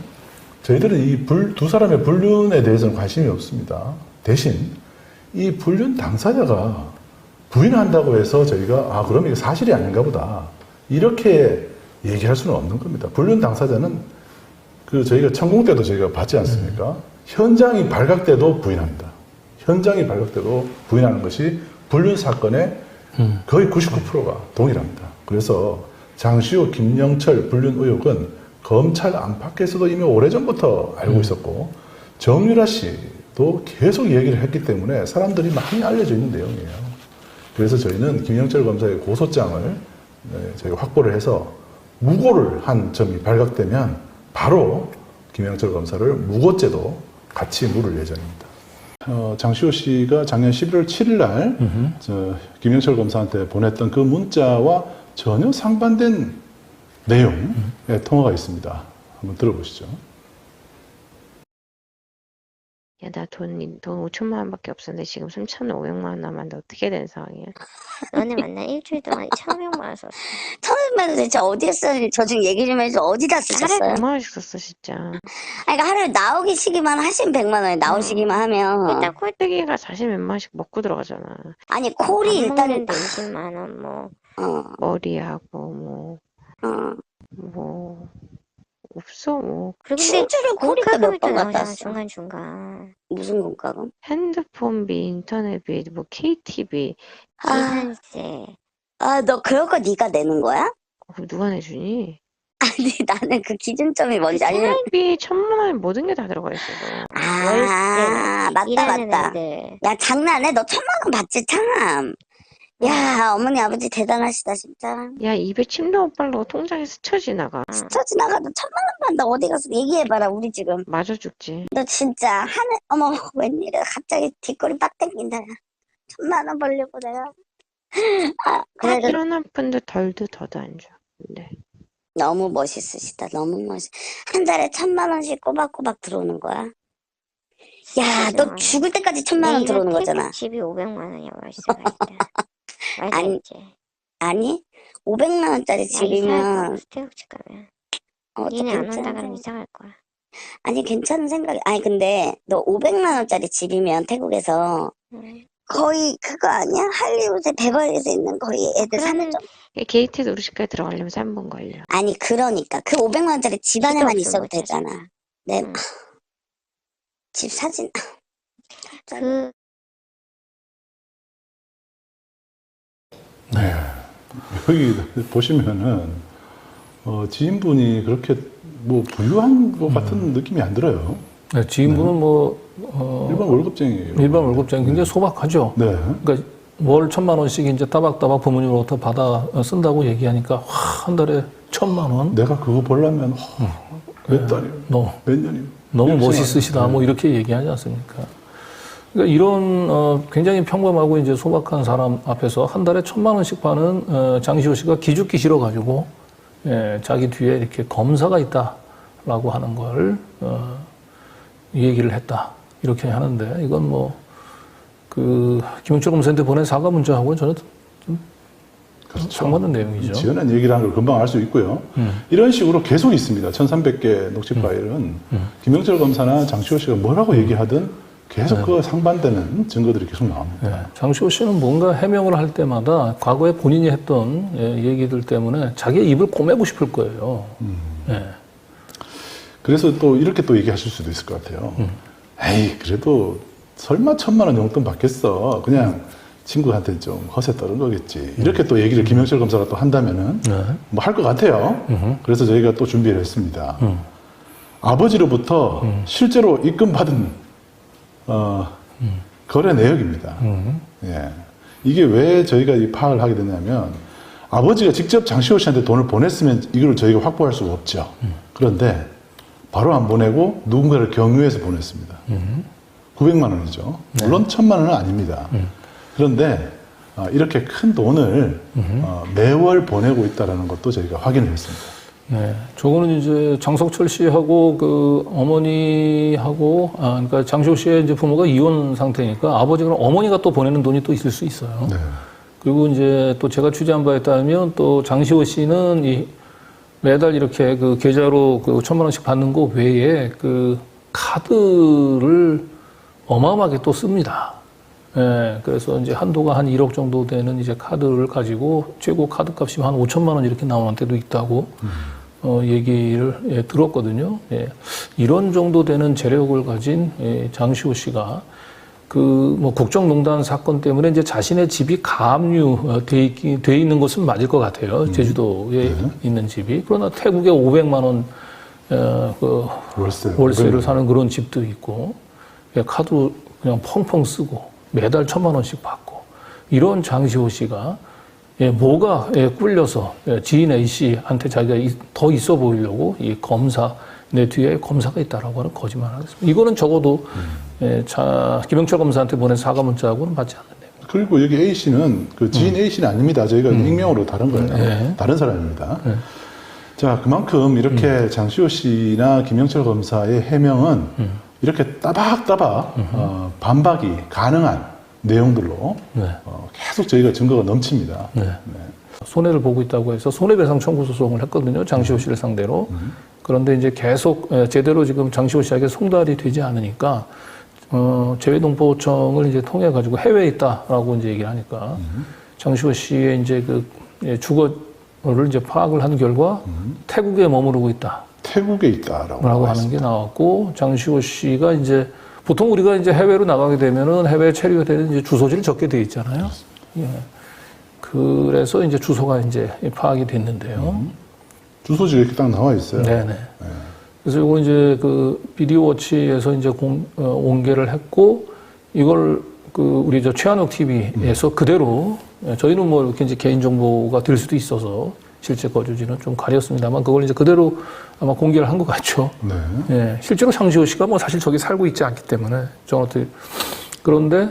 저희들은 이 두 사람의 불륜에 대해서는 관심이 없습니다. 대신 이 불륜 당사자가 부인한다고 해서 저희가 그럼 이게 사실이 아닌가 보다 이렇게 얘기할 수는 없는 겁니다. 불륜 당사자는 저희가 천공 때도 저희가 봤지 않습니까? 현장이 발각돼도 부인합니다. 현장이 발각돼도 부인하는 것이 불륜 사건의 거의 99%가 동일합니다. 그래서 장시호, 김영철 불륜 의혹은 검찰 안팎에서도 이미 오래전부터 알고 있었고 정유라 씨도 계속 얘기를 했기 때문에 사람들이 많이 알려져 있는 내용이에요. 그래서 저희는 김영철 검사의 고소장을 저희가 확보를 해서 무고를 한 점이 발각되면 바로 김영철 검사를 무고죄도 같이 물을 예정입니다. 장시호 씨가 작년 11월 7일 날 김영철 검사한테 보냈던 그 문자와 전혀 상반된 내용의 통화가 있습니다. 한번 들어보시죠. 야, 나 돈 5천만 원밖에 없었는데 지금 3,500만 원 남았는데 어떻게 된 상황이야? 너네 만나 일주일 동안 1,500만 원 썼어. 1,500만 원 대체 어디에 썼는지 저 좀 얘기 좀 해줘. 어디다 쓰셨어요? 하루에 100만 원씩 썼어 진짜. 아니, 그러니까 하루에 나오시기만 하시면 100만 원에 나오시기만 하면. 일단 콜떼기가 40몇 원씩 먹고 들어가잖아. 아니, 콜이 일단은 20만 원 뭐. 머리하고 뭐 없어 뭐. 그리고 실제로 콜이가 몇 번 갔다 왔어. 중간중간. 무슨 공과금? 핸드폰비, 인터넷비, 뭐 KTV. 기산세. 너 그럴 거 네가 내는 거야? 그럼 누가 내주니? 아니, 나는 그 기준점이 뭔지 알려. 생활비 1,000만 원 모든 게 다 들어가 있어. 맞다. 야, 장난해? 너 1,000만 원 받지, 참. 야, 어머니, 아버지 대단하시다, 진짜. 야, 입에 침 너무 빨라고 통장에 스쳐 지나가. 스쳐 지나가도 1,000만 원 받는다. 어디 가서 얘기해봐라, 우리 지금. 맞아 죽지. 너 진짜, 어머, 웬일이야. 갑자기 뒷골이 빡 땡긴다. 1,000만 원 벌려고 내가. 그래도 일어난 분도 덜도 더도 안 줘. 근데. 너무 멋있으시다, 너무 한 달에 1,000만 원씩 꼬박꼬박 들어오는 거야. 야, 너 죽을 때까지 1,000만 원 들어오는 거잖아. 집이 500만 원이야, 월세가 있다. 아니, 500만 원짜리 집이면. 스테이크집 가면. 니네 안 온다 그러면 이상할 거야. 아니, 괜찮은 생각이. 아니, 근데 너 500만 원짜리 집이면 태국에서 거의 그거 아니야? 할리우드 베벌리에서 있는 거의 애들 사는 좀. 게이트 도시까지 들어가려면 3분 걸려. 아니, 그러니까 그 500만 원짜리 집 안에만 있어도 되잖아. 네. 집 사진. 네. 여기 보시면은 지인분이 그렇게 뭐 부유한 것 같은 느낌이 안 들어요. 네, 지인분은 일반 월급쟁이에요. 일반 월급쟁이 굉장히 소박하죠. 네. 그러니까 월 1,000만 원씩 이제 따박따박 부모님으로부터 받아 쓴다고 얘기하니까 한 달에 1,000만 원. 내가 그거 보려면 몇 달이요? 몇 년이요? 너무 멋있으시다. 뭐 이렇게 얘기하지 않습니까? 그러니까 이런 굉장히 평범하고 이제 소박한 사람 앞에서 한 달에 1,000만 원씩 받는 장시호 씨가 기죽기 싫어가지고 자기 뒤에 이렇게 검사가 있다라고 하는 걸 얘기를 했다 이렇게 하는데 이건 뭐 그 김영철 검사한테 보낸 사과 문자하고는 전혀 그렇죠. 상관없는 내용이죠. 지어낸 얘기를 한 걸 금방 알 수 있고요. 이런 식으로 계속 있습니다. 1300개 녹취 파일은 김영철 검사나 장시호 씨가 뭐라고 얘기하든 계속 그 상반되는 증거들이 계속 나옵니다. 장시호 씨는 뭔가 해명을 할 때마다 과거에 본인이 했던 얘기들 때문에 자기의 입을 꼬매고 싶을 거예요. 그래서 또 이렇게 또 얘기하실 수도 있을 것 같아요. 에이, 그래도 설마 1000만 원 용돈 받겠어. 그냥 친구한테 좀 허세 떨은 거겠지. 이렇게 또 얘기를 김영철 검사가 또 한다면은 뭐 할 것 같아요. 그래서 저희가 또 준비를 했습니다. 아버지로부터 실제로 입금받은 거래 내역입니다. 예. 이게 왜 저희가 이 파악을 하게 됐냐면 아버지가 직접 장시호 씨한테 돈을 보냈으면 이걸 저희가 확보할 수가 없죠. 그런데 바로 안 보내고 누군가를 경유해서 보냈습니다. 900만 원이죠. 물론 1000만 원은 아닙니다. 그런데 이렇게 큰 돈을 매월 보내고 있다는 것도 저희가 확인을 했습니다. 네, 저거는 이제 장석철 씨하고 그 어머니하고 그러니까 장시호 씨의 이제 부모가 이혼 상태니까 아버지가 어머니가 또 보내는 돈이 또 있을 수 있어요. 네. 그리고 이제 또 제가 취재한 바에 따르면 또 장시호 씨는 이 매달 이렇게 그 계좌로 그 1000만 원씩 받는 거 외에 그 카드를 어마어마하게 또 씁니다. 예, 그래서 이제 한도가 한 1억 정도 되는 이제 카드를 가지고 최고 카드 값이 한 5천만 원 이렇게 나오는 때도 있다고 얘기를 들었거든요. 예, 이런 정도 되는 재력을 가진 장시호 씨가 그 뭐 국정농단 사건 때문에 이제 자신의 집이 가압류돼 있는 것은 맞을 것 같아요. 제주도에 있는 집이. 그러나 태국에 500만 원 그 월세를 사는 그런 집도 있고 카드 그냥 펑펑 쓰고 매달 1000만 원씩 받고 이런 장시호 씨가 뭐가 꿀려서 지인 A 씨한테 자기가 더 있어 보이려고 이 검사 내 뒤에 검사가 있다라고 하는 거짓말을 하겠습니다. 이거는 적어도 김영철 검사한테 보낸 사과 문자하고는 맞지 않는데요. 그리고 여기 A 씨는 그 지인 A 씨는 아닙니다. 저희가 익명으로 다른 거예요. 다른 사람입니다. 자, 그만큼 이렇게 장시호 씨나 김영철 검사의 해명은 이렇게 따박따박 반박이 가능한 내용들로 계속 저희가 증거가 넘칩니다. 손해를 보고 있다고 해서 손해배상 청구 소송을 했거든요. 장시호 씨를 상대로. 그런데 이제 계속 제대로 지금 장시호 씨에게 송달이 되지 않으니까 재외동포청을 이제 통해 가지고 해외에 있다라고 이제 얘기를 하니까 장시호 씨의 이제 그 주거를 이제 파악을 한 결과 태국에 머무르고 있다. 태국에 있다라고 하는 게 나왔고 장시호 씨가 이제 보통 우리가 이제 해외로 나가게 되면은 해외 체류가 되는 이제 주소지를 적게 돼 있잖아요. 예. 그래서 이제 주소가 이제 파악이 됐는데요. 주소지가 이렇게 딱 나와 있어요. 네네. 그래서 이거 이제 그 비디오워치에서 이제 공개를 했고 이걸 그 우리 저 최한욱 TV에서 그대로 저희는 뭐 이렇게 이제 개인 정보가 될 수도 있어서 실제 거주지는 좀 가렸습니다만 그걸 이제 그대로 아마 공개를 한 것 같죠. 예, 실제로 장시호 씨가 뭐 사실 저기 살고 있지 않기 때문에 저한테 그런데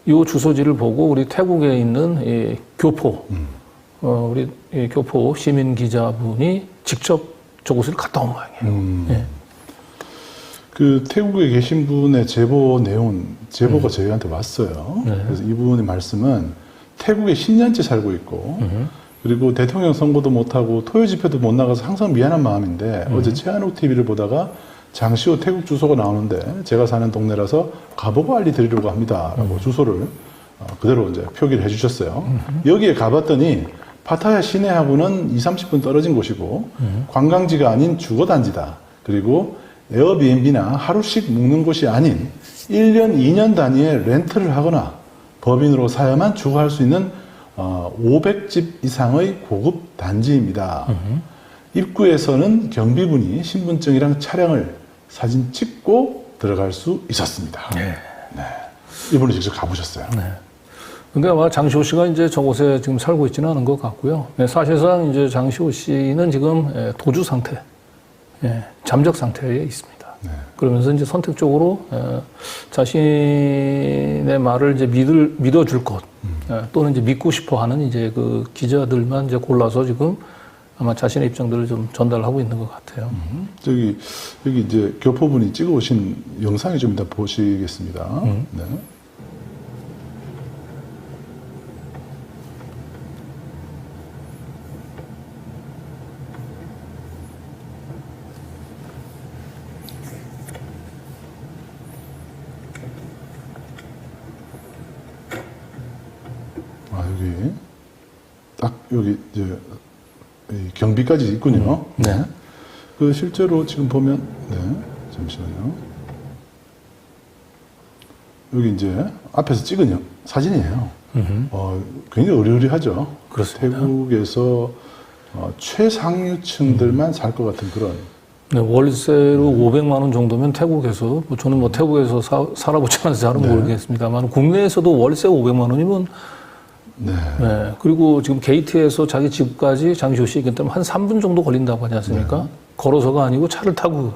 이 주소지를 보고 우리 태국에 있는 이 교포 우리 이 교포 시민 기자분이 직접 저곳을 갔다 온 모양이에요. 예. 그 태국에 계신 분의 제보 내용은 제보가 저희한테 왔어요. 그래서 이분의 말씀은 태국에 10년째 살고 있고 그리고 대통령 선거도 못하고 토요 집회도 못 나가서 항상 미안한 마음인데 어제 최한욱 TV를 보다가 장시호 태국 주소가 나오는데 제가 사는 동네라서 가보고 알리 드리려고 합니다. 라고 주소를 그대로 이제 표기를 해주셨어요. 여기에 가봤더니 파타야 시내하고는 20-30분 떨어진 곳이고 관광지가 아닌 주거단지다. 그리고 에어비앤비나 하루씩 묵는 곳이 아닌 1년, 2년 단위의 렌트를 하거나 법인으로 사야만 주거할 수 있는 500집 이상의 고급 단지입니다. 입구에서는 경비분이 신분증이랑 차량을 사진 찍고 들어갈 수 있었습니다. 네. 이분이 직접 가보셨어요. 근데 아마 장시호 씨가 이제 저곳에 지금 살고 있지는 않은 것 같고요. 사실상 이제 장시호 씨는 지금 도주 상태, 잠적 상태에 있습니다. 그러면서 이제 선택적으로 자신의 말을 이제 믿어줄 것 또는 이제 믿고 싶어하는 이제 그 기자들만 이제 골라서 지금 아마 자신의 입장들을 좀 전달하고 있는 것 같아요. 여기 이제 교포분이 찍어오신 영상이 좀 이따 보시겠습니다. 네. 여기 이제 이 경비까지 있군요. 네. 그 실제로 지금 보면, 네, 잠시만요. 여기 이제 앞에서 찍은 사진이에요. 굉장히 의리의리하죠. 그렇습니다. 태국에서 최상류층들만 살 것 같은 그런. 네, 월세로 500만 원 정도면 태국에서, 저는 뭐 태국에서 살아보지 않아서 잘은 모르겠습니다만, 국내에서도 월세 500만 원이면, 네. 그리고 지금 게이트에서 자기 집까지 장시호 씨 얘기했다면 한 3분 정도 걸린다고 하지 않습니까? 걸어서가 아니고 차를 타고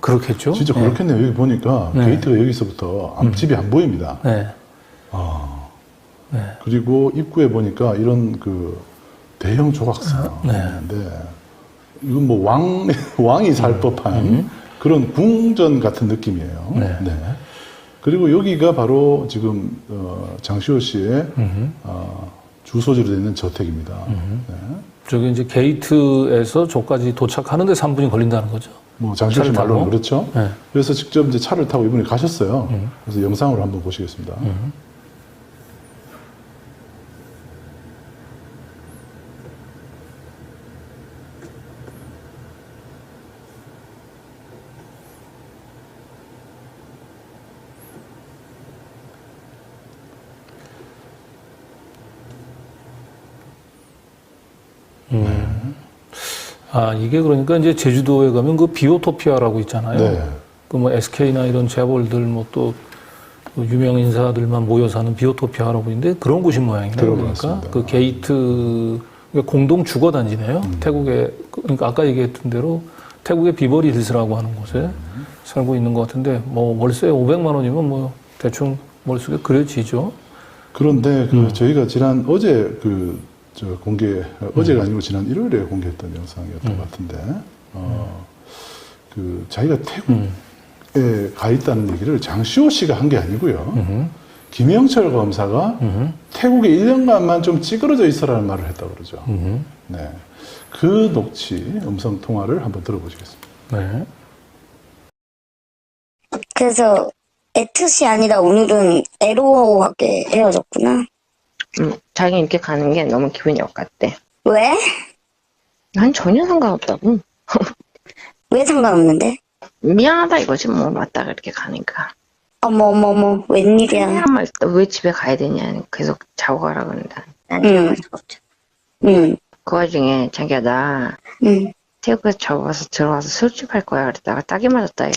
그렇겠죠? 진짜 그렇겠네요. 여기 보니까 게이트가 여기서부터 앞집이 안 보입니다. 그리고 입구에 보니까 이런 그 대형 조각상. 이건 뭐 왕이 살 법한 그런 궁전 같은 느낌이에요. 그리고 여기가 바로 지금 장시호 씨의 주소지로 되어 있는 저택입니다. 저기 이제 게이트에서 저까지 도착하는데 3분이 걸린다는 거죠. 뭐 장시호 씨 말로는 그렇죠. 그래서 직접 이제 차를 타고 이분이 가셨어요. 그래서 영상으로 한번 보시겠습니다. 이게 그러니까 이제 제주도에 가면 그 비오토피아라고 있잖아요. 그 뭐 SK나 이런 재벌들 뭐 또 유명 인사들만 모여 사는 비오토피아라고 있는데 그런 곳인 모양이네요. 그러니까 그 게이트 그러니까 공동 주거 단지네요. 태국에 그러니까 아까 얘기했던 대로 태국의 비버리 힐스라고 하는 곳에 살고 있는 것 같은데 뭐 월세 500만 원이면 뭐 대충 머릿속에 그려지죠. 그런데 그 저희가 어제 어제가 아니고 지난 일요일에 공개했던 영상이었던 것 같은데, 그 자기가 태국에 가 있다는 얘기를 장시호 씨가 한 게 아니고요. 김영철 검사가 태국에 1년간만 좀 찌그러져 있어라는 말을 했다고 그러죠. 네. 그 녹취, 음성 통화를 한번 들어보시겠습니다. 네. 그래서 애틋이 아니라 오늘은 애로하게 헤어졌구나. 자기 이렇게 가는 게 너무 기분이 억같대. 왜? 난 전혀 상관없다고. 왜 상관없는데? 미안하다 이거지 뭐 맞다 그렇게 가니까. 어머 웬일이야. 왜 집에 가야 되냐 계속 자고 가라 그런다. 난 들어갈 수가 없죠. 그 와중에 자기야 나 태국에서 들어와서 술집 할 거야 그랬다가 딱이 맞았다 야.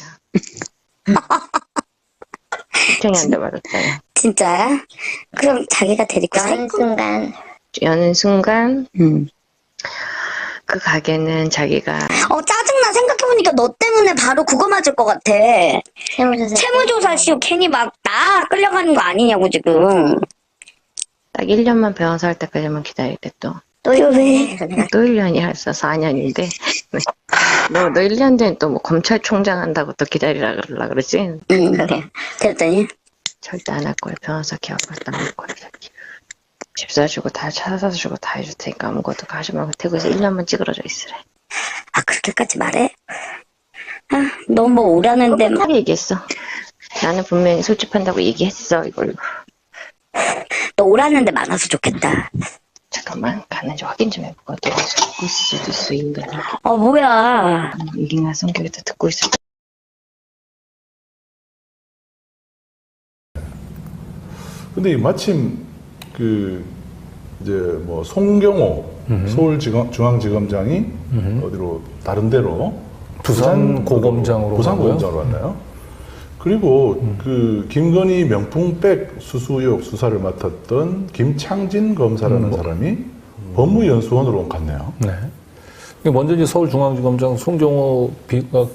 걱정이 맞았다 야. 진짜야? 그럼 자기가 데리고 여는 순간 그 가게는 자기가 짜증나. 생각해보니까 너 때문에 바로 그거 맞을 것 같아. 채무조사 씨고 괜히 막 나 끌려가는 거 아니냐고 지금. 딱 1년만 변호사 할 때까지만 기다릴게 또 왜? 또 1년이 했어 4년인데 너 1년 뒤엔 또 뭐 검찰총장 한다고 또 기다리라 그러지? 그래. 그랬더니 절대 안 할 거야. 변호사 개업 갖다 놓을 거야. 집 사주고 다 차 사주고 다 해줄 테니까 아무것도 하지 말고 태국에서 1년만 찌그러져 있으래. 그렇게까지 말해? 너 뭐 오라는데 막 얘기했어. 나는 분명히 술집 한다고 얘기했어 이걸로. 너 오라는데 많아서 좋겠다. 잠깐만 가는지 확인 좀 해보고 또 듣고 있을 수도 있어 인간. 뭐야? 이긴가 성격에도 듣고 있어. 근데 마침 이제 뭐 송경호 서울중앙지검장이 어디로 다른 데로 부산고검장으로 왔나요? 그리고 그 김건희 명품백 수수 의혹 수사를 맡았던 김창진 검사라는 사람이 법무연수원으로 갔네요. 네. 먼저 이제 서울중앙지검장 송경호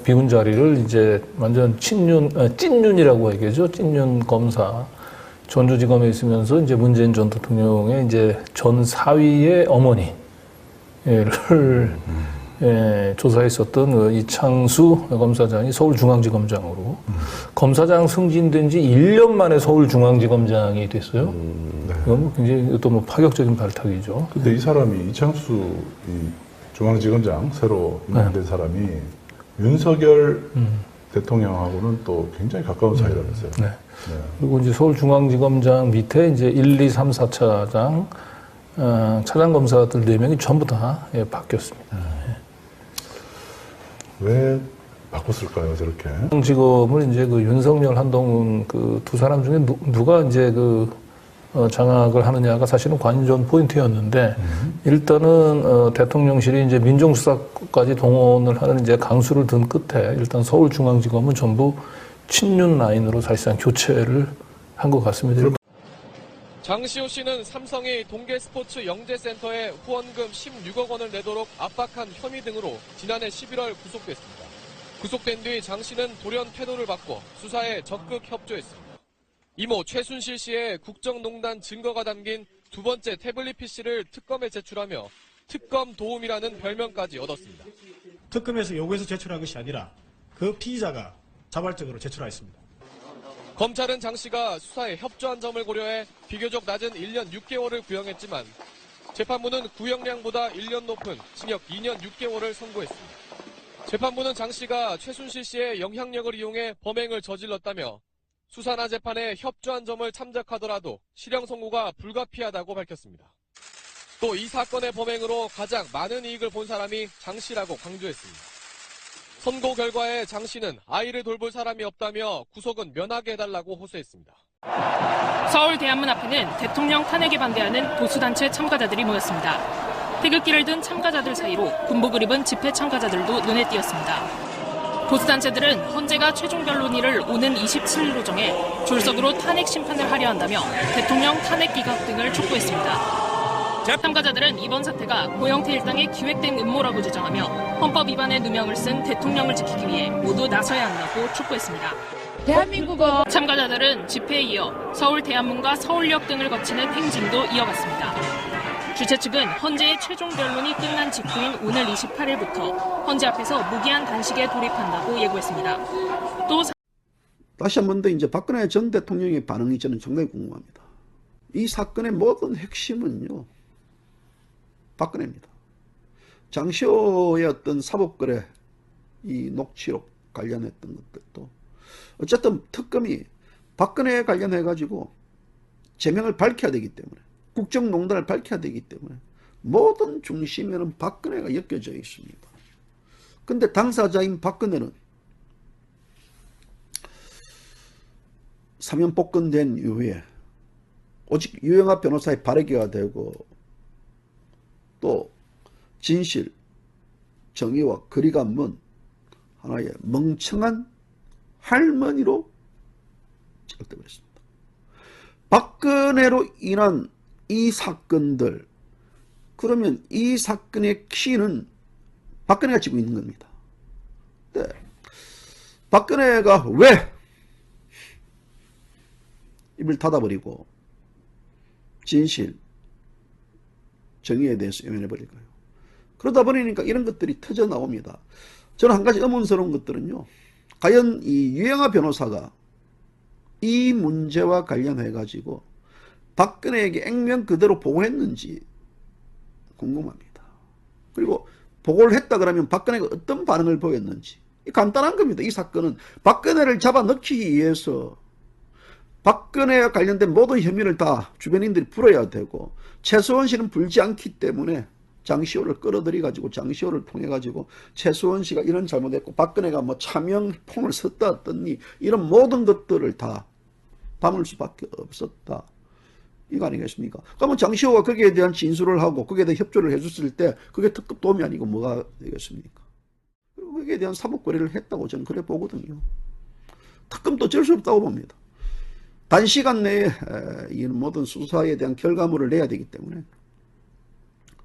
비운 자리를 이제 완전 찐윤이라고 얘기하죠. 찐윤 검사. 전주지검에 있으면서 이제 문재인 전 대통령의 이제 전 사위의 어머니를 조사했었던 그 이창수 검사장이 서울중앙지검장으로 검사장 승진된 지 1년 만에 서울중앙지검장이 됐어요. 이건 굉장히 또 뭐 파격적인 발탁이죠. 근데 이 사람이 이창수 중앙지검장 새로 임명된 사람이 윤석열 대통령하고는 또 굉장히 가까운 사이라면서요. 그리고 이제 서울중앙지검장 밑에 이제 1, 2, 3, 4차장 차장 검사들 4명이 전부 다 바뀌었습니다. 왜 바꿨을까요, 저렇게? 지금은 이제 그 윤석열, 한동훈 그 두 사람 중에 누가 이제 그 장악을 하느냐가 사실은 관전 포인트였는데 일단은 대통령실이 이제 민정수사까지 동원을 하는 이제 강수를 둔 끝에 일단 서울중앙지검은 전부 친윤 라인으로 사실상 교체를 한 것 같습니다. 장시호 씨는 삼성이 동계스포츠 영재센터에 후원금 16억 원을 내도록 압박한 혐의 등으로 지난해 11월 구속됐습니다. 구속된 뒤 장 씨는 돌연 태도를 바꿔 수사에 적극 협조했습니다. 이모 최순실 씨의 국정농단 증거가 담긴 두 번째 태블릿 PC를 특검에 제출하며 특검 도움이라는 별명까지 얻었습니다. 특검에서 요구해서 제출한 것이 아니라 그 피의자가 자발적으로 제출하였습니다. 검찰은 장 씨가 수사에 협조한 점을 고려해 비교적 낮은 1년 6개월을 구형했지만 재판부는 구형량보다 1년 높은 징역 2년 6개월을 선고했습니다. 재판부는 장 씨가 최순실 씨의 영향력을 이용해 범행을 저질렀다며 수사나 재판에 협조한 점을 참작하더라도 실형 선고가 불가피하다고 밝혔습니다. 또 이 사건의 범행으로 가장 많은 이익을 본 사람이 장 씨라고 강조했습니다. 선고 결과에 장 씨는 아이를 돌볼 사람이 없다며 구속은 면하게 해달라고 호소했습니다. 서울 대한문 앞에는 대통령 탄핵에 반대하는 보수단체 참가자들이 모였습니다. 태극기를 든 참가자들 사이로 군복을 입은 집회 참가자들도 눈에 띄었습니다. 보수단체들은 헌재가 최종 변론일을 오는 27일로 정해 졸속으로 탄핵 심판을 하려 한다며 대통령 탄핵 기각 등을 촉구했습니다. 참가자들은 이번 사태가 고영태 일당의 기획된 음모라고 주장하며 헌법 위반의 누명을 쓴 대통령을 지키기 위해 모두 나서야 한다고 촉구했습니다. 대한민국은 참가자들은 집회에 이어 서울 대한문과 서울역 등을 거치는 행진도 이어갔습니다. 주최 측은 헌재의 최종 변론이 끝난 직후인 오늘 28일부터 헌재 앞에서 무기한 단식에 돌입한다고 예고했습니다. 또 다시 한 번 더 이제 박근혜 전 대통령의 반응이 저는 상당히 궁금합니다. 이 사건의 모든 핵심은요, 박근혜입니다. 장시호의 어떤 사법거래, 이 녹취록 관련했던 것들도 어쨌든 특검이 박근혜에 관련해가지고 제명을 밝혀야 되기 때문에, 국정농단을 밝혀야 되기 때문에 모든 중심에는 박근혜가 엮여져 있습니다. 근데 당사자인 박근혜는 사면 복권된 이후에 오직 유영하 변호사의 발의가 되고 또 진실, 정의와 거리가 먼 하나의 멍청한 할머니로 찍어버렸습니다. 박근혜로 인한 이 사건들, 그러면 이 사건의 키는 박근혜가 쥐고 있는 겁니다. 네. 박근혜가 왜 입을 닫아버리고 진실, 정의에 대해서 외면해버릴까요? 그러다 보니까 이런 것들이 터져 나옵니다. 저는 한 가지 의문스러운 것들은요, 과연 이 유영하 변호사가 이 문제와 관련해 가지고 박근혜에게 액면 그대로 보고했는지 궁금합니다. 그리고 보고를 했다 그러면 박근혜가 어떤 반응을 보였는지. 간단한 겁니다. 이 사건은 박근혜를 잡아넣기 위해서 박근혜와 관련된 모든 혐의를 다 주변인들이 풀어야 되고, 최수원 씨는 풀지 않기 때문에 장시호를 끌어들여 가지고 장시호를 통해 가지고 최수원 씨가 이런 잘못했고 박근혜가 뭐 차명폰을 썼다 했더니 이런 모든 것들을 다 담을 수밖에 없었다. 이거 아니겠습니까? 그러면 장시호가 거기에 대한 진술을 하고 거기에 대한 협조를 해줬을 때 그게 특급 도움이 아니고 뭐가 되겠습니까? 그리고 거기에 대한 사법거래를 했다고 저는 그래 보거든요. 특검도 어쩔 수 없다고 봅니다. 단시간 내에 이 모든 수사에 대한 결과물을 내야 되기 때문에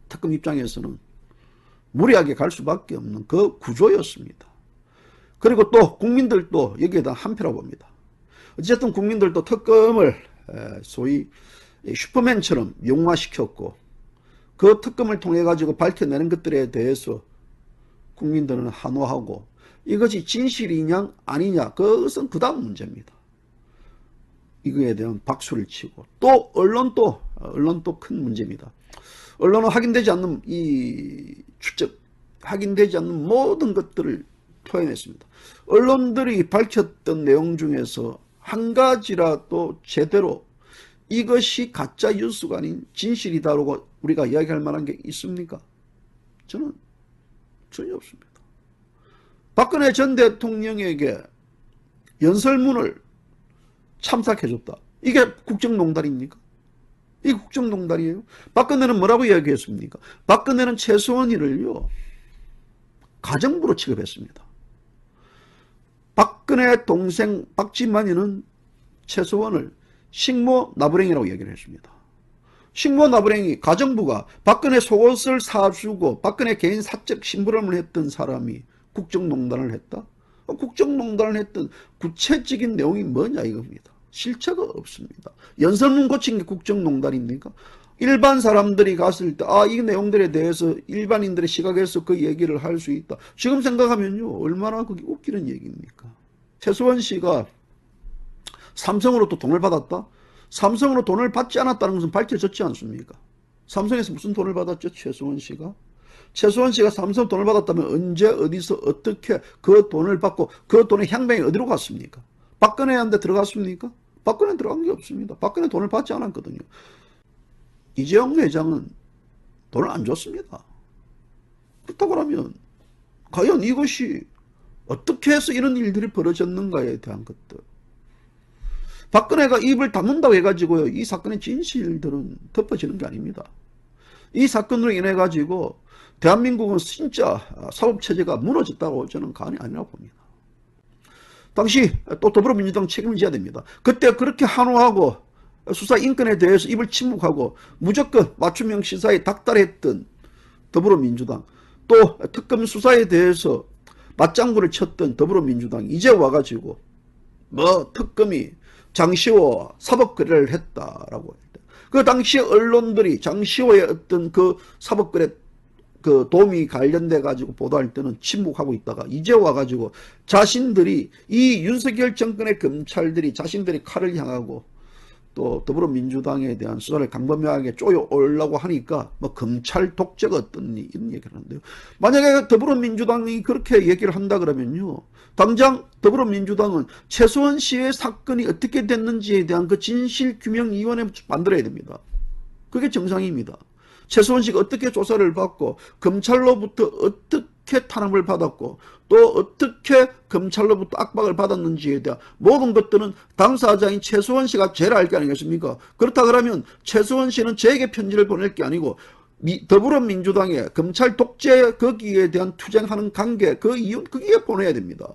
특검 입장에서는 무리하게 갈 수밖에 없는 그 구조였습니다. 그리고 또 국민들도 여기에 대한 한표라고 봅니다. 어쨌든 국민들도 특검을 소위 슈퍼맨처럼 영화시켰고 그 특검을 통해 가지고 밝혀내는 것들에 대해서 국민들은 한호하고 이것이 진실이냐 아니냐, 그것은 그 다음 문제입니다. 이거에 대한 박수를 치고, 또 언론도 큰 문제입니다. 언론은 확인되지 않는 이 추적, 확인되지 않는 모든 것들을 토해냈습니다. 언론들이 밝혔던 내용 중에서 한 가지라도 제대로 이것이 가짜 뉴스가 아닌 진실이다라고 우리가 이야기할 만한 게 있습니까? 저는 전혀 없습니다. 박근혜 전 대통령에게 연설문을 참석해줬다. 이게 국정농단입니까? 이게 국정농단이에요? 박근혜는 뭐라고 이야기했습니까? 박근혜는 최수원이를요, 가정부로 취급했습니다. 박근혜 동생 박지만이는 최수원을 식모 나부랭이라고 얘기를 했습니다. 식모 나부랭이, 가정부가 박근혜 속옷을 사주고 박근혜 개인 사적 심부름을 했던 사람이 국정농단을 했다? 국정농단을 했던 구체적인 내용이 뭐냐 이겁니다. 실체가 없습니다. 연설문 고친 게 국정농단입니까? 일반 사람들이 갔을 때 이 내용들에 대해서 일반인들의 시각에서 그 얘기를 할 수 있다. 지금 생각하면요, 얼마나 그게 웃기는 얘기입니까? 최수원 씨가 삼성으로 또 돈을 받았다? 삼성으로 돈을 받지 않았다는 것은 밝혀졌지 않습니까? 삼성에서 무슨 돈을 받았죠? 최수원 씨가? 최수원 씨가 삼성 돈을 받았다면 언제 어디서 어떻게 그 돈을 받고 그 돈의 향방이 어디로 갔습니까? 박근혜한테 들어갔습니까? 박근혜 들어간 게 없습니다. 박근혜 돈을 받지 않았거든요. 이재용 회장은 돈을 안 줬습니다. 그렇다고 하면 과연 이것이 어떻게 해서 이런 일들이 벌어졌는가에 대한 것들. 박근혜가 입을 닫는다고 해가지고요, 이 사건의 진실들은 덮어지는 게 아닙니다. 이 사건으로 인해 가지고 대한민국은 진짜 사법체제가 무너졌다고 저는 가언이 아니라고 봅니다. 당시 또 더불어민주당 책임을 져야 됩니다. 그때 그렇게 한호하고 수사 인권에 대해서 입을 침묵하고 무조건 맞춤형 시사에 닥달했던 더불어민주당, 또 특검 수사에 대해서 맞장구를 쳤던 더불어민주당, 이제 와가지고 특검이 장시호 사법거래를 했다라고 했다. 그 당시 언론들이 장시호의 어떤 그 사법거래 그 도움이 관련돼 가지고 보도할 때는 침묵하고 있다가 이제 와가지고 자신들이 이 윤석열 정권의 검찰들이 자신들이 칼을 향하고 또 더불어민주당에 대한 수사를 강범하게 쪼여오려고 하니까 검찰 독재가 어떻니 이런 얘기를 하는데요. 만약에 더불어민주당이 그렇게 얘기를 한다 그러면요, 당장 더불어민주당은 최수원 씨의 사건이 어떻게 됐는지에 대한 그 진실규명위원회 만들어야 됩니다. 그게 정상입니다. 최수원 씨가 어떻게 조사를 받고 검찰로부터 어떻게 탄압을 받았고 또 어떻게 검찰로부터 압박을 받았는지에 대한 모든 것들은 당사자인 최수원 씨가 제일 알 게 아니겠습니까? 그렇다 그러면 최수원 씨는 저에게 편지를 보낼 게 아니고 더불어민주당의 검찰 독재 거기에 대한 투쟁하는 관계 그 이유 거기에 보내야 됩니다.